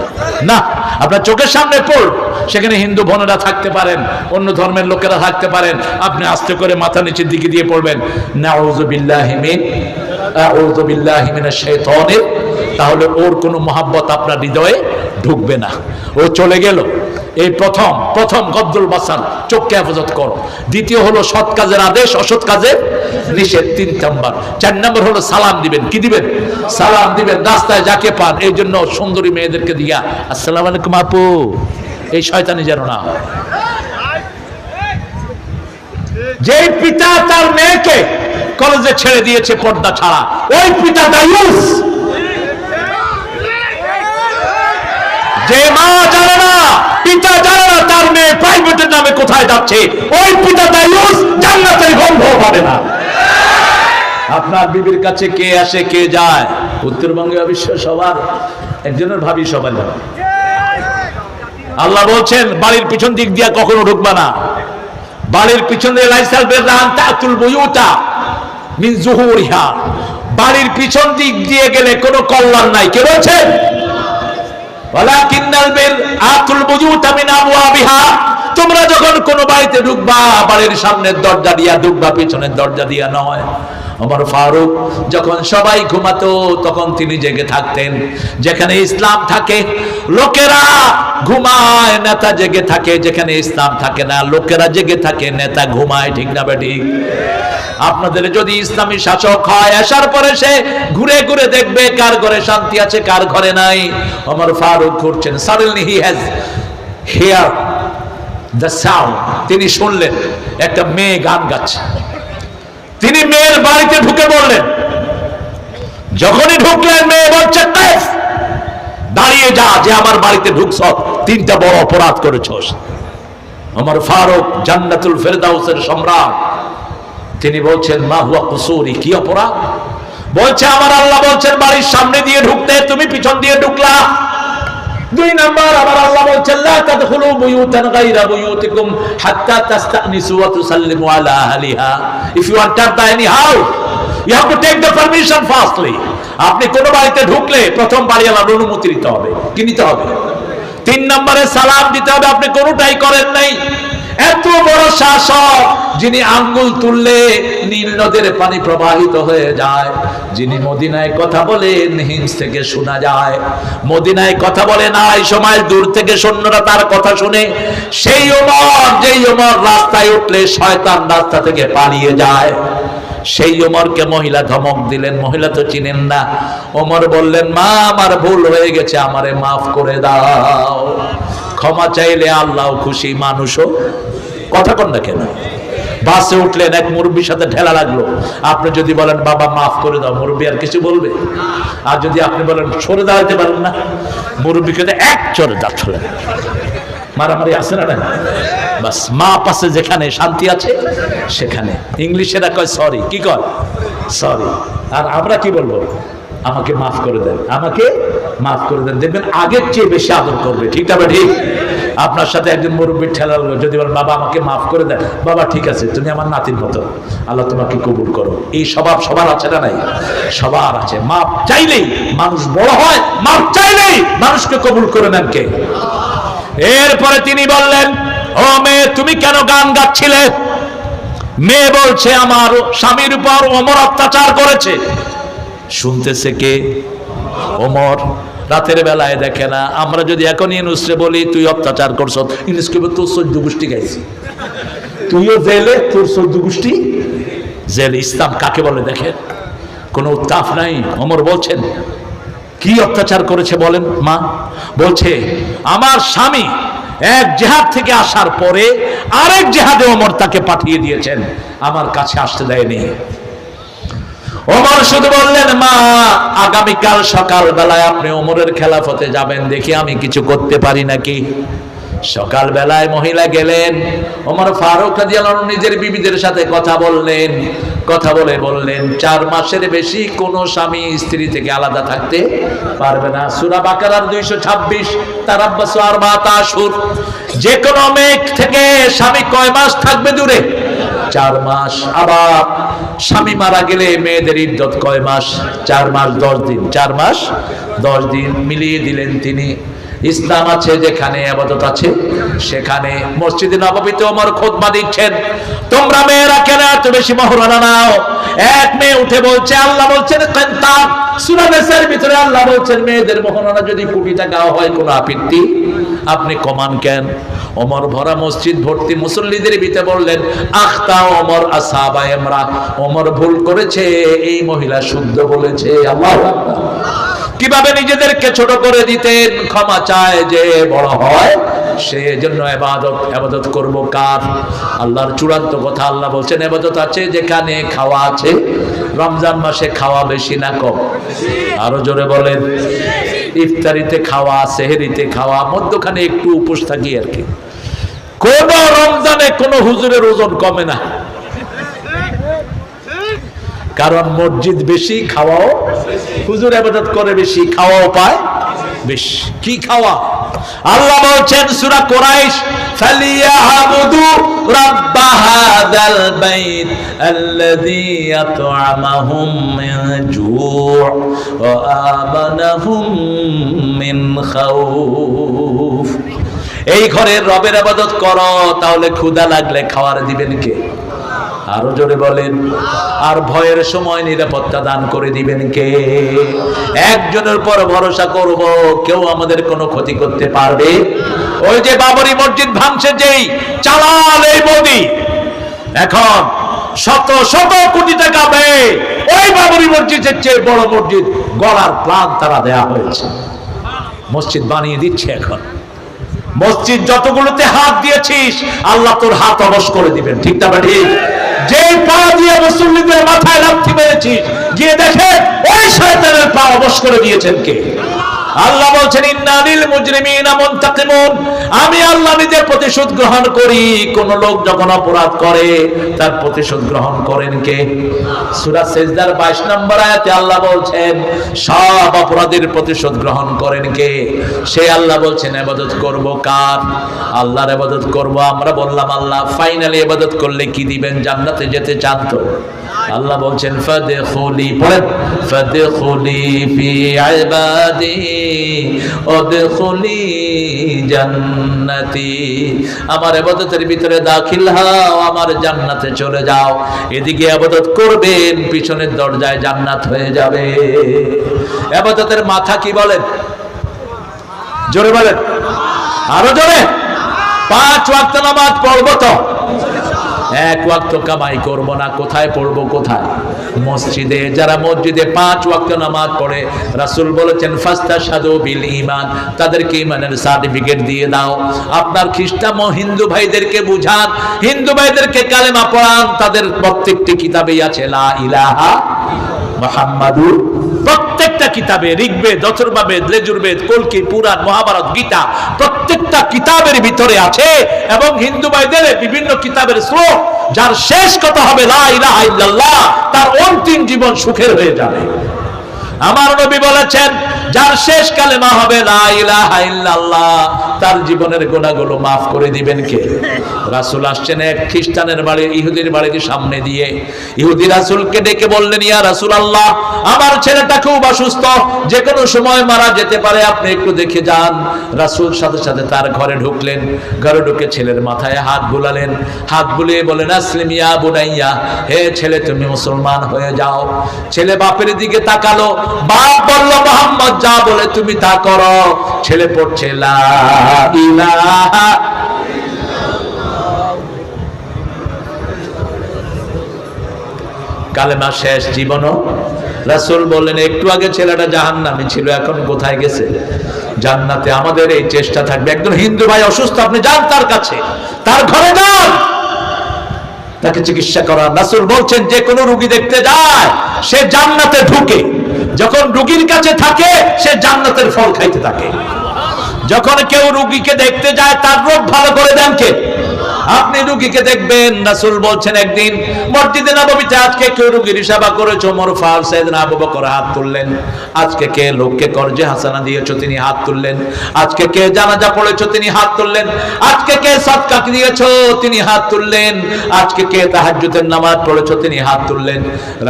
না, আপনার চোখের সামনে পড়, সেখানে হিন্দু বোনেরা থাকতে পারেন, অন্য ধর্মের লোকেরা থাকতে পারেন, আপনি আস্তে করে মাথা নিচের দিকে দিয়ে পড়বেন নাউযু বিল্লাহি মিনাশ শাইতানির। তাহলে ওর কোনো মহাব্বত আপনার হৃদয়ে ঢুকবে না, ও চলে গেল। এই প্রথম গদ্দুল বাসার, চোখকে হেফাজত করো। দ্বিতীয় হলো সৎ কাজের আদেশ, অসৎ কাজের নিষেধ। 3 নাম্বার। 4 নাম্বার হলো সালাম দিবেন। কি দিবেন? সালাম দিবেন রাস্তায় যাকে পান। এই জন্য সুন্দরী মেয়েদেরকে দিয়া আসসালামু আলাইকুম আপু, এই শয়তানি যেন না হয়। যেই পিতা তার মেয়েকে কলেজে ছেড়ে দিয়েছে পর্দা ছাড়া, ওই পিতা দায়ুস। যে মা জানে না, পিতা জানে না তার মেয়ে প্রাইভেটের নামে কোথায় যাচ্ছে, ওই পিতা দায়ুস, জান্নাতের গন্ধ পাবে না। আপনার বিবির কাছে কে আসে কে যায়? উত্তরবঙ্গে অবশ্য সবার একজনের ভাবি সবার ভাবি। আল্লাহ বলছেন বাড়ির পিছন দিক দিয়ে কখনো ঢুকবা না। বাড়ির পিছন দিয়ে লাইসাল বেরদান তাতুল বুয়ুতা মিন যুহুরিহা। বাড়ির পিছন দিক দিয়ে গেলে কোনো কল্যাণ নাই। কে বলছেন? ওয়ালাকিন্নাল বির আতুল বুয়ুতা মিন আবওয়াবিহা। তোমরা যখন কোনো বাড়িতে ঢুকবা, বাড়ির সামনের দরজা দিয়া ঢুকবা, পিছনের দরজা দিয়া নয়। ওমর ফারুক যখন সবাই ঘুমাতো তখন তিনি জেগে থাকতেন। যেখানে ইসলাম থাকে লোকেরা ঘুমায়, নেতা জেগে থাকে। যেখানে ইসলাম থাকে না, লোকেরা জেগে থাকে, নেতা ঘুমায়। ঠিক না বেঠিক? আপনাদের যদি ইসলামী শাসক হয়, আসার পরে সে ঘুরে ঘুরে দেখবে কার ঘরে শান্তি আছে কার ঘরে নাই। ওমর ফারুক ঘুরছেন, suddenly he has hear the sound. তিনি শুনলেন একটা মেয়ে গান গাচ্ছে। তিনি মেয়ের বাড়িতে ঢুকে পড়লেন। যখনই ঢুকলেন মেয়ে বলছে দাঁড়িয়ে যা, যে আমার বাড়িতে ঢুকছ 3টা বড় অপরাধ করেছস। ওমর ফারুক জান্নাতুল ফেরদাউসের সম্রাট, তিনি বলছেন মা হুয়া কুসুরি, কি অপরাধ? বলছে আমার আল্লাহ বলছেন বাড়ির সামনে দিয়ে ঢুকতে, তুমি পিছন দিয়ে ঢুকলা। 2 নাম্বার, আমার আল্লাহ বলছেন লা তাদখুলু বুয়ুতান গায়রা বুয়ুতিকুম হাত্তা তাস্তানিসু ওয়া তুসাল্লিমু আলা আহলিহা। If you enter the any house you have to take the permission firstly. আপনি কোন বাড়িতে ঢুকলে প্রথম বাড়িওয়ালার অনুমতি নিতে হবে। কি নিতে হবে? 3 নম্বরে সালাম দিতে হবে। আপনি কোনটাই করেন নাই। এত বড় শাসক, যিনি আঙ্গুল তুললে নীল নদের পানি প্রবাহিত হয়ে যায়, যিনি মদিনায় কথা বলেন হিমস থেকে শোনা যায়, মদিনায় কথা বলে না এই সময় দূর থেকে সৈন্যরা তার কথা শুনে, সেই ওমর, যেই ওমর রাস্তায় উঠলে শয়তান রাস্তা থেকে পালিয়ে যায়, সেই ওমরকে মহিলা ধমক দিলেন। মহিলা তো চিনেন না। ওমর বললেন মা আমার ভুল হয়ে গেছে, আমারে মাফ করে দাও। ক্ষমা চাইলে আল্লাহ খুশি, মানুষও। কথা কন না কেন? বাসে উঠলেন, এক মুরব্বীর সাথে ঠেলা লাগলো। আপনি যদি বলেন বাবা মাফ করে দাও, মুরব্বী আর কিছু বলবে? আর যদি আপনি বলেন সরে দাঁড়াতে পারেন না, মুরব্বীকে এক চড়ে দাঁড়ালেন। মারামারি আছে না? বাস মাপ আছে, যেখানে শান্তি আছে সেখানে। ইংলিশেরা কয় সরি, কি কয়? সরি। আর আমরা কি বলবো? আমাকে মাফ করে দেন, আমাকে মাফ করে দেন। দেখবেন আগের চেয়ে বেশি আদর করবে। ঠিক না? ঠিক। আপনার সাথে একজন মুরব্বী ঠেলা লাগলো, যদি বলেন বাবা আমাকে মাফ করে দেন, বাবা ঠিক আছে, তুমি আমার নাতির মতো, আল্লাহ তোমাকে কবুল করো। এই স্বভাব সবার আছে না? নাই? সবার আছে। মাপ চাইলেই মানুষ বড় হয়, মাপ চাইলেই মানুষকে কবুল করে নেন কে? এরপরে তিনি বললেন, ও মেয়ে তুমি কেন গান গাচ্ছিলে? মেয়ে বলছে আমার স্বামীর উপর ওমর অত্যাচার করেছে। শুনতেছে কে? ওমর। রাতের বেলায় দেখে না। আমরা যদি এখন ইউনুসরে বলি তুই অত্যাচার করছ, ইউনুস কইবে তোর 14 গোষ্ঠী গাইছি, তুইও জেলে, তোর 14 গোষ্ঠী জেলে। ইসলাম কাকে বলে দেখেন, কোনো উত্তাপ নাই। ওমর বলছেন কি অত্যাচার করেছে বলেন মা? বলছে আমার স্বামী এক জেহাদ থেকে আসার পরে আরেক জেহাদে ওমর তাকে পাঠিয়ে দিয়েছেন, আমার কাছে আসতে দেয়নি। ওমর শুধু বললেন মা আগামীকাল সকাল বেলায় আপনি ওমরের খেলাফতে যাবেন, দেখি আমি কিছু করতে পারি নাকি। সকাল বেলায় মহিলা গেলেন। ওমর ফারুক রাদিয়াল্লাহু আনহু নিজের বিবিদের সাথে কথা বললেন। কথা বলে বললেন 4 মাসের বেশি কোন স্বামী স্ত্রী থেকে আলাদা থাকতে পারবে না। সূরা বাকারার 226 তারাব্বাসু আরবাআত আশহুর। যে কোন মেয়ে থেকে স্বামী কয় মাস থাকবে দূরে? 4 মাস। আবার স্বামী মারা গেলে মেয়েদের ইদ্যত কয় মাস? 4 মাস 10 দিন। 4 মাস 10 দিন মিলিয়ে দিলেন তিনি। ইসলাম আছে যেখানে, ইবাদত আছে সেখানে। মসজিদে নববীতে ওমর খুতবা দিচ্ছেন, তোমরা মেয়েরা কেন এত বেশি মহরানা নাও? এক মেয়ে উঠে বলছে, আল্লাহ বলছেন কিনতাব, সূরা নিসার ভিতরে আল্লাহ বলছেন মেয়েদের মহরানা যদি কোটি টাকা হয় কোনো আপত্তি, আপনি কমান কেন? ওমর ভরা মসজিদ ভর্তি মুসল্লিদের ভিতরে বললেন আখতা ওমর আসহাবা ইমরা, ওমর ভুল করেছে, এই মহিলা শুদ্ধ বলেছে। আল্লাহু আকবার। কিভাবে নিজেদেরকে ছোট করে দিতেন? ক্ষমা চায় যে বড় হয়, সেজন্য ইবাদত করব কার? আল্লাহর চূড়ান্ত কথা। আল্লাহ বলছেন ইবাদত আছে যেখানে খাওয়া আছে। রমজান মাসে খাওয়া বেশি না কম? আরো জোরে বলেন। ইফতারিতে খাওয়া, সেহরিতে খাওয়া, মধ্যখানে একটু উপোস থাকি আর কি। কোন রমজানে কোন হুজুরের ওজন কমে না, কারণ মসজিদ বেশি, খাওয়াও, হুজুর ইবাদত করে বেশি, খাওয়াও পায় বেশি। কি খাওয়া? আল্লাহ বলছেন সূরা কুরাইশ, ফালিয়াবুদু রাব্ব হাযাল বাইত আল্লাযী আত'আমাহুম মিন জু' ওয়া আমানাহুম মিন খাউফ। এই ঘরের রবের ইবাদত করো, তাহলে ক্ষুধা লাগলে খাওয়ার দিবেন কে? আরো জোরে বলেন। আর ভয়ের সময় নিরাপত্তা দান করে দিবেন কে? একজনের পর ভরসা করব, কেউ আমাদের কোনো ক্ষতি করতে পারবে? ওই যে বাবরি মসজিদ ভাঙছে, যেই চালাল এই মোদি, এখন শত শত কোটি টাকা ব্যয়ে ওই বাবরি মসজিদের চেয়ে বড় মসজিদ গড়ার প্ল্যান তারা দেয়া হয়েছে। মসজিদ বানিয়ে দিচ্ছে। এখন মসজিদ যতগুলোতে হাত দিয়েছিস, আল্লাহ তোর হাত অবশ করে দিবেন। ঠিক না ঠিক? যে পা দিয়ে মুসল্লিদের মাথায় লাথি মেরেছিস, গিয়ে দেখে ওই শয়তানের পা অবশ করে দিয়েছেন কে? আল্লাহ বলছেন ইন্না লিল মুজরিমিনা মুনতাকিমুন, আমি আল্লাহ নিজে প্রতিশোধ গ্রহণ করি। কোন লোক যখন অপরাধ করে তার প্রতিশোধ গ্রহণ করেন কে? সূরা সিজদার 22 নম্বর আয়াতে আল্লাহ বলছেন সব অপরাধের প্রতিশোধ গ্রহণ করেন কে? সে আল্লাহ বলছেন ইবাদত করব কার? আল্লাহর ইবাদত করব। আমরা বললাম আল্লাহ ফাইনালি ইবাদত করলে কি দিবেন? জান্নাতে যেতে চান তো? আল্লাহ বলছেন ফাদখুলি, পড়েন, ফাদখুলি ফি ইবাদি ওয়াদখুলি জান্নাতি। আমার ইবাদতের ভিতরে দাখিল হও, আমার জান্নাতে চলে যাও। এদিকে ইবাদত করবেন, পিছনের দরজায় জান্নাত হয়ে যাবে। ইবাদতের মাথা কি বলেন? জোরে বলেন, আরো জোরে। 5 ওয়াক্ত নামাজ পড়বো তো? 1 ওয়াক্ত কামাই করব না, কোথায় পড়বো? কোথায়? মসজিদে যারা মসজিদে 5 ওয়াক্ত নামাজ পড়ে রাসূল বলেছেন ফাস্তাশহাদু বিল ঈমান, তাদেরকে ঈমানের সার্টিফিকেট দিয়ে দাও। আপনার খ্রিস্টান ও হিন্দু ভাইদেরকে বুঝান, হিন্দু ভাইদেরকে কালেমা পড়ান, তাদের প্রত্যেকটি কিতাবেই আছে লা ইলাহা মুহাম্মাদুর। প্রত্যেকটা কিতাবে, ঋগ্বেদ, অথর্ববেদ, লেজুরবেদ, কল্কি, পুরাণ, মহাভারত, গীতা, প্রত্যেকটা কিতাবের ভিতরে আছে। এবং হিন্দু ভাইদের বিভিন্ন কিতাবের শ্লোক, যার শেষ কথা হবে লা ইলাহা ইল্লাল্লাহ, তার অন্তিম জীবন সুখের হয়ে যাবে। আমার নবী বলেছেন যার শেষ কালেমা হবে লা ইলাহা ইল্লাল্লাহ, তার জীবনের গুনাহগুলো maaf করে দিবেন কে? রাসূল আসছেন এক খ্রিস্টানের বাড়ি, ইহুদির বাড়ির সামনে দিয়ে। ইহুদি রাসূলকে ডেকে বললেন, ইয়া রাসূলুল্লাহ, আমার ছেলেটা খুব অসুস্থ, যে কোনো সময় মারা যেতে পারে, আপনি একটু দেখে যান। রাসূল সাথে সাথে তার ঘরে ঢুকলেন। ঘরে ঢুকে ছেলের মাথায় হাত বুলালেন, হাত বুলিয়ে বলেন, আসলিম ইয়া বুনাইয়া, হে ছেলে তুমি মুসলমান হয়ে যাও। ছেলে বাপের দিকে তাকালো, বাপ বলল মুহাম্মদ যা বলে তুমি তা করো। ছেলে পড়ছে লা ইলাহা। কালেমা শেষ, জীবনও। রাসূল বললেন একটু আগে ছেলেটা জাহান্নামী ছিল, এখন কোথায় গেছে? জান্নাতে। আমাদের এই চেষ্টা থাকবে, একজন হিন্দু ভাই অসুস্থ, আপনি যান তার কাছে, তার ঘরে যান, তাকে চিকিৎসা করার। রাসূল বলছেন যে কোনো রোগী দেখতে যায় সে জান্নাতে ঢুকে, যখন রোগীর কাছে থাকে সে জান্নাতের ফল খাইতে থাকে। যখন কেউ রোগীকে দেখতে যায় তার রোগ ভালো করে দেন কে? আপনি রোগীকে দেখবেন। রাসূল বলছেন একদিন মসজিদে নববীতে আজকে কেউ রোগীর সেবা করেছো, ওমর ফারুক, সাইয়েদনা আবু বকর হাত তুললেন। আজকে কে লোককে কর্জে হাসানা দিয়েছো, তিনি হাত তুললেন। আজকে কে জানাজা পড়েছো, তিনি হাত তুললেন। আজকে কে সাদকা দিয়েছো, তিনি হাত তুললেন। আজকে কে তাহাজ্জুদের নামাজ পড়েছো, তিনি হাত তুললেন।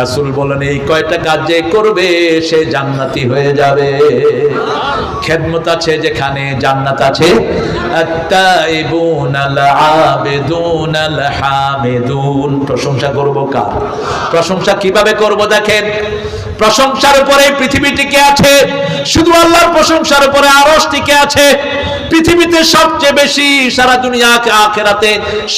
রাসূল বলেন এই কয়টা কাজ যে করবে সে জান্নাতি হয়ে যাবে। খেদমত আছে যেখানে জান্নাত আছে। আত-তাইবুনাল আবিদুনাল হামিদুন। প্রশংসা করব কার? প্রশংসা কিভাবে করব? দেখেন, প্রশংসার উপরে পৃথিবী টিকে আছে, শুধু আল্লাহর প্রশংসার উপরে আরশ টিকে আছে। পৃথিবীতে সবচেয়ে বেশি, সারা দুনিয়া আখিরাতে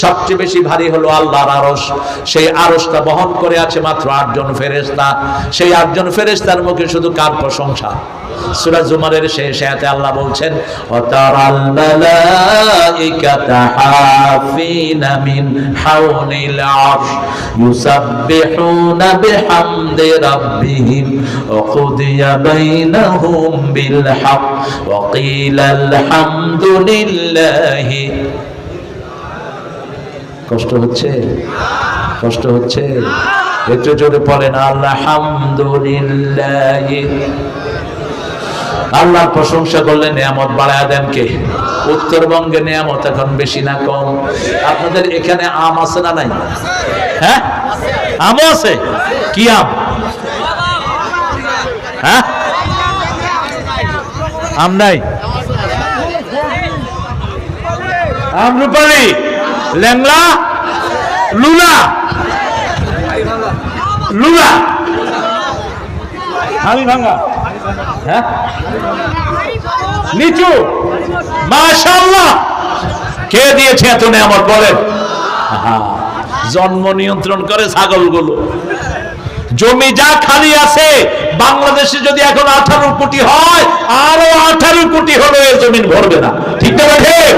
সবচেয়ে বেশি ভারী হলো আল্লাহর আরশ। সেই আরশটা বহন করে আছে মাত্র 8 জন ফেরেশতা। সেই 8 জন ফেরেশতার মুখে শুধু কার প্রশংসা? সূরা জুমারের শেষ আয়াতে আল্লাহ বলছেন ওয়াতারাল মালাইকাতা হাফিনা মিন হাওলিল আরশ ইউসাব্বিহুনা বিহামদি রাব্বিহিম ওয়া কুদিয়া বাইনাহুম বিল হক ওয়া কিলা আলহামদুলিল্লাহি। কষ্ট হচ্ছে? কষ্ট হচ্ছে? একটু জোরে পড়েন আলহামদুলিল্লাহ। আল্লাহর প্রশংসা করলে নিয়ামত বাড়ায় দেন কে? উত্তরবঙ্গে নিয়ামত এখন বেশি না কম? আপনাদের এখানে আম আছে না নাই? হ্যাঁ, আম আছে। কি আম? হ্যাঁ, আম নাই? আমরুপালি, ল্যাংড়া, লুলা, লুলা, হামি ভাঙ্গা, হ্যাঁ, লিচু। মাশাআল্লাহ, কে দিয়েছে এত নিয়ামত বলেন? জন্ম নিয়ন্ত্রণ করে ছাগলগুলো। জমি যা খালি আছে বাংলাদেশে যদি এখন 18 কোটি হয়, আরো 18 কোটি হলো এই জমিন ভরবে না। ঠিক না? ঠিক।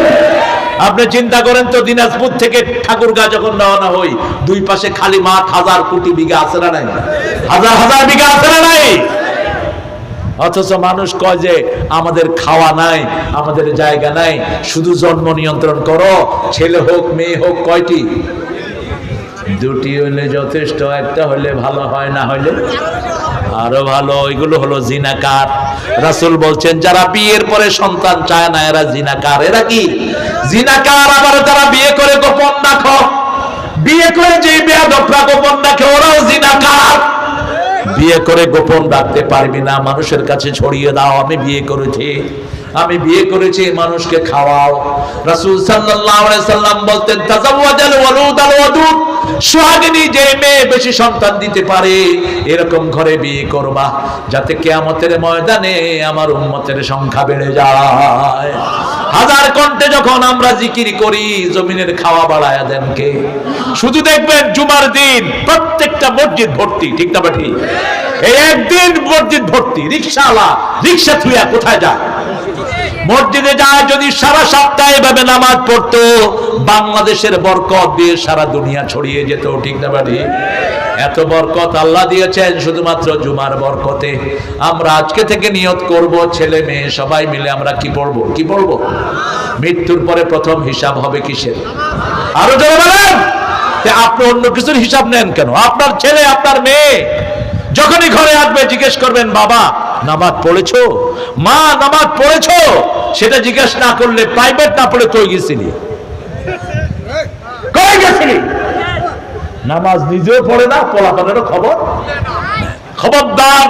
আপনি চিন্তা করেন তো, দিনাজপুর থেকে ঠাকুরগাঁ যখন রওনা হই, দুই পাশে খালি মাঠ, 1000 কোটি বিঘা আছে না নাই? হাজার হাজার বিঘা আছে না নাই? অথচ মানুষ কয় যে আমাদের খাওয়া নাই, আমাদের জায়গা নাই। শুধু জন্ম নিয়ন্ত্রণ করো, ছেলে হোক মেয়ে হোক। কয়টি? 2টি হলে যথেষ্ট, একটা হলে ভালো হয়, না হলে আরো ভালো। ওইগুলো হলো জিনাকার। রাসূল বলছেন যারা বিয়ের পরে সন্তান চায় না এরা জিনাকার। এরা কি? জিনাকার। আবার যারা বিয়ে করে গোপন রাখো, বিয়ে করে যে বেয়াদবরা গোপন রাখে ওরাও জিনাকার। বিয়ে করে গোপন রাখতে পারবি না, মানুষের কাছে ছড়িয়ে দাও আমি বিয়ে করেছি, আমি বিয়ে করেছি, মানুষকে খাওয়াও। রাসূল সাল্লাল্লাহু আলাইহি সাল্লাম বলতেন তাজাওয়াজাল ওয়ালুদ আল ওয়াদুদ, সুহাগিনী যে মেয়ে বেশি সন্তান দিতে পারে এরকম ঘরে বিয়ে করবা, যাতে কিয়ামতের ময়দানে আমার উম্মতের সংখ্যা বেড়ে যায়। হাজার কণ্ঠে যখন আমরা জিকির করি, জমিনের খাওয়া বাড়ায়া দেন কে? শুধু দেখবেন জুমার দিন প্রত্যেকটা মসজিদ ভর্তি, ঠিক না ঠিক? এই একদিন মসজিদ ভর্তি, রিকশাওয়ালা রিকশা থুয়া কোথায় যায়? মসজিদে যায়। যদি সারা সপ্তাহে এভাবে নামাজ পড়তো, বাংলাদেশের বরকত দিয়ে সারা দুনিয়া ছড়িয়ে যেত, ঠিক না ঠিক? এত বরকত আল্লাহ দিয়েছেন শুধুমাত্র জুমার বরকতে। আমরা আজকে থেকে নিয়ত করব, ছেলে মেয়ে সবাই মিলে আমরা কি পড়বো? কি পড়বো? মৃত্যুর পরে প্রথম হিসাব হবে কিসের? আরো জোরে বলেন। আপনি অন্য কিছুর হিসাব নেন কেন? আপনার ছেলে আপনার মেয়ে যখনই ঘরে আসবে জিজ্ঞেস করবেন, বাবা নামাজ পড়েছো? মা নামাজ পড়েছো? সেটা জিজ্ঞেস না করলে প্রাইভেট না পড়ে কই গেছিলি? কই গেছিলি? নামাজ নিজেও পড়ে না, পোলাপানেরও খবরদার।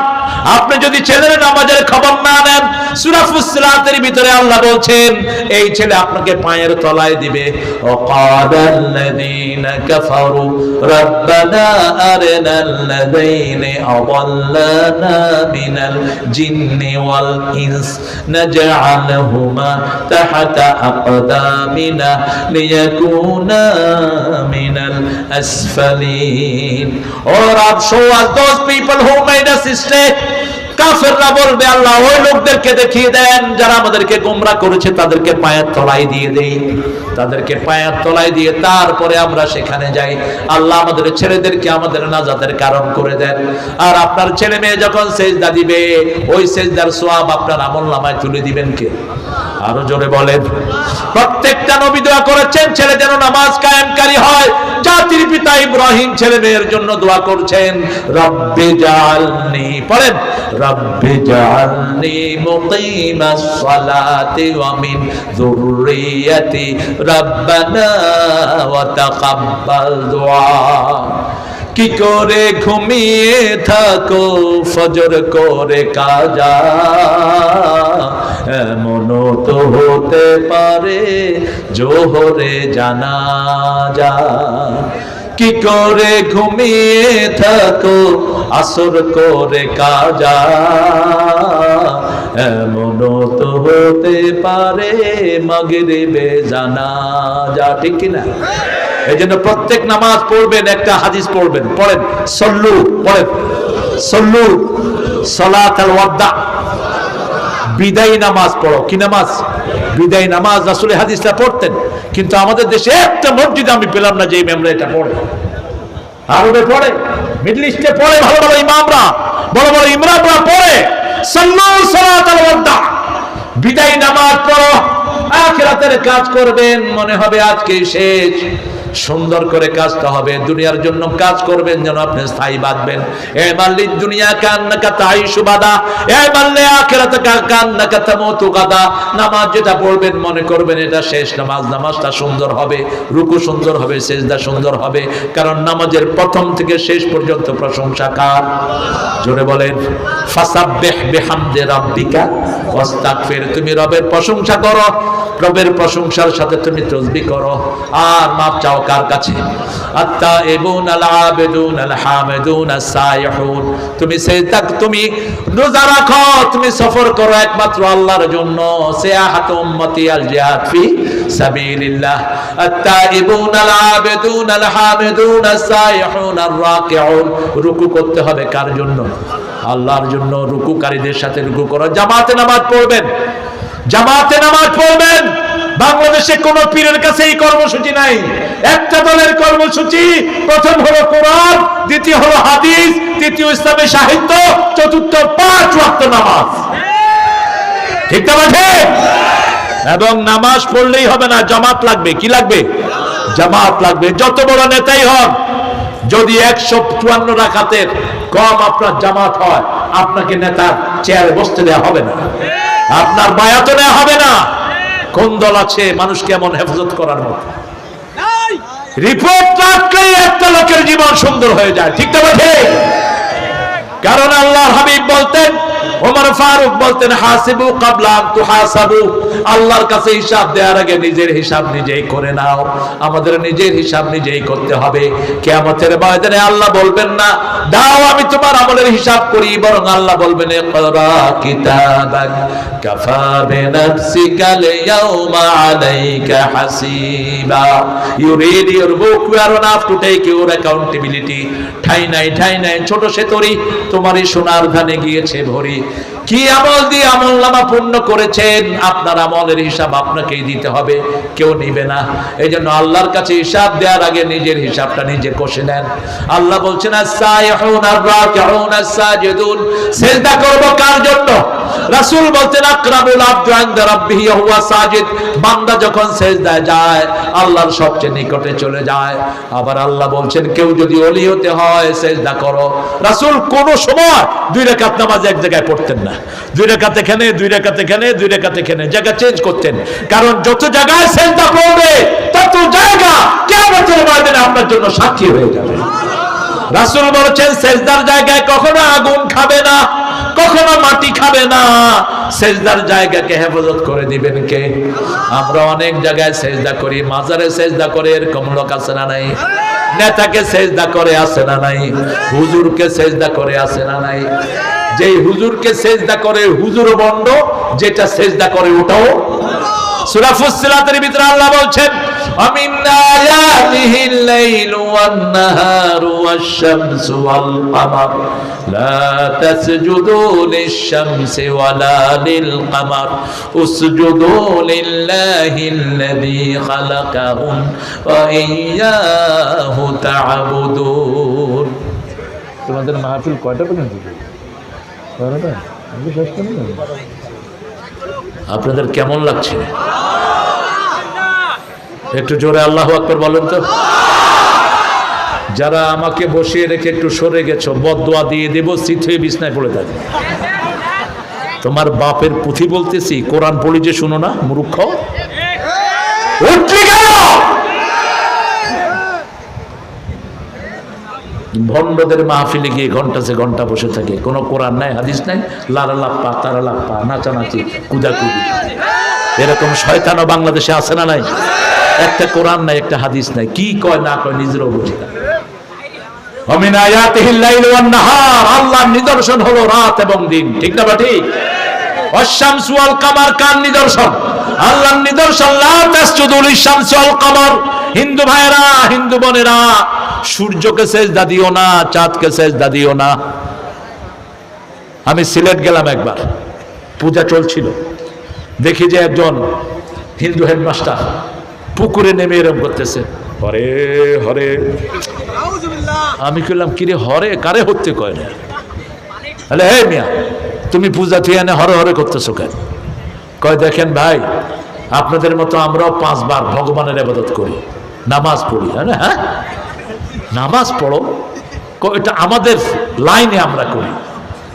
আপনি যদি ছেলের নামাজের খবর না নেন, সূরা ফুসসিলাতের ভিতরে আল্লাহ বলছেন এই ছেলে আপনাকে পায়ের তলায় দিবে। ওয়াকাদাল্লাযীনা কাফারু রাব্বানা আরিনাল্লাযীনা আদাল্লানা মিনাল জিন্নি ওয়াল ইনস নাজআলহুমা তাহতা আকদামিনা লিয়াকুনা মিনাল আসফালিন। Or show us those people who made us stray. কাফেররা বলবে, আল্লাহ ওই লোকদেরকে দেখিয়ে দেন যারা আমাদেরকে গোমরাহ করেছে, তাদেরকে পায়ের তলায় দিয়ে দেই, তাদেরকে পায়ের তলায় দিয়ে তারপরে আমরা সেখানে যাই। আল্লাহ আমাদের ছেলেদেরকে আমাদের নাজাতের কারণ করে দেন। আর আপনার ছেলে মেয়ে যখন সেজদা দিবে, ওই সেজদার সওয়াব আপনার আমলনামায় তুলে দিবেন কে? আরো জোরে বলেন। প্রত্যেকটা নবী দোয়া করেছেন ছেলে যেন নামাজ কায়েমকারী হয়। জাতির পিতা ইব্রাহিম ছেলে মেয়ের জন্য দোয়া করছেন, রব্বি জাআলনি, পড়েন, রব্বি জাআলনি মুকিমাস সালাতি ওয়া মিন যুররিয়াতি রাব্বানা ওয়া তাকাব্বাল দুআ। কি করে ঘুমিয়ে থাকো ফজর করে কাজা, এমন তো হতে পারে জোহরে জানাজা। কি করে ঘুমিয়ে থাকো আসর করে কাজা, এমন তো হতে পারে মাগরিবে জানাজা, ঠিক কিনা? এই জন্য প্রত্যেক নামাজ পড়বেন একটা হাদিস পড়বেন, পড়েন সল্লু, পড়েন সল্লু সালাতাল ওয়াদা। বিদায়ী নামাজ পড়ো। কি নামাজ? বিদায়ী নামাজ। রাসূল হাদিসটা পড়তেন, কিন্তু আমাদের দেশে একটা মসজিদে আমি পেলাম না যে ইমামরা এটা পড়ে। আরবে পড়ে, মিডল ইস্টে পড়ে, ভালো ভালো ইমামরা, বড় বড় ইমামরা পড়ে সল্লু সালাতাল ওয়াদা। বিদায়ী নামাজ পড়ো, আখিরাতের কাজ করবেন, মনে হবে আজকে শেষ। সুন্দর করে কাজটা হবে, দুনিয়ার জন্য কাজ করবেন যেন আপনি স্থায়ী বাঁধবেন। এ মাল্লিদ দুনিয়া কান্নাকা তাইশু বাদা, এ মাল্লে আখিরাতকা কান্নাকা তামুতু গাদা। নামাজ যেটা পড়বেন মনে করবেন এটা শেষ নামাজ। নামাজটা সুন্দর হবে, রুকু সুন্দর হবে, সিজদা সুন্দর হবে, কারণ নামাজের প্রথম থেকে শেষ পর্যন্ত প্রশংসা কার? জোরে বলেন, ফাসাব্বিহ বিহামদি রাব্বিকা ওয়াস্তাগফির। তুমি রবের প্রশংসা করো, রবের প্রশংসার সাথে তুমি তাসবিহ করো, আর মাপ চাও কার কাছে? আত-তাইবুন আল-আবিদুন আল-হামিদুন আস-সাইহুন। তুমি সেজদা, তুমি রোজা রাখো, তুমি সফর করো একমাত্র আল্লাহর জন্য। সিয়াহাতু উম্মতি আল-জিহাদ ফি সাবিলিল্লাহ। আত-তাইবুন আল-আবিদুন আল-হামিদুন আস-সাইহুন আর-রাকিউন। রুকু করতে হবে কার জন্য? আল্লাহর জন্য। রুকুকারীদের সাথে রুকু করো। জামাতে নামাজ পড়বেন, জামাতে নামাজ পড়বেন। বাংলাদেশে কোন পীরের কাছে এই কর্মসূচি নাই। একটা দলের কর্মসূচি, প্রথম হলো কোরআন, দ্বিতীয় হলো হাদিস, তৃতীয় ইসলামী সাহিত্য, চতুর্থ 5 ওয়াক্ত নামাজ। ঠিক না বাজে? এবং নামাজ পড়লেই হবে না, জামাত লাগবে। কি লাগবে? জামাত লাগবে। যত বড় নেতাই হন, যদি 154 রাকাতের কম আপনার জামাত হয়, আপনাকে নেতার চেয়ারে বসতে দেওয়া হবে না, আপনার বায়াত নেওয়া হবে না। কোন দল আছে মানুষ কেমন হেফাজত করার মতো? রিপোর্ট রাখলেই একটা লোকের জীবন সুন্দর হয়ে যায়। ঠিক না ঠিক? কারণ আল্লাহর হাবিব বলতেন, ওমর ফারুক বলতেন, হাসিবু কাবলা আন তুহাসাবু, আল্লাহর কাছে হিসাব দেওয়ার আগে নিজের হিসাব নিজেই করে নাও। আমাদের নিজের হিসাব নিজেই করতে হবে। কিয়ামতের ময়দানে আল্লাহ বলবেন না দাও আমি তোমার আমলের হিসাব করি, বরং আল্লাহ বলবেন ইকরা কিতাবাক কাফা বিনাফসিকাল ইয়াউমা আলাইকা হাসিবা। You read your book, you are enough to take your accountability. ঠাই নাই ছোট সেতরি তোমারই সোনার ধানে গিয়েছে ভরি। কি আমল দিয়ে আমলনামা পূর্ণ করেছেন, আপনার আমলের হিসাব আপনাকেই দিতে হবে, কেউ নিবে না। এই জন্য আল্লাহর কাছে হিসাব দেওয়ার আগে নিজের হিসাবটা নিজে কষে নেন। আল্লাহ বলছেন আস-সাইহুন আর-রাকিউন আস-সাজিদুন, সিজদা করব কার জন্য? রাসূল বলতেন আকরাবুল আবদু ইনদা রাব্বিহি ওয়া হুয়া সাজিদ, বান্দা যখন সিজদায় যায় আল্লাহর সবচেয়ে নিকটে চলে যায়। আবার আল্লাহ বলছেন কেউ যদি ওলি হতে হয় সিজদা করো। রাসূল কোন সময় দুই রাকাত নামাজ এক জায়গায় পড়তেন না, দুই রাকাত এখানে, দুই রাকাত এখানে, দুই রাকাত এখানে, জায়গা চেঞ্জ করতেন। কারণ যত জায়গায় সিজদা পড়বে তত জায়গা কিয়ামতের ময়দানে আপনার জন্য সাক্ষী হয়ে যাবে। রাসূল বলেছেন সিজদার জায়গায় কখনো আগুন খাবে না, কখনো মাটি খাবে না। সিজদার জায়গাকে হেফাজত করে দিবেন কে? আমরা অনেক জায়গায় সিজদা করি, মাজারে সিজদা করে, এরকম লোক আছে না নাই? নেতাকে সিজদা করে আছে না নাই? হুজুরকে সিজদা করে আছে না নাই? যেই হুজুরকে সিজদা করে হুজুরও বন্ড, যেটা সিজদা করে ওটাও। সূরা ফুসসিলাতের ভিতরে আল্লাহ বলছেন আমিন আয়াতিহিল লাইলু ওয়ান নাহারু ওয়াশ-শামসু ওয়াল কামার লা তাসজুদু লিশ-শামসি ওয়ালা লিল-কামার উসজুদু লিল্লাহিল্লাযী খালাকাহুম ওয়া ইয়্যাহু তা'বুদুন। তোমাদের মাহফিল কয়টা পর্যন্ত? আপনাদের কেমন লাগছে? একটু জোরে আল্লাহু আকবার বলেন তো। যারা আমাকে বসিয়ে রেখে একটু সরে গেছো, বদদোয়া দিয়ে দেব, শীত হয়ে বিছনায় পড়ে থাকবে। তোমার বাপের পুঁথি বলতেছি, কোরআন পড়ি যে শুনো না মূর্খ। ভণ্ডদের মাহফিলে গিয়ে ঘন্টা সে ঘন্টা বসে থাকে, কোনো কোরআন নাই, হাদিস নাই, লারা লাপ্পা তারা লাপ্পা, নাচানাচি, কুদাকুদি। এরকম শয়তানও বাংলাদেশে আছে না নাই? একটা কোরআন নাই, একটা হাদিস নাই, কি কয় না কয় নিজেরও বুঝি না। মিন আয়াতিহিল লাইলু ওয়ান নাহার, আল্লাহর নিদর্শন হলো রাত এবং দিন, ঠিক না বা ঠিক? ওয়াশ-শামসু ওয়াল কামার, কার নিদর্শন? আল্লাহর নিদর্শন। লা তাসজুদু লিশ-শামসি ওয়াল কামার, হিন্দু ভাইরা, হিন্দু বোনেরা, সূর্যকে সেজদা দিও না, চাঁদকে সেজদা দিও না। আমি সিলেট গেলাম একবার, পূজা চলছিল, দেখি যে একজন হিন্দু হেডমাস্টার পুকুরে নেমে এরম করতেছে, হরে হরে। আমি বললাম কিরে হরে কারে হতে কয় না? আরে হে মিয়া, তুমি পূজা থেকে এনে হরে হরে করতেছো কেন? কয় দেখেন ভাই, আপনাদের মতো আমরাও 5 বার ভগবানের ইবাদত করি, নামাজ পড়ি। হ্যাঁ নামাজ পড়ো, এটা আমাদের লাইনে আমরা করি।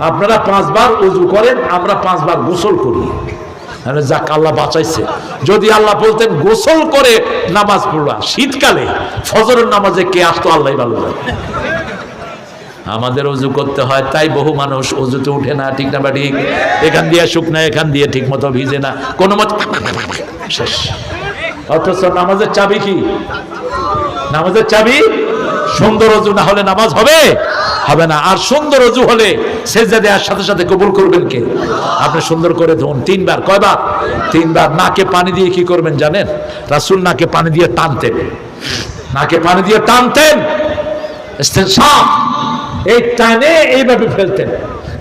আপনারা 5 বার ওযু করেন, আমরা 5 বার গোসল করি। যাক আল্লাহ বাঁচাইছে। যদি আল্লাহ বলতেন গোসল করে নামাজ পড়া, শীতকালে ফজরের নামাজে কে আসতো আল্লাহ ভালো জানে। আমাদের ওযু করতে হয়, তাই বহু মানুষ ওযুতে উঠে না, ঠিক না বা ঠিক? এখান দিয়ে শুকনা, এখান দিয়ে ঠিক মতো ভিজে না, কোনো মত শেষ। অথচ নামাজের চাবি কি? নামাজের চাবি সুন্দর ওযু না হলে নামাজ হবে? হবে না। আর সুন্দর ওযু হলে সেজদা দেওয়ার সাথে সাথে কবুল করবেন কে? আপনি সুন্দর করে ধোন 3 বার। কয়বার? 3 বার। নাকে পানি দিয়ে কি করবেন জানেন? রাসূল নাকে পানি দিয়ে টানতেন, নাকে পানি দিয়ে টানতেন, ইস্তিনশাক, এই টানে এইভাবে ফেলতেন,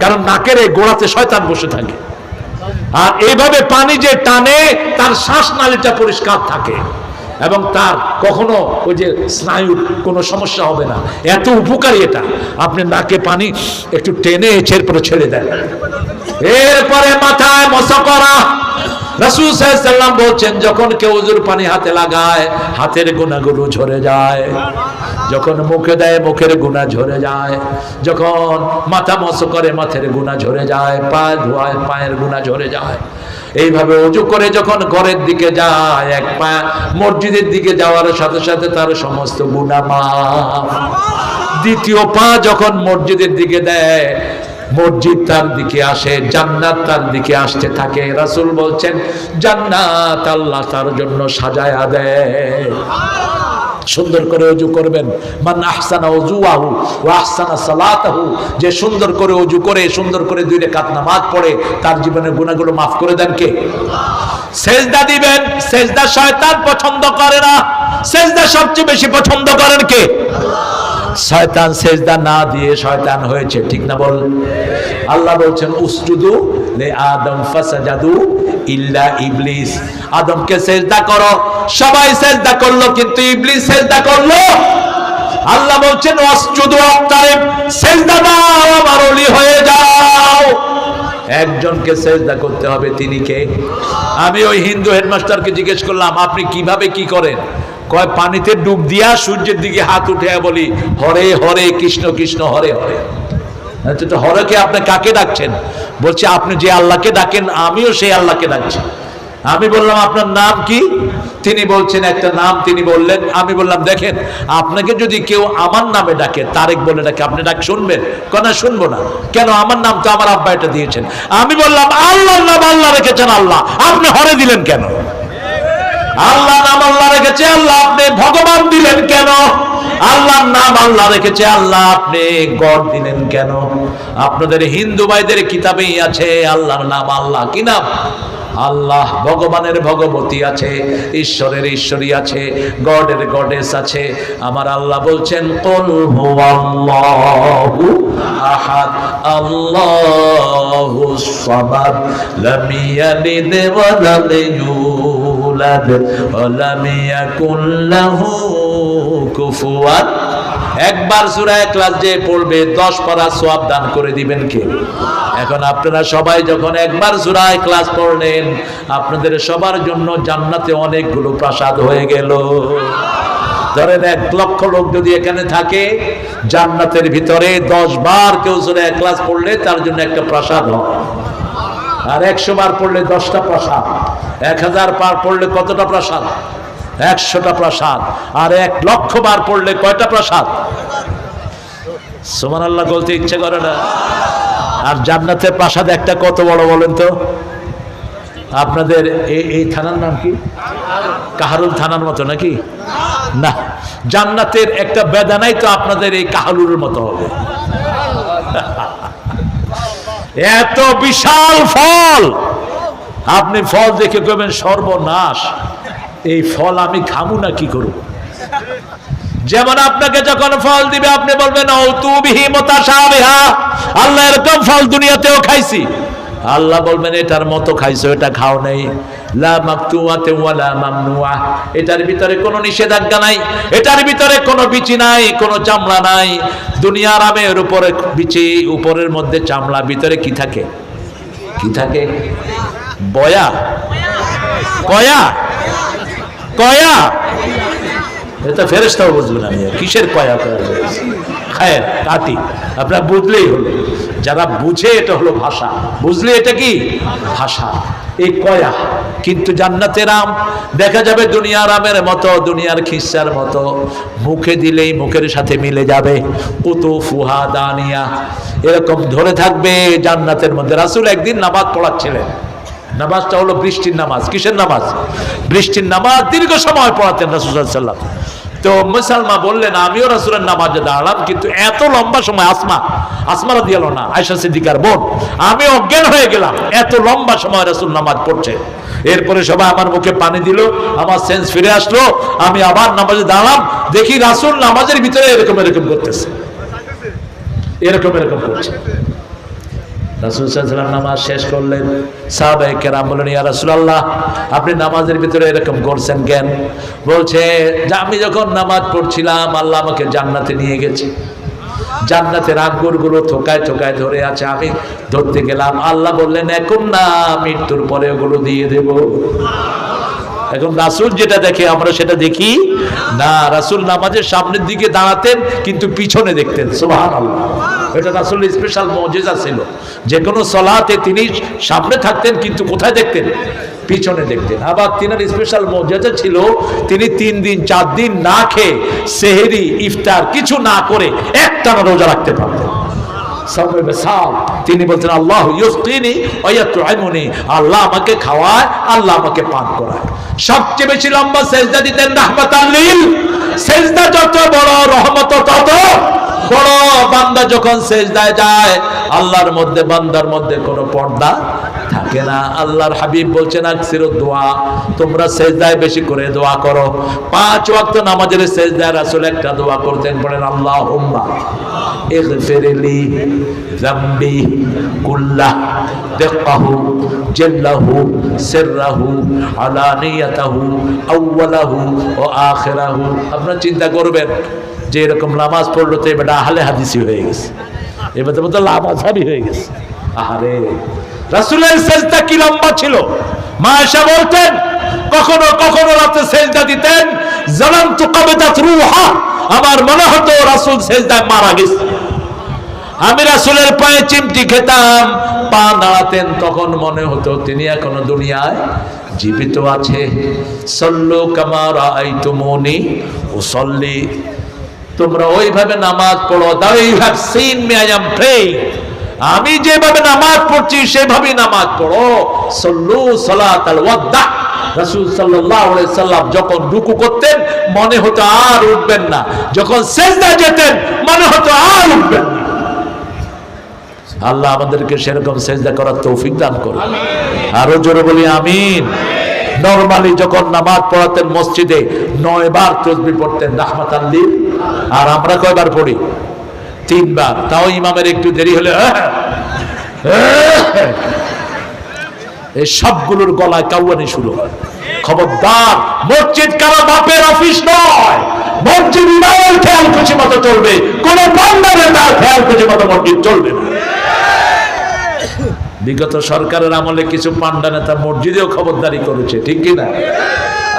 কারণ নাকের এই গোড়াতে শয়তান বসে থাকে। আর এইভাবে পানি যে টানে তার শ্বাসনালীটা পরিষ্কার থাকে এবং তার কখনো ওই যে স্নায়ুর কোনো সমস্যা হবে না। এত উপকারী এটা। আপনি নাকে পানি একটু টেনে এরপরে ছেড়ে দেন, এরপরে মাথায় মসা করা। রাসূল সাল্লাল্লাহু আলাইহি ওয়াসাল্লাম বলছেন যখন কেউ ওযুর পানি হাতে লাগায় হাতের গুনাহগুলো ঝরে যায়, যখন মুখে দেয় মুখের গুনাহ ঝরে যায়, যখন মাথা মসা করে মাথার গুনাহ ঝরে যায়, পা ধোয় পায়ের গুনাহ ঝরে যায়। এইভাবে ওযু করে যখন ঘরের দিকে যায়, এক পা মসজিদের দিকে যাওয়ার সাথে সাথে তার সমস্ত গুনাহ মাফ। দ্বিতীয় পা যখন মসজিদের দিকে দেয় মসজিদ তার দিকে আসে, জান্নাত তার দিকে আসতে থাকে। রাসূল বলছেন জান্নাত আল্লাহ তার জন্য সাজায়া দেয়। সুন্দর করে ওযু করবেন। মান আহসানা ওযুহু ওয়া আহসানা সালাতাহু, যে সুন্দর করে ওযু করে সুন্দর করে 2 রাকাত নামাজ পড়ে তার জীবনের গুনাহগুলো maaf করে দেন কে? সেজদা দিবেন, সেজদা শয়তান পছন্দ করে না, সেজদা সবচেয়ে বেশি পছন্দ করেন কে? শয়তান সেজদা না দিয়ে শয়তান হয়েছে, ঠিক না বল? আল্লাহ বলছেন উসজুদু লি আদম ফাসাজাদু ইল্লা ইবলিস, আদমকে সেজদা করো, সবাই সেজদা করলো কিন্তু ইবলিস সেজদা করলো। আল্লাহ বলছেন ওয়াসজুদু ওয়াক্তারিব, সেজদা দাও আমার ওলি হয়ে যাও। একজনকে সেজদা করতে হবে, তিনি কে? আমি ওই হিন্দু হেডমাস্টারকে জিজ্ঞেস করলাম আপনি কিভাবে কি করেন? কয় পানিতে ডুব দিয়া সূর্যের দিকে হাত উঠে বলি হরে হরে কৃষ্ণ কৃষ্ণ হরে হরে। তো হরেকে আপনি কাকে ডাকছেন? বলছে আপনি যে আল্লাহকে ডাকেন আমিও সেই আল্লাহকে ডাকছি। আমি বললাম আপনার নাম কি? তিনি বলছেন একটা নাম, তিনি বললেন, আমি বললাম দেখেন আপনাকে যদি কেউ আমার নামে ডাকে, তারেক বলে ডাকে, আপনি ডাক শুনবেন? কেন শুনবো না। কেন? আমার নাম তো আমার আব্বা এটা দিয়েছেন। আমি বললাম আল্লাহর নাম আল্লাহ রেখেছেন আল্লাহ, আপনি হরে দিলেন কেন? আল্লাহ নাম আল্লাহ রেখেছে আল্লাহ, আপনি ভগবান দিলেন কেন? আল্লাহর নাম আল্লাহ রেখেছে আল্লাহ, আপনি গড দিলেন কেন? আপনাদের হিন্দু ভাইদের কিতাবেই আছে আল্লাহর নাম আল্লাহ। কি নাম? আল্লাহ। ভগবানের ভগবতী আছে, ঈশ্বরের ঈশ্বরী আছে, গডের গডেস আছে। আমার আল্লাহ বলছেন কুল হুয়াল্লাহু আহাদ আল্লাহুস সামাদ লাম ইয়ালিদ ওয়া লাম ইউলাদ ওয়া লাম ইয়াকুল লাহু কুফুয়ান। একবার সূরা ইখলাস যে পড়বে 10 পারা সওয়াব দান করে দিবেন কে? এখন আপনারা সবাই যখন একবার সূরা ইখলাস পড়লেন, আপনাদের সবার জন্য জান্নাতে অনেকগুলো প্রাসাদ হয়ে গেল। ধরেন 1 লক্ষ লোক যদি এখানে থাকে, জান্নাতের ভিতরে 10 বার কেউ সূরা ইখলাস পড়লে তার জন্য একটা প্রাসাদ হয়। আর 100 বার পড়লে 10টা প্রাসাদ, 1000 বার পড়লে কতটা প্রাসাদ? 100টা প্রাসাদ। আর 1 লক্ষ বার পড়লে কয়টা প্রাসাদ? সুবহানাল্লাহ বলতে ইচ্ছে করে না। আর জান্নাতের প্রাসাদ একটা কত বড় বলেন তো? আপনাদের এই থানার নাম কি? কাহারুল থানার মতো নাকি? না, জান্নাতের একটা বেদানাই তো আপনাদের এই কাহালুরের মতো হবে। এত বিশাল ফল, আপনি ফল দেখে কইবেন সর্বনাশ, এই ফল আমি খামু না কি করব? যেমন আপনাকে যখন ফল দিবে আপনি বলবেন আউতুবিহি মুতাশাবিহা, আল্লাহ এরকম ফল দুনিয়াতেও খাইছি। আল্লাহ বলবেন এটার মতো খাইছো, এটা খাও নাই। লা মাকতুআতে ওয়ালা মামনুআ, এটার ভিতরে কোনো নিষেধাজ্ঞা নাই, এটার ভিতরে কোনো বিচি নাই, কোনো চামড়া নাই। দুনিয়ার আমের উপরে বিচি, উপরের মধ্যে চামড়া, ভিতরে কি থাকে? কি থাকে? বয়া, কয়া, কয়া। এটা ফেরেশতাও বুঝবে না কিসের কয়া কয়া খায়ের কাটি। আপনারা বুঝলেই হলো, যারা বুঝে এটা হলো ভাষা, বুঝলে এটা কি ভাষা, এই কয়া। কিন্তু জান্নাতের আম দেখা যাবে দুনিয়ার আমের মতো, দুনিয়ার খিসার মতো, মুখে দিলেই মুখের সাথে মিলে যাবে। কুতুফুহা দানিয়া, এরকম ধরে থাকবে জান্নাতের মধ্যে। রাসূল একদিন নামাজ পড়াচ্ছিলেন, নামাজটা হলো বৃষ্টির নামাজ। কিসের নামাজ? বৃষ্টির নামাজ। দীর্ঘ সময় পড়াতেন রাসূল সাল্লাল্লাহু আলাইহি ওয়াসাল্লাম। তো মুসলমান বললেন আমিও রাসূলের নামাজে দাঁড়ালাম, কিন্তু এত লম্বা সময়, আসমা রাদিয়াল্লাহু আনহা আয়েশা সিদ্দিকার বোন, আমি অজ্ঞান হয়ে গেলাম, এত লম্বা সময় রাসূল নামাজ পড়ছে। এরপরে সবাই আমার মুখে পানি দিল, আমার সেন্স ফিরে আসলো, আমি আবার নামাজে দাঁড়ালাম, দেখি রাসূল নামাজের ভিতরে এরকম এরকম করতেছে, এরকম এরকম করছে। রাসূল সাল্লাল্লাহু আলাইহি ওয়াসাল্লাম নামাজ শেষ করলেন। সাহাবায়ে কেরাম বললেন ইয়া রাসূলুল্লাহ, আপনি নামাজের ভিতরে এরকম করছেন কেন? বলছে যে আমি যখন নামাজ পড়ছিলাম আল্লাহ আমাকে জান্নাতে নিয়ে গেছে, জান্নাতের আঙ্গুরগুলো থোকায় থোকায় ধরে আছে, আমি ধরতে গেলাম, আল্লাহ বললেন এখন না, মৃত্যুর পরে ওগুলো দিয়ে দেব। এখন রাসূল যেটা দেখে আমরা সেটা দেখি না। রাসূল নামাজের সামনের দিকে দাঁড়াতেন কিন্তু পিছনে দেখতেন। সুবহানাল্লাহ, এটা রাসূলের স্পেশাল মুজিজা ছিল। যে কোনো সালাতে তিনি সামনে থাকতেন কিন্তু কোথায় দেখতেন? পিছনে দেখতেন। আবার তিনার স্পেশাল মুজিজা ছিল, তিনি 3 দিন 4 দিন না খেয়ে সেহরি ইফতার কিছু না করে একটানা রোজা রাখতে পারতেন। সবে বেসাল তিনি বলছেন আল্লাহ ইউসকিনি ওয়া ইউতঈমুনি, আল্লাহ আমাকে খাওয়ায়, আল্লাহ আমাকে পান করায়। সবচেয়ে বেশি লম্বা সেজদা দিতেন রাহমাতাল লিল। সেজদা যত বড় রহমত তত বড়। বান্দা যখন সেজদায় যায় আল্লাহর মধ্যে বান্দার মধ্যে কোনো পর্দা থাকে না। আল্লাহর হাবিব বলছেন আকসিরুদ দোয়া, তোমরা সেজদায় বেশি করে দোয়া করো। 5 ওয়াক্ত নামাজের সেজদায় রাসূল একটা দোয়া করতেন, বলেন আল্লাহুম্মা ইগফিরলি যামবি কুল্লাহ দিক্কাহু জাল্লাহু সিররাহু আলানিয়াতাহু আউওয়ালাহু ওয়া আখিরাহু। আপনারা চিন্তা করবেন যে এরকম নামাজ পড়লো তো এবার আহলে হাদিসি হয়ে গেছে, এবার তো লামাঝাবি হয়ে গেছে। আহারে, রাসূলের সেজদা কি লম্বা ছিল। মা আয়েশা বলতেন কখনো কখনো রাতে সেজদা দিতেন, জানান্তু কাবাদাত রূহা, আমার মনে হতো রাসূল সেজদায় মারা গেছে। আমি রাসূলের পায়ে চিমটি খেতাম, পা নাড়াতেন, তখন মনে হতো তিনি এখনো দুনিয়ায় জীবিত আছে। সল্লু কামা রাআইতুমুনি উসাল্লি, তোমরা ওইভাবে নামাজ পড়ো। দাও you have seen me I am praying, আমি যেভাবে নামাজ পড়ছি সেভাবেই নামাজ পড়ো। সল্লু সালাতাল ওয়াদা। রাসূল সাল্লাল্লাহু আলাইহি সাল্লাম যখন রুকু করতেন মনে হতো আর উঠবেন না, যখন সিজদায় যেতেন মনে হতো আর উঠবেন না। আল্লাহ আমাদেরকে সেরকম সিজদা করার তৌফিক দান করুন। আরো জোরে বলি আমিন। নরমালি যখন নামাজ পড়াতেন মসজিদে 9 বার তাসবিহ পড়তেন রাহমাতাল লিল, আর আমরা কয়বার পড়ি? 3 বার। তাও ইমামের একটু দেরি হলে এই সবগুলোর গলায় কাউয়ানি শুরু হয়। খবরদার, মসজিদ কারো বাপের অফিস নয়। মসজিদ ইমামের খেয়াল খুশি মতো চলবে, কোন বান্দারের তার খেয়াল খুশি মতো মসজিদ চলবে না। বিগত সরকারের আমলে কিছু পান্ডা নেতা মসজিদেও খবরদারি করেছে, ঠিক কিনা?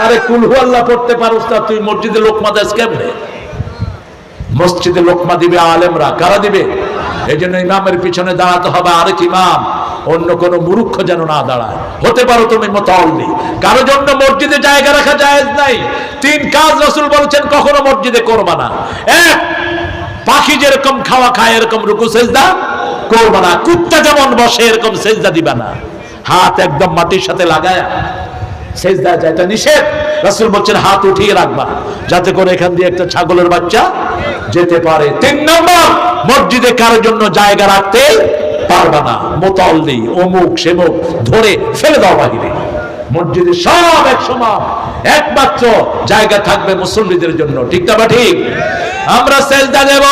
আরে কুল হু আল্লাহ পড়তে পারোস না, তুই মসজিদে লোকমা দেস কেমনে? মসজিদে লোকমা দিবে আলেমরা, কারা দিবে? এই জন্য ইমামের পিছনে দাঁড়াতে হবে আরেক ইমাম, অন্য কোনো মূর্খ যেন না দাঁড়ায়। হতে পারো তুমি মুতাওয়াল্লি, কারো জন্য মসজিদে জায়গা রাখা জায়েজ নাই। 3 কাজ রাসূল বলেছেন কখনো মসজিদে করবা না। 1, পাখি যেরকম খাওয়া খায় এরকম রুকু সিজদা করবা না। কুত্তা যেমন বসে এরকম সিজদা দিবা না। হাত একদম মাটির সাথে লাগায়া সিজদা যায়, এটা নিষেধ। রাসূল বলেন হাত উঠিয়ে রাখবা যাতে করে এখান দিয়ে একটা ছাগলের বাচ্চা যেতে পারে। 3 নম্বর, মসজিদে কারো জন্য জায়গা রাখতে পারবা না। মুতাওয়াল্লি অমুক সেমুক ধরে ফেলে দাও বাহিরে। মসজিদে সব এক সমান, একমাত্র জায়গা থাকবে মুসল্লিদের জন্য, ঠিক না? ঠিক। আমরা সিজদা দেব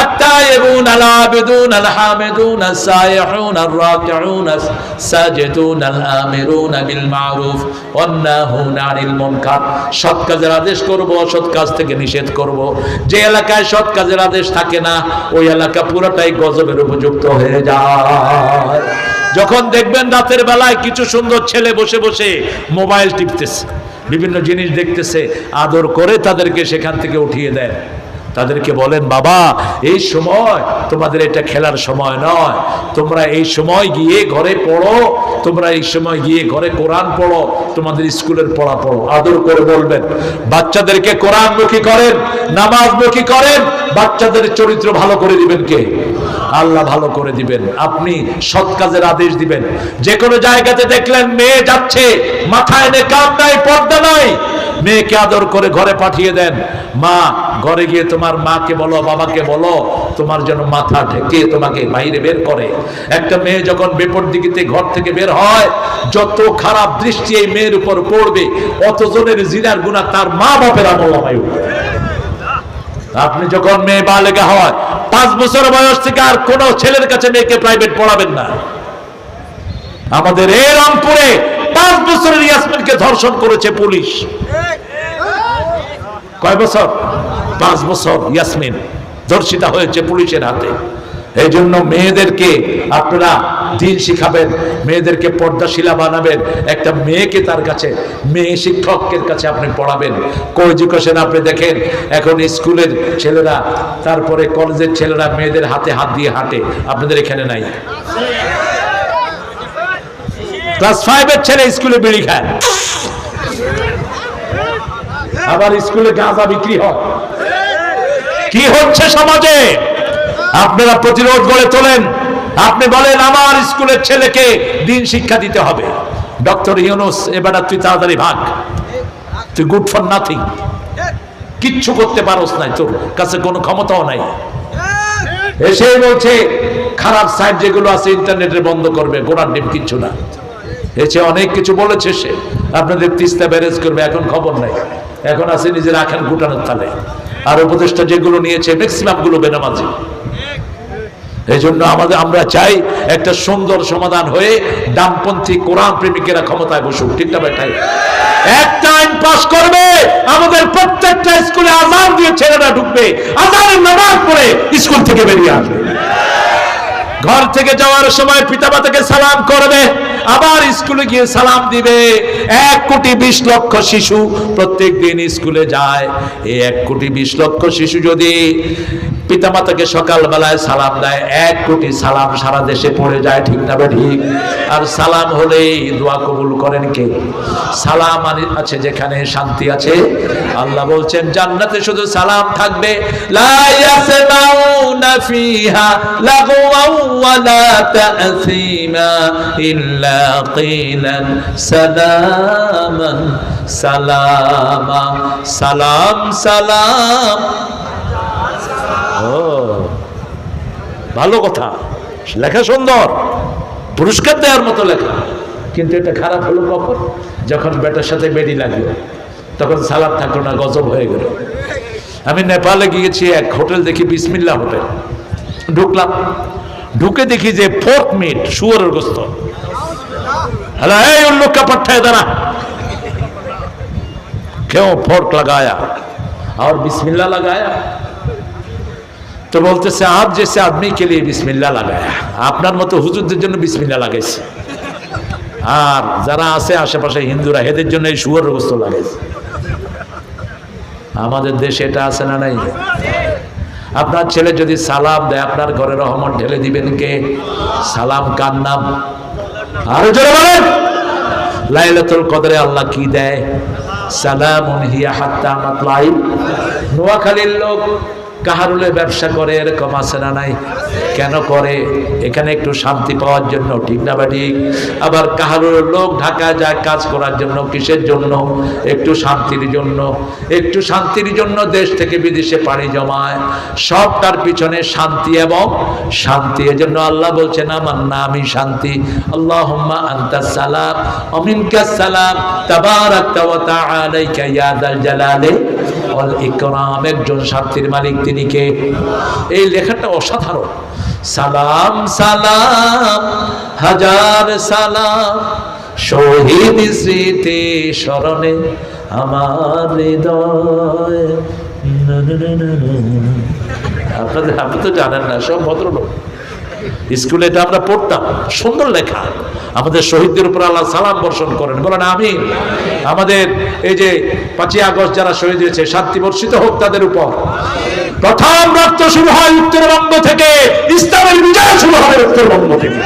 التائبون العابدون الحامدون السائحون الراكعون الساجدون الآمرون بالمعروف والناهون عن المنكر। সৎ কাজের আদেশ করব, অসৎ কাজ থেকে নিষেধ করব। যে এলাকায় সৎ কাজের আদেশ থাকে না ওই এলাকা পুরোটাই গজবের উপযুক্ত হয়ে যায়। যখন দেখবেন রাতের বেলায় কিছু সুন্দর ছেলে বসে বসে মোবাইল টিপতেছে, বিভিন্ন জিনিস দেখতেছে, আদর করে তাদেরকে সেখান থেকে উঠিয়ে দেয়। তাদেরকে বলেন বাবা এই সময় তোমাদের এটা খেলার সময় নয়, তোমরা এই সময় গিয়ে ঘরে পড়ো, তোমরা এই সময় গিয়ে ঘরে কোরআন পড়ো, তোমাদের স্কুলের পড়া পড়ো। আদর করে বলবেন। বাচ্চাদেরকে কোরআনমুখী করেন, নামাজমুখী করেন, বাচ্চাদের চরিত্র ভালো করে দিবেন কে? আল্লাহ ভালো করে দিবেন। আপনি সৎ কাজের আদেশ দিবেন। যে কোনো জায়গাতে দেখলেন মেয়ে যাচ্ছে, মাথায় নেকাব নাই, পর্দা নাই, মেয়েকে আদর করে ঘরে পাঠিয়ে দেন। মা, ঘরে গিয়ে তোমার মাকে বলো, বাবাকে বলো তোমার যেন মাথা ঢেকে তোমাকে বাইরে বের করে। একটা মেয়ে যখন বেপরদিগিতে ঘর থেকে বের হয়, যত খারাপ দৃষ্টি এই মেয়ের উপর পড়বে অতজনের জিনার গুনাহ তার মা বাপের আমলনামায় উঠবে। আপনি যখন মেয়ে বালেগা হয় 5 বছর বয়স থেকে আর কোন ছেলের কাছে মেয়েকে প্রাইভেট পড়াবেন না। আমাদের এই রংপুরে 5 বছরের ইয়াসমিনকে ধর্ষণ করেছে পুলিশ। কয় বছর? 5 বছর ইয়াসমিন ধর্ষিতা হয়েছে পুলিশের হাতে। এই জন্য মেয়েদেরকে আপনারা দিন শিখাবেন, মেয়েদেরকে পর্দাশীলা বানাবেন। একটা মেয়েকে তার কাছে, মেয়ে শিক্ষকের কাছে আপনি পড়াবেন। কোএডুকেশন আপনি দেখেন এখন স্কুলের ছেলেরা, তারপরে কলেজের ছেলেরা মেয়েদের হাতে হাত দিয়ে হাঁটে, আপনাদের এখানে নাই? ক্লাস 5 এর ছেলে স্কুলে বিড়ি খায়, আবার স্কুলে গাঁজা বিক্রি হয়। কি হচ্ছে সমাজে? আপনারা প্রতিরোধ গড়ে তোলেন। আপনি বলেন আমার স্কুলের ছেলেকে দিন শিক্ষা দিতে হবে, ডক্টর ইউনূস এবার তুই তাড়াতাড়ি ভাগ, তুই গুড ফর নাথিং, কিচ্ছু করতে পারোস নাই, তোর কাছে কোনো ক্ষমতাও নাই। এসে বলছে খারাপ সাইট যেগুলো আছে ইন্টারনেটে বন্ধ করবে, গোড়ার ডিম কিচ্ছু না। এসে অনেক কিছু বলেছে সে, আপনাদের তিস্তা ব্যারেজ করবে, এখন খবর নাই, এখন আছে নিজের আখান গুটানোর তালে। আর উপদেষ্টা যেগুলো নিয়েছে ম্যাক্সিমাম গুলো বেনামাজি। এই জন্য আমরা চাই একটা সুন্দর সমাধান হয়ে ডানপন্থী কোরআন প্রেমিকেরা ক্ষমতায় বসুক, ঠিক না বেটাই? এক টাইম পাস করবে, আমাদের প্রত্যেকটা স্কুলে আযান দিয়ে ছেলেরা ঢুকবে, আযানের নামাজ পড়ে স্কুল থেকে বেরিয়ে আসবে, ঘর থেকে যাওয়ার সময় পিতামাতাকে সালাম করবে, আবার স্কুলে গিয়ে সালাম দিবে। 1,20,00,000 শিশু প্রত্যেক দিন স্কুলে যায়। এই 1,20,00,000 শিশু যদি পিতামাতাকে সকালবেলায় সালাম দেয়, 1 কোটি সালাম সারা দেশে পড়ে যায়, ঠিক না ঠিক? আর সালাম হলেই দোয়া কবুল করেন কে? সালাম আছে যেখানে শান্তি আছে। আল্লাহ বলছেন জান্নাতে শুধু সালাম থাকবে, লা ইয়াসমাউনা ফিহা লাগওয়াও ওয়ালা তা'সীমা ইল্লা কিলান সালামান সালামা। সালাম সালাম, ভালো কথা, লেখা সুন্দর, পুরস্কার দেওয়ার মতো লেখা। কিন্তু এটা খারাপ হলো কখন? যখন বেটার সাথে বেডি লাগলো, তখন সালাম থাকলো না, গজব হয়ে গেল। আমি নেপালে গিয়েছি, এক হোটেল দেখি বিসমিল্লাহ হোটেল, ঢুকলাম, ঢুকে দেখি যে ফোর্ক মিট, শুয়োরের গোস্ত। হ্যালো, এই उन लोग का पट्टा है जरा, क्यों फोर्क लगाया और बिस्मिल्लाह लगाया? तो बोलते से आप जैसे आदमी के लिए बिस्मिल्लाह लगाया, আপনার মতো হুজুরদের জন্য বিসমিল্লাহ লাগাইছে, আর যারা আছে আশেপাশে হিন্দুরা এদের জন্য এই শুয়োরের গোস্ত লাগাইছে। আমাদের দেশে এটা আছে না নাই? আপনার ছেলে যদি সালাম দেয়, আপনার ঘরে রহমত ঢেলে দিবেন কে? সালাম কার নাম? আরো জোরে বলেন। লাইলাতুল কদরে আল্লাহ কি দেয়? সালামুন হিয়া হাত্তা মাতলাইল। নোয়াখালীর লোক কাহারুলে ব্যবসা করে, এরকম আছে না নাই? কেন করে? এখানে একটু শান্তি পাওয়ার জন্য, ঠিক না ঠিক? আবার কাহারুলের লোক ঢাকা যায় কাজ করার জন্য, কিসের জন্য? একটু শান্তির জন্য। একটু শান্তির জন্য দেশ থেকে বিদেশে পাড়ি জমায়, সবটার পিছনে শান্তি এবং শান্তি। এজন্য আল্লাহ বলছেন আমার নামই শান্তি। আল্লাহুম্মা আনতাস সালাম ওয়া মিনকাস সালাম তাবারাকতা ওয়া তাআলাইকা ইয়া যাল জালালি ওয়াল ইকরাম। একজন শান্তির মালিক, তিনি কে? এই লেখাটা অসাধারণ। সালাম সালাম হাজার সালাম, শহীদ স্মৃতি স্মরণে আমার হৃদয়। আপনাদের, আপনি তো জানেন না, সব ভদ্রলোক। স্কুলে এটা আমরা পড়তাম, সুন্দর লেখা। আমাদের শহীদদের উপর আল্লাহ সালাম বর্ষণ করেন, বলেন আমিন। আমাদের এই যে 5ই আগস্ট যারা শহীদ হয়েছে, শান্তি বর্ষিত হোক তাদের উপর। প্রথম রক্ত শুরু হয় উত্তরবঙ্গ থেকে, ইসলামের বিজয় শুরু হবে উত্তরবঙ্গ থেকে।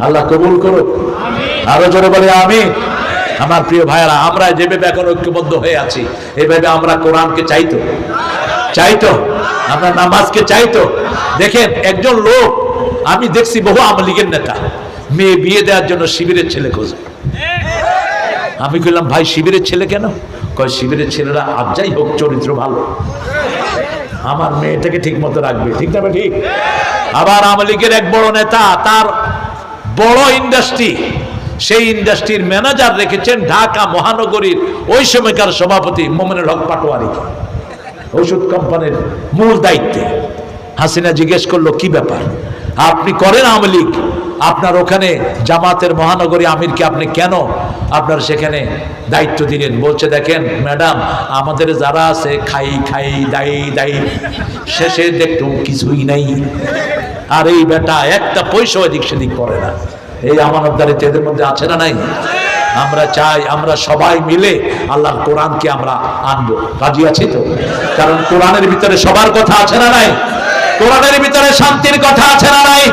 আল্লাহ কবুল করুক, আরো জোরে বলে আমিন। আমার প্রিয় ভাইয়েরা, আমরা যেভাবে এখন ঐক্যবদ্ধ হয়ে আছি, এইভাবে আমরা কোরআনকে চাইতো, আমরা নামাজকে চাইতো। দেখেন একজন লোক, আমি দেখছি বহু আওয়ামী লীগের নেতা মেয়ে বিয়ে দেওয়ার জন্য শিবিরের ছেলে খোঁজে। আমি কইলাম ভাই শিবিরের ছেলে কেন? কয় শিবিরের ছেলেরা আর যাই হোক চরিত্র ভালো, আমার মেয়েটাকে ঠিক মতো রাখবে, ঠিক না ঠিক? আবার আওয়ামী লীগের এক বড় নেতা, তার বড় ইন্ডাস্ট্রি, সেই ইন্ডাস্ট্রির ম্যানেজার রেখেছেন ঢাকা মহানগরীর ওই সময়কার সভাপতি মোমিনুল হক পাটোয়ারিকে, ওষুধ কোম্পানির মূল দায়িত্বে। হাসিনা জিজ্ঞেস করলো কি ব্যাপার, আপনি করেন আওয়ামী লীগ, আপনার ওখানে জামাতের মহানগরী আমিরকে আপনি কেন আপনার সেখানে দায়িত্ব দিলেন? বলছে দেখেন ম্যাডাম, আমাদের যারা আছে খাই দায়ী, শেষে দেখতুম কিছুই নাই। আর এই বেটা একটা পয়সা এদিক সেদিক করে না। এই আমানতদারিত্ব এদের মধ্যে আছে না নাই? আমরা চাই আমরা সবাই মিলে আল্লাহর কোরআনকে আমরা আনবো, রাজি আছি তো? কারণ কোরআনের ভিতরে সবার কথা আছে না নাই? কোরআনের ভিতরে শান্তির কথা আছে না নাই?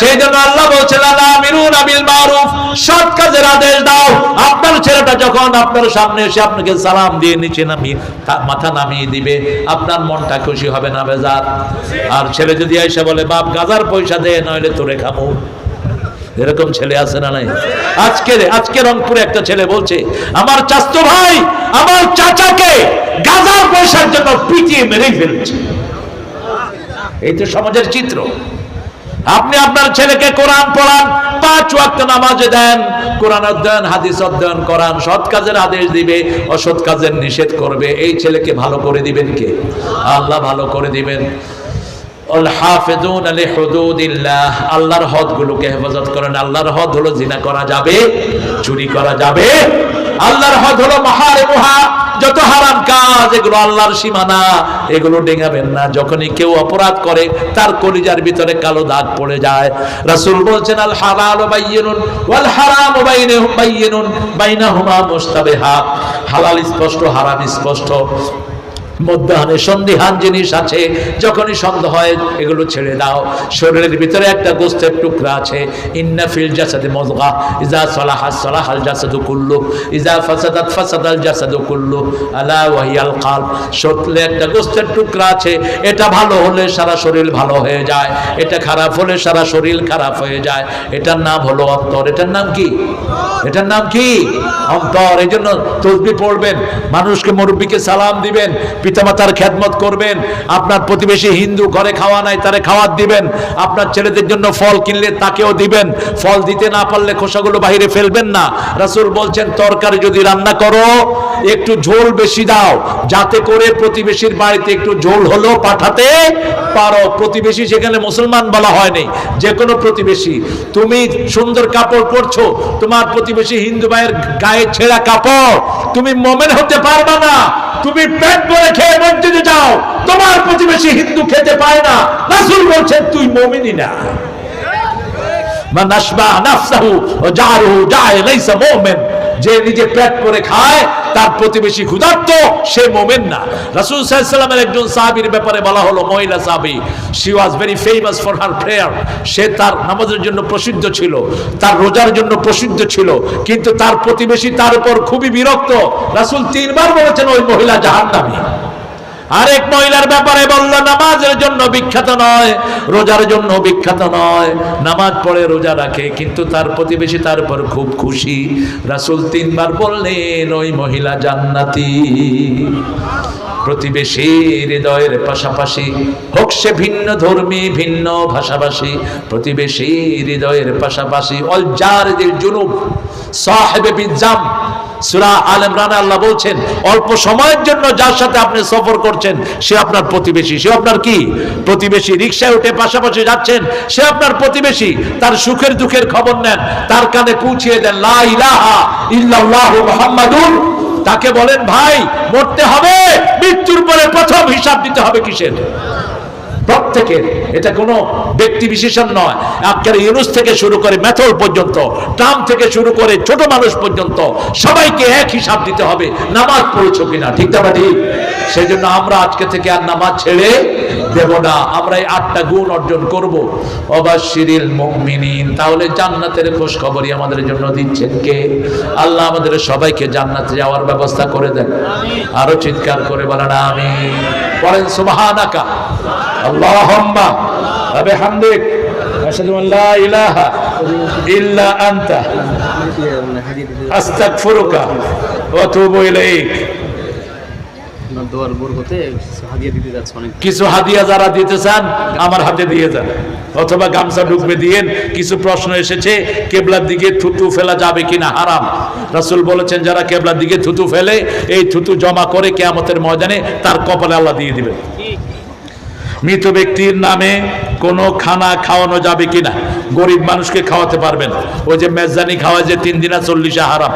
সেই জন্য আল্লাহ বলছেন আমিরুনা বিল মারুফ, সৎ কাজের আদেশ দাও। আপনার ছেলেটা যখন আপনার সামনে এসে আপনাকে সালাম দিয়ে নিচে নামিয়ে মাথা নামিয়ে দিবে, আপনার মনটা খুশি হবে না বেজার? আর ছেলে যদি এসে বলে বাপ গাজার পয়সা দে, নইলে তোরে খাবো, এরকম ছেলে আছে না নাই? আজকে রংপুরে একটা ছেলে বলছে আমার চাচতো ভাই আমার চাচাকে গাজার পয়সার জন্য পিটিয়ে মেরে ফেলছে। এই তো সমাজের চিত্র। আপনি আপনার ছেলেকে কোরআন পড়ান, 5 ওয়াক্ত নামাজে দেন, কোরআন অধ্যয়ন হাদিস অধ্যয়ন করান, সৎ কাজের আদেশ দিবে, অসৎ কাজের নিষেধ করবে। এই ছেলেকে ভালো করে দিবেন কে? আল্লাহ ভালো করে দিবেন। আল্লাহর হদ গুলোকে হেফাজত করেন। আল্লাহর হদ হলো জিনা করা যাবে, চুরি করা যাবে। আল্লাহর হদ হলো মাহারিমুহা, যত হারাম কাজ এগুলো আল্লাহর সীমানা, এগুলো ডেঙাবেন না। যখনই কেউ অপরাধ করে তার কলিজার ভিতরে কালো দাগ পড়ে যায়। রাসূল বলছেন আল হালালু বাইয়িনুন ওয়াল হারামু বাইয়িনুন বাইনাহুমা মুশতাবিহাত। হালাল স্পষ্ট, হারাম স্পষ্ট, মধ্যখানে সন্দিহান জিনিস আছে। যখনই সন্দেহ হয় এগুলো ছেড়ে দাও। শরীরের ভিতরে একটা গোশতের টুকরা আছে, ইন্না ফিল জাসাদি মুযগা ইযা সালাহা সালাহাল জাসাদু কুল্লু ইযা ফাসাদাত ফাসাদাল জাসাদু কুল্লু আলা ওয়া হিয়াল কলব। শরীরে একটা গোশতের টুকরা আছে, এটা ভালো হলে সারা শরীর ভালো হয়ে যায়, এটা খারাপ হলে সারা শরীর খারাপ হয়ে যায়। এটার নাম হলো অন্তর। এটার নাম কি? এটার নাম কি? অন্তর। এই জন্য তাসবিহ পড়বেন, মানুষকে মুরব্বিকে সালাম দিবেন, পিতামাতার খেদমত করবেন, আপনার প্রতিবেশী হিন্দু ঘরে খাওয়া নাই তারে খাওয়াত দিবেন, আপনার ছেলেদের জন্য ফল কিনলে তাকেও দিবেন, ফল দিতে না পারলে খোসাগুলো বাইরে ফেলবেন না। রাসূল বলছেন তরকারি যদি রান্না করো একটু ঝোল বেশি দাও, যাতে করে প্রতিবেশীর বাড়িতে একটু ঝোল হলো পাঠাতে পারো। প্রতিবেশী সেখানে মুসলমান বলা হয়নি, যে কোনো প্রতিবেশী। তুমি সুন্দর কাপড় পরছো, তোমার প্রতিবেশী হিন্দু ভাইয়ের গায়ে ছেঁড়া কাপড়, তুমি মুমিন হতে পারবা না। তুমি পেট ভরে খেয়ে মসজিদে যাও, তোমার প্রতিবেশী হিন্দু খেতে পায় না, রাসূল বলছেন তুই মুমিনই না। মান আশবা নাফসাহু ওয়া জারহু জায় লাইসা মুমিন। যে নিজে পেট ভরে খায় তার প্রতিবেশী ক্ষুধার্ত, সে মুমিন না। রাসূল সাল্লাল্লাহু আলাইহি ওয়াসাল্লামের একজন সাহাবীর ব্যাপারে বলা হলো, মহিলা সাহাবী, she was very famous for her prayer. সে তার নামাজের জন্য প্রসিদ্ধ ছিল, তার রোজার জন্য প্রসিদ্ধ ছিল, কিন্তু তার প্রতিবেশী তার উপর খুবই বিরক্ত। রাসূল 3 বার বলেছেন ওই মহিলা জাহান্নামী। আরেক মহিলার ব্যাপারে বলল, নামাজের জন্য বিখ্যাত নয়, রোজার জন্য বিখ্যাত নয়, নামাজ পড়ে রোজা রাখে, কিন্তু তার প্রতিবেশী তার উপর খুব খুশি। রাসূল 3 বার বললেন ওই মহিলা জান্নাতি। প্রতিবেশী হৃদয়ের পাশাপাশি হোক সে ভিন্ন ধর্মী ভিন্ন ভাষাভাষী, প্রতিবেশী হৃদয়ের পাশাপাশি অল জারিদিল জুনুব সাহেবে বিজাম। সূরা আল ইমরানে আল্লাহ বলছেন অল্প সময়ের জন্য যার সাথে আপনি সফর করছেন সে আপনার প্রতিবেশী। সে আপনার কি? প্রতিবেশী। রিকশায় উঠে পাশাপাশি যাচ্ছেন, সে আপনার প্রতিবেশী। তার সুখের দুঃখের খবর নেন, তার কানে পৌঁছিয়ে দেন লা ইলাহা ইল্লাল্লাহু মুহাম্মাদুর। তাকে বলেন ভাই মরতে হবে, মৃত্যুর পরে প্রথম হিসাব দিতে হবে কিসের? প্রত্যেকের। এটা কোনো ব্যক্তি বিশেষণ নয়। আজকের ইউনুস থেকে শুরু করে মেথল পর্যন্ত, ট্রাম্প থেকে শুরু করে ছোট মানুষ পর্যন্ত সবাইকে এক হিসাব দিতে হবে, নামাজ পড়েছো কিনা। ঠিক না ঠিক? সেই জন্য আমরা আজকে থেকে আর নামাজ ছেড়ে দেব না। আমরা এই 8টা গুণ অর্জন করব। অবাশশিরিল মুমিনিন। তাহলে জান্নাতের খোঁজ খবরই আমাদের জন্য দিচ্ছেন কে? আল্লাহ আমাদের সবাইকে জান্নাতে যাওয়ার ব্যবস্থা করে দেন। আরো চিৎকার করে বলেন আমিন। বলেন সুবহানাকা আল্লাহুম্মা ওয়া বিহামদিক আশহাদু আন লা ইলাহা ইল্লা আনতা আস্তাগফিরুকা ওয়া আতুবু ইলাইক। কিছু হাদিয়া যারা দিতে চান আমার হাতে দিয়ে যান, অথবা গামছা ঢুকবে দিয়েন। কিছু প্রশ্ন এসেছে কেবলার দিকে থুতু ফেলা যাবে কিনা, হারাম। রাসূল বলেছেন যারা কেবলার দিকে থুতু ফেলে এই থুতু জমা করে কিয়ামতের ময়দানে তার কপালে আল্লাহ দিয়ে দিবেন। মৃত ব্যক্তির নামে কোনো খানা খাওয়ানো যাবে কিনা, গরিব মানুষকে খাওয়াতে পারবেন। ওই যে মেজদানি খাওয়া যে 3 দিনা 40 হারাম,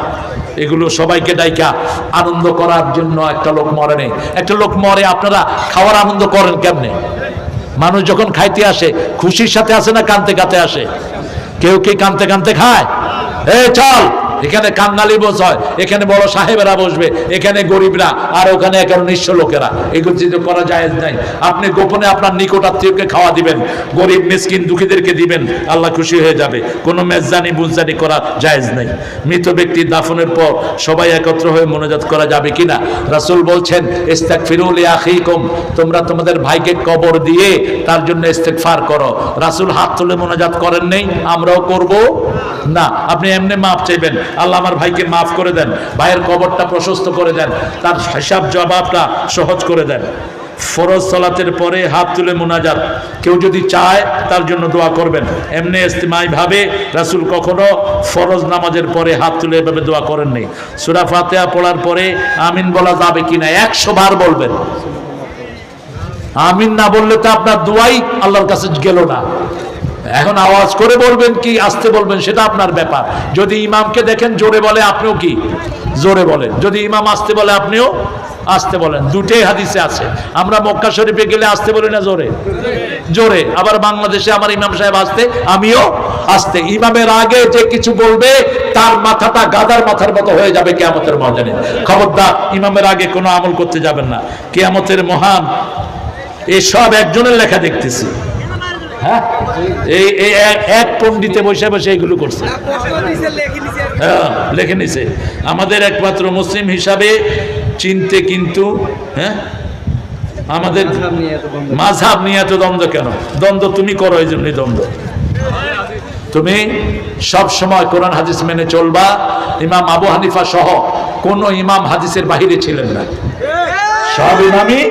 এগুলো সবাইকে ডাইকা আনন্দ করার জন্য। একটা লোক মরে নেই, একটা লোক মরে আপনারা খাওয়ার আনন্দ করেন কেমনে? মানুষ যখন খাইতে আসে খুশির সাথে আসে না কানতে কানতে আসে? কেউ কি কানতে কানতে খায়? এই চল এখানে কাঙ্গালি বোঝ হয়, এখানে বড় সাহেবেরা বসবে, এখানে গরিবরা, আর ওখানে এখানে নিঃস্ব লোকেরা। এগুলো চিন্তা করা জায়েজ নাই। আপনি গোপনে আপনার নিকট আত্মীয়কে খাওয়া দিবেন, গরিব মিসকিন দুঃখীদেরকে দিবেন, আল্লাহ খুশি হয়ে যাবে। কোনো মেজদানি বুজদানি করা জায়েজ নাই। মৃত ব্যক্তির দাফনের পর সবাই একত্র হয়ে মোনাজাত করা যাবে কিনা? রাসূল বলছেন ইস্তাগফিরু লিআখিকুম, তোমরা তোমাদের ভাইকে কবর দিয়ে তার জন্য ইস্তেগফার করো। রাসূল হাত তুলে মোনাজাত করেন নেই, আমরাও করব না। আপনি এমনি মাফ চাইবেন, আল্লাহ আমার ভাইকে মাফ করে দেন, ভাইয়ের কবরটা প্রশস্ত করে দেন, তার হিসাব জবাবটা সহজ করে দেন। ফরজ সালাতের পরে হাত তুলে মোনাজাত, কেউ যদি চায় তার জন্য দোয়া করবেন। এমনি ইস্তেমাই ভাবে রাসূল কখনো ফরজ নামাজের পরে হাত তুলে এভাবে দোয়া করেন নাই। সূরা ফাতিহা পড়ার পরে আমিন বলা যাবে কিনা 100 বার বলবেন। আমিন না বললে তো আপনার দোয়াই আল্লাহর কাছে গেল না। এখন আওয়াজ করে বলবেন কি আস্তে বলবেন সেটা আপনার ব্যাপার। যদি ইমামকে দেখেন জোরে বলে, আপনিও কি জোরে বলেন। যদি ইমাম আস্তে বলে, আপনিও আস্তে বলেন। দুটোই হাদিসে আছে। আমরা মক্কা শরীফে গেলে আস্তে বলি না জোরে? জোরে। আবার বাংলাদেশে আমার ইমাম সাহেব আস্তে, আমিও আস্তে। ইমামের আগে যে কিছু বলবে তার মাথাটা গাদার মাথার মতো হয়ে যাবে কিয়ামতের ময়দানে। খবরদার, ইমামের আগে কোনো আমল করতে যাবেন না। কিয়ামতের মহান এসব একজনের লেখা দেখতেছি। হ্যাঁ, এই এক পণ্ডিতে বসে বসে এগুলো করছে। হ্যাঁ, লেখে নিছে। আমাদের একমাত্র মুসলিম হিসাবে চিনতে, কিন্তু হ্যাঁ আমাদের মাযহাব নিয়ে এত দ্বন্দ্ব কেন? দ্বন্দ্ব তুমি করো, এই জন্যই দ্বন্দ্ব। তুমি সব সময় কোরআন হাদিস মেনে চলবা। ইমাম আবু হানিফা সহ কোন ইমাম হাদিসের বাহিরে ছিলেন না, সব ইমামই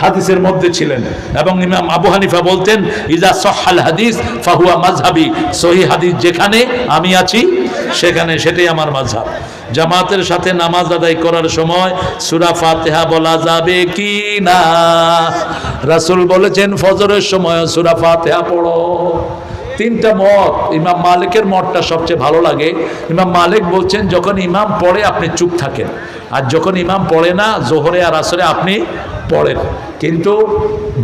হাদিসের মধ্যে ছিলেন। এবং ইমাম আবু হানিফা বলতেন ইজা সহহাল হাদিস ফাহুয়া মাযহাবি, সহিহ হাদিস যেখানে আমি আছি সেখানে সেটাই আমার মাযহাব। জামাতের সাথে নামাজ আদায় করার সময় সূরা ফাতিহা বলা যাবে কি না? রাসূল বলেছেন ফজরের সময় সূরা ফাতিহা পড়ো। তিনটা মত, ইমাম মালিকের মতটা সবচেয়ে ভালো লাগে। ইমাম মালিক বলছেন যখন ইমাম পড়ে আপনি চুপ থাকেন, আর যখন ইমাম পড়ে না জোহরে আর আসরে আপনি পড়েন। কিন্তু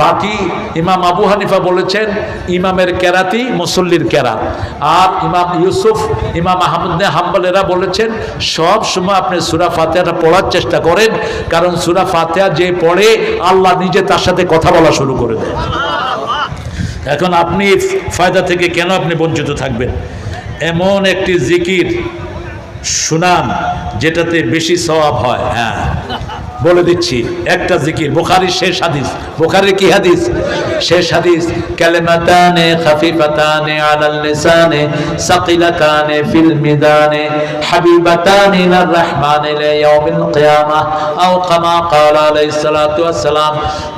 বাকি ইমাম আবু হানিফা বলেছেন ইমামের কেরাতি মুসল্লির কেরাত। আর ইমাম ইউসুফ, ইমাম আহমদ হাম্বলেরা বলেছেন সব সময় আপনি সূরা ফাতিহাটা পড়ার চেষ্টা করেন, কারণ সূরা ফাতিহা যে পড়ে আল্লাহ নিজে তার সাথে কথা বলা শুরু করে দেয়। এখন আপনি ফায়দা থেকে কেন আপনি বঞ্চিত থাকবেন? এমন একটি জিকির শুনান যেটাতে বেশি সওয়াব হয়। হ্যাঁ, বলে দিচ্ছি একটা জিকির, বুখারীর শেষ হাদিস। বুখারীর কি হাদিস? শেষ হাদিস, কালিমাতানে খাফিফাতানে আলাল লিসানে সাকিলাতানে ফিল মিদানে হাবিবাতানে ইলার রহমানে লিয়াউমিল কিয়ামাহ আও কামা ক্বালা আলাইহিস সালাতু ওয়াস সালাম।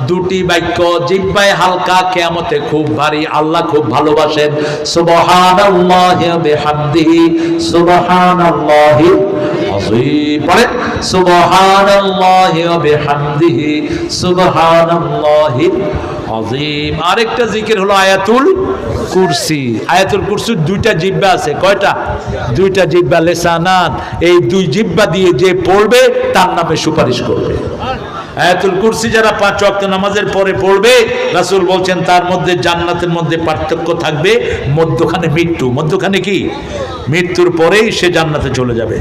দুটি বাক্য জিহ্বায় হালকা, কিয়ামতে খুব ভারী, আল্লাহ খুব ভালোবাসেন। সুবহানাল্লাহি ওয়া বিহামদিহি সুবহানাল্লাহি আযীম। পড়েন সুবহানাল্লাহি ওয়া বিহামদিহি সুবহানাল্লাহি আযীম। আরেকটা জিকির হলো আয়াতুল কুরসি। আয়াতুল কুরসির দুইটা জিহ্বা আছে। কয়টা? দুইটা জিহ্বা, লিসানান। এই দুই জিহ্বা দিয়ে যে পড়বে তার নামে সুপারিশ করবে। আয়াতুল কুরসি যারা 5 ওয়াক্ত নামাজের পরে পড়বে, রাসূল বলছেন তার মধ্যে জান্নাতের মধ্যে পার্থক্য থাকবে, মধ্যখানে মৃত্যু। মধ্যখানে কি? মৃত্যুর পরেই সে জান্নাতে চলে যাবে।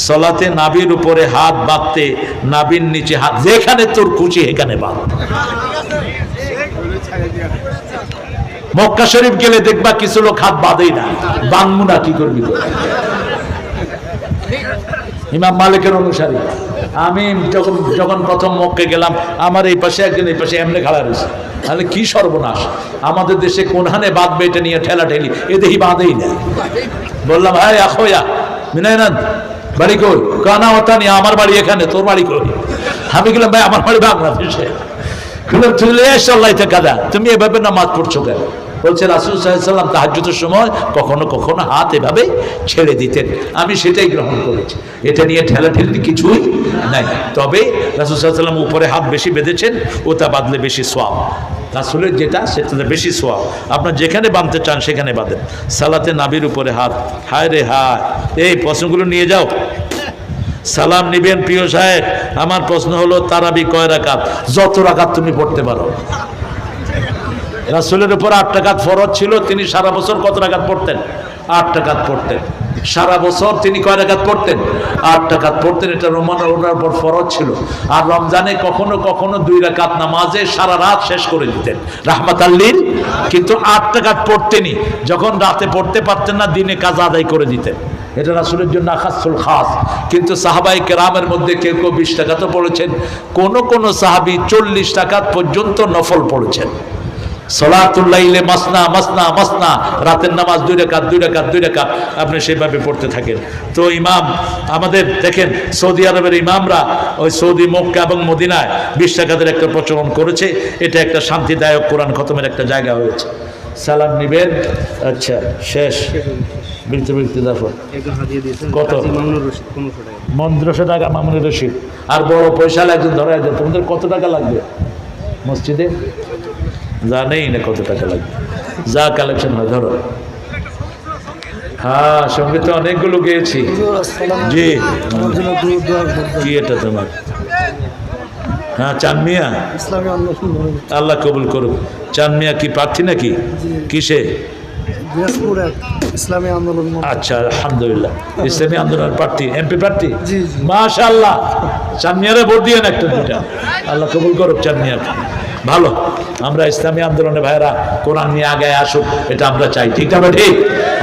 সালাতে নাভির উপরে হাত বাঁধতে, নাভির নিচে হাত, যেখানে তোর খুশি এখানে বাঁধ। মক্কা শরীফ গেলে দেখবা কিছু লোক হাত বাঁধেই না। বাঁধবো না, কি করবি? ইমাম মালিকের অনুসারী আমি যখন প্রথম মক্কে গেলাম, আমার এই পাশে একজন এই পাশে এমনি খাড়া রয়েছে। তাহলে কি সর্বনাশ! আমাদের দেশে কোনখানে বাঁধবে এটা নিয়ে ঠেলা ঠেলি, এ দেখি বাঁধেই না। বললাম হ্যাঁ আখোয়া মিনাইনান বাড়ি কই? কানা হতা নিয়ে আমার বাড়ি এখানে, তোর বাড়ি কই? আমি গেলাম ভাই আমার বাড়ি বাংলাদেশে। চলে এসো আল্লাহ কাদা, তুমি এভাবে নামাজ পড়ছো কেন? বলছে রাসূল সাল্লাল্লাহু আলাইহি ওয়াসাল্লাম তাহাজ্জুদের সময় কখনো কখনো হাত এভাবে ছেড়ে দিতেন, আমি সেটাই গ্রহণ করেছি। এটা নিয়ে ঠেলাঠেলি কিছুই নাই। তবে রাসূল সাল্লাল্লাহু আলাইহি ওয়াসাল্লাম উপরে হাত বেশি বেঁধেছেন, ওটা বাঁধলে বেশি সওয়াব। রাসূলের যেটা সেটাতে বেশি সওয়াব। আপনার যেখানে বাঁধতে চান সেখানে বাঁধেন। সালাতে নাভির উপরে হাত, হায় রে হায়। এই প্রশ্নগুলো নিয়ে যাও। সালাম নিবেন প্রিয় সাহেব। আমার প্রশ্ন হলো তারাবি কয় রাকাত? যত রাকাত তুমি পড়তে পারো। রাসূলের উপর 8 রাকাত ফরজ ছিল, তিনি সারা বছর কত রাকাত পড়তেন? 8 রাকাত পড়তেন। সারা বছর তিনি কয় রাকাত পড়তেন? 8 রাকাত পড়তেন। এটা রমজানের পর ফরজ ছিল। আর রমজানে কখনো কখনো 2 রাকাত নামাজে সারা রাত শেষ করে দিতেন রাহমাতাল লিল। কিন্তু 8 রাকাত পড়তেনই। যখন রাতে পড়তে পারতেন না, দিনে কাজা আদায় করে দিতেন। এটা রাসূলের জন্য খাসুল খাস। কিন্তু সাহাবায়ে কেরামের মধ্যে কেউ কেউ 20 রাকাতও পড়েছেন, কোন সাহাবী 40 রাকাত পর্যন্ত নফল পড়েছেন। সলাতুল লাইলে মাসনা মাসনা মাসনা, রাতের নামাজ 2 রাকাত 2 রাকাত 2 রাকাত, আপনি সেভাবে পড়তে থাকেন। তো ইমাম আমাদের দেখেন, সৌদি আরবের ইমামরা ওই সৌদি, মক্কা এবং মদিনায় 20 রাকাতের একটা প্রচলন করেছে। এটা একটা শান্তিদায়ক কোরআন খতমের একটা জায়গা হয়েছে। সালাম নিবেন। আচ্ছা, শেষ বিলতে দেখো কত? 1500 টাকা মামুনুর রশিদ। আর বড় পয়সা একজন ধরে আছে। তোমাদের কত টাকা লাগবে মসজিদে? জানেই না কত টাকা লাগবে। যা কালেকশন হয় ধরো। হ্যাঁ, সঙ্গীত অনেকগুলো গেয়েছি। জি, কি এটা তোমার? হ্যাঁ, চানমিয়া, আল্লাহ কবুল করুক। চানমিয়া কি প্রার্থী নাকি? কিসে? ইসলামী আন্দোলন। আচ্ছা, আলহামদুলিল্লাহ, ইসলামী আন্দোলনের প্রার্থী, এমপি প্রার্থী। মাশাআল্লাহ, চানমিয়ারে ভোট দিয়ে একটা দুটা। আল্লাহ কবুল করুক চানমিয়াকে। ভালো, আমরা ইসলামী আন্দোলনে ভাইরা কোরআন নিয়ে আগে আসুক, এটা আমরা চাই। ঠিক না ঠিক?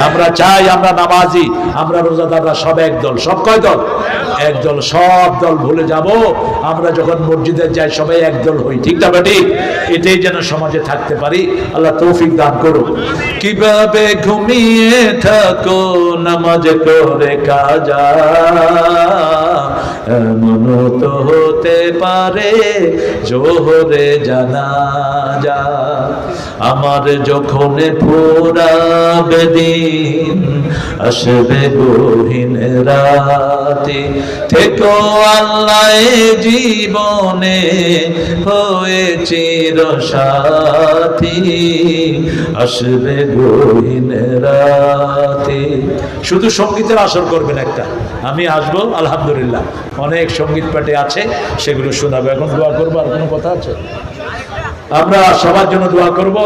আমরা চাই, আমরা নামাজি, আমরা রোজাদাররা সব এক দল। সব কয় দল? এক দল। সব দল ভুলে যাব, আমরা যখন মসজিদে যাই সবাই এক দল হই। ঠিক না ঠিক? এটাই যেন সমাজে থাকতে পারি। আল্লাহ তৌফিক দান করুক। কিভাবে ঘুমিয়ে থাকো নামাজ করে কাজা, এমন তো হতে পারে জোহরে জানাজা। আমার যখন ফুরাবে দিন, আসবে গহীন রাতে, থেকো আল্লাহ জীবনে হয়ে চিরসাথী, আসবে গহীন রাতে। শুধু সঙ্গীতের আসর করবেন একটা, আমি আসবো আলহামদুলিল্লাহ। অনেক সঙ্গীত পাঠে আছে, সেগুলো শোনাবো। এখন দোয়া করবো। আর কোনো কথা আছে? আমরা সবার জন্য দোয়া করবো।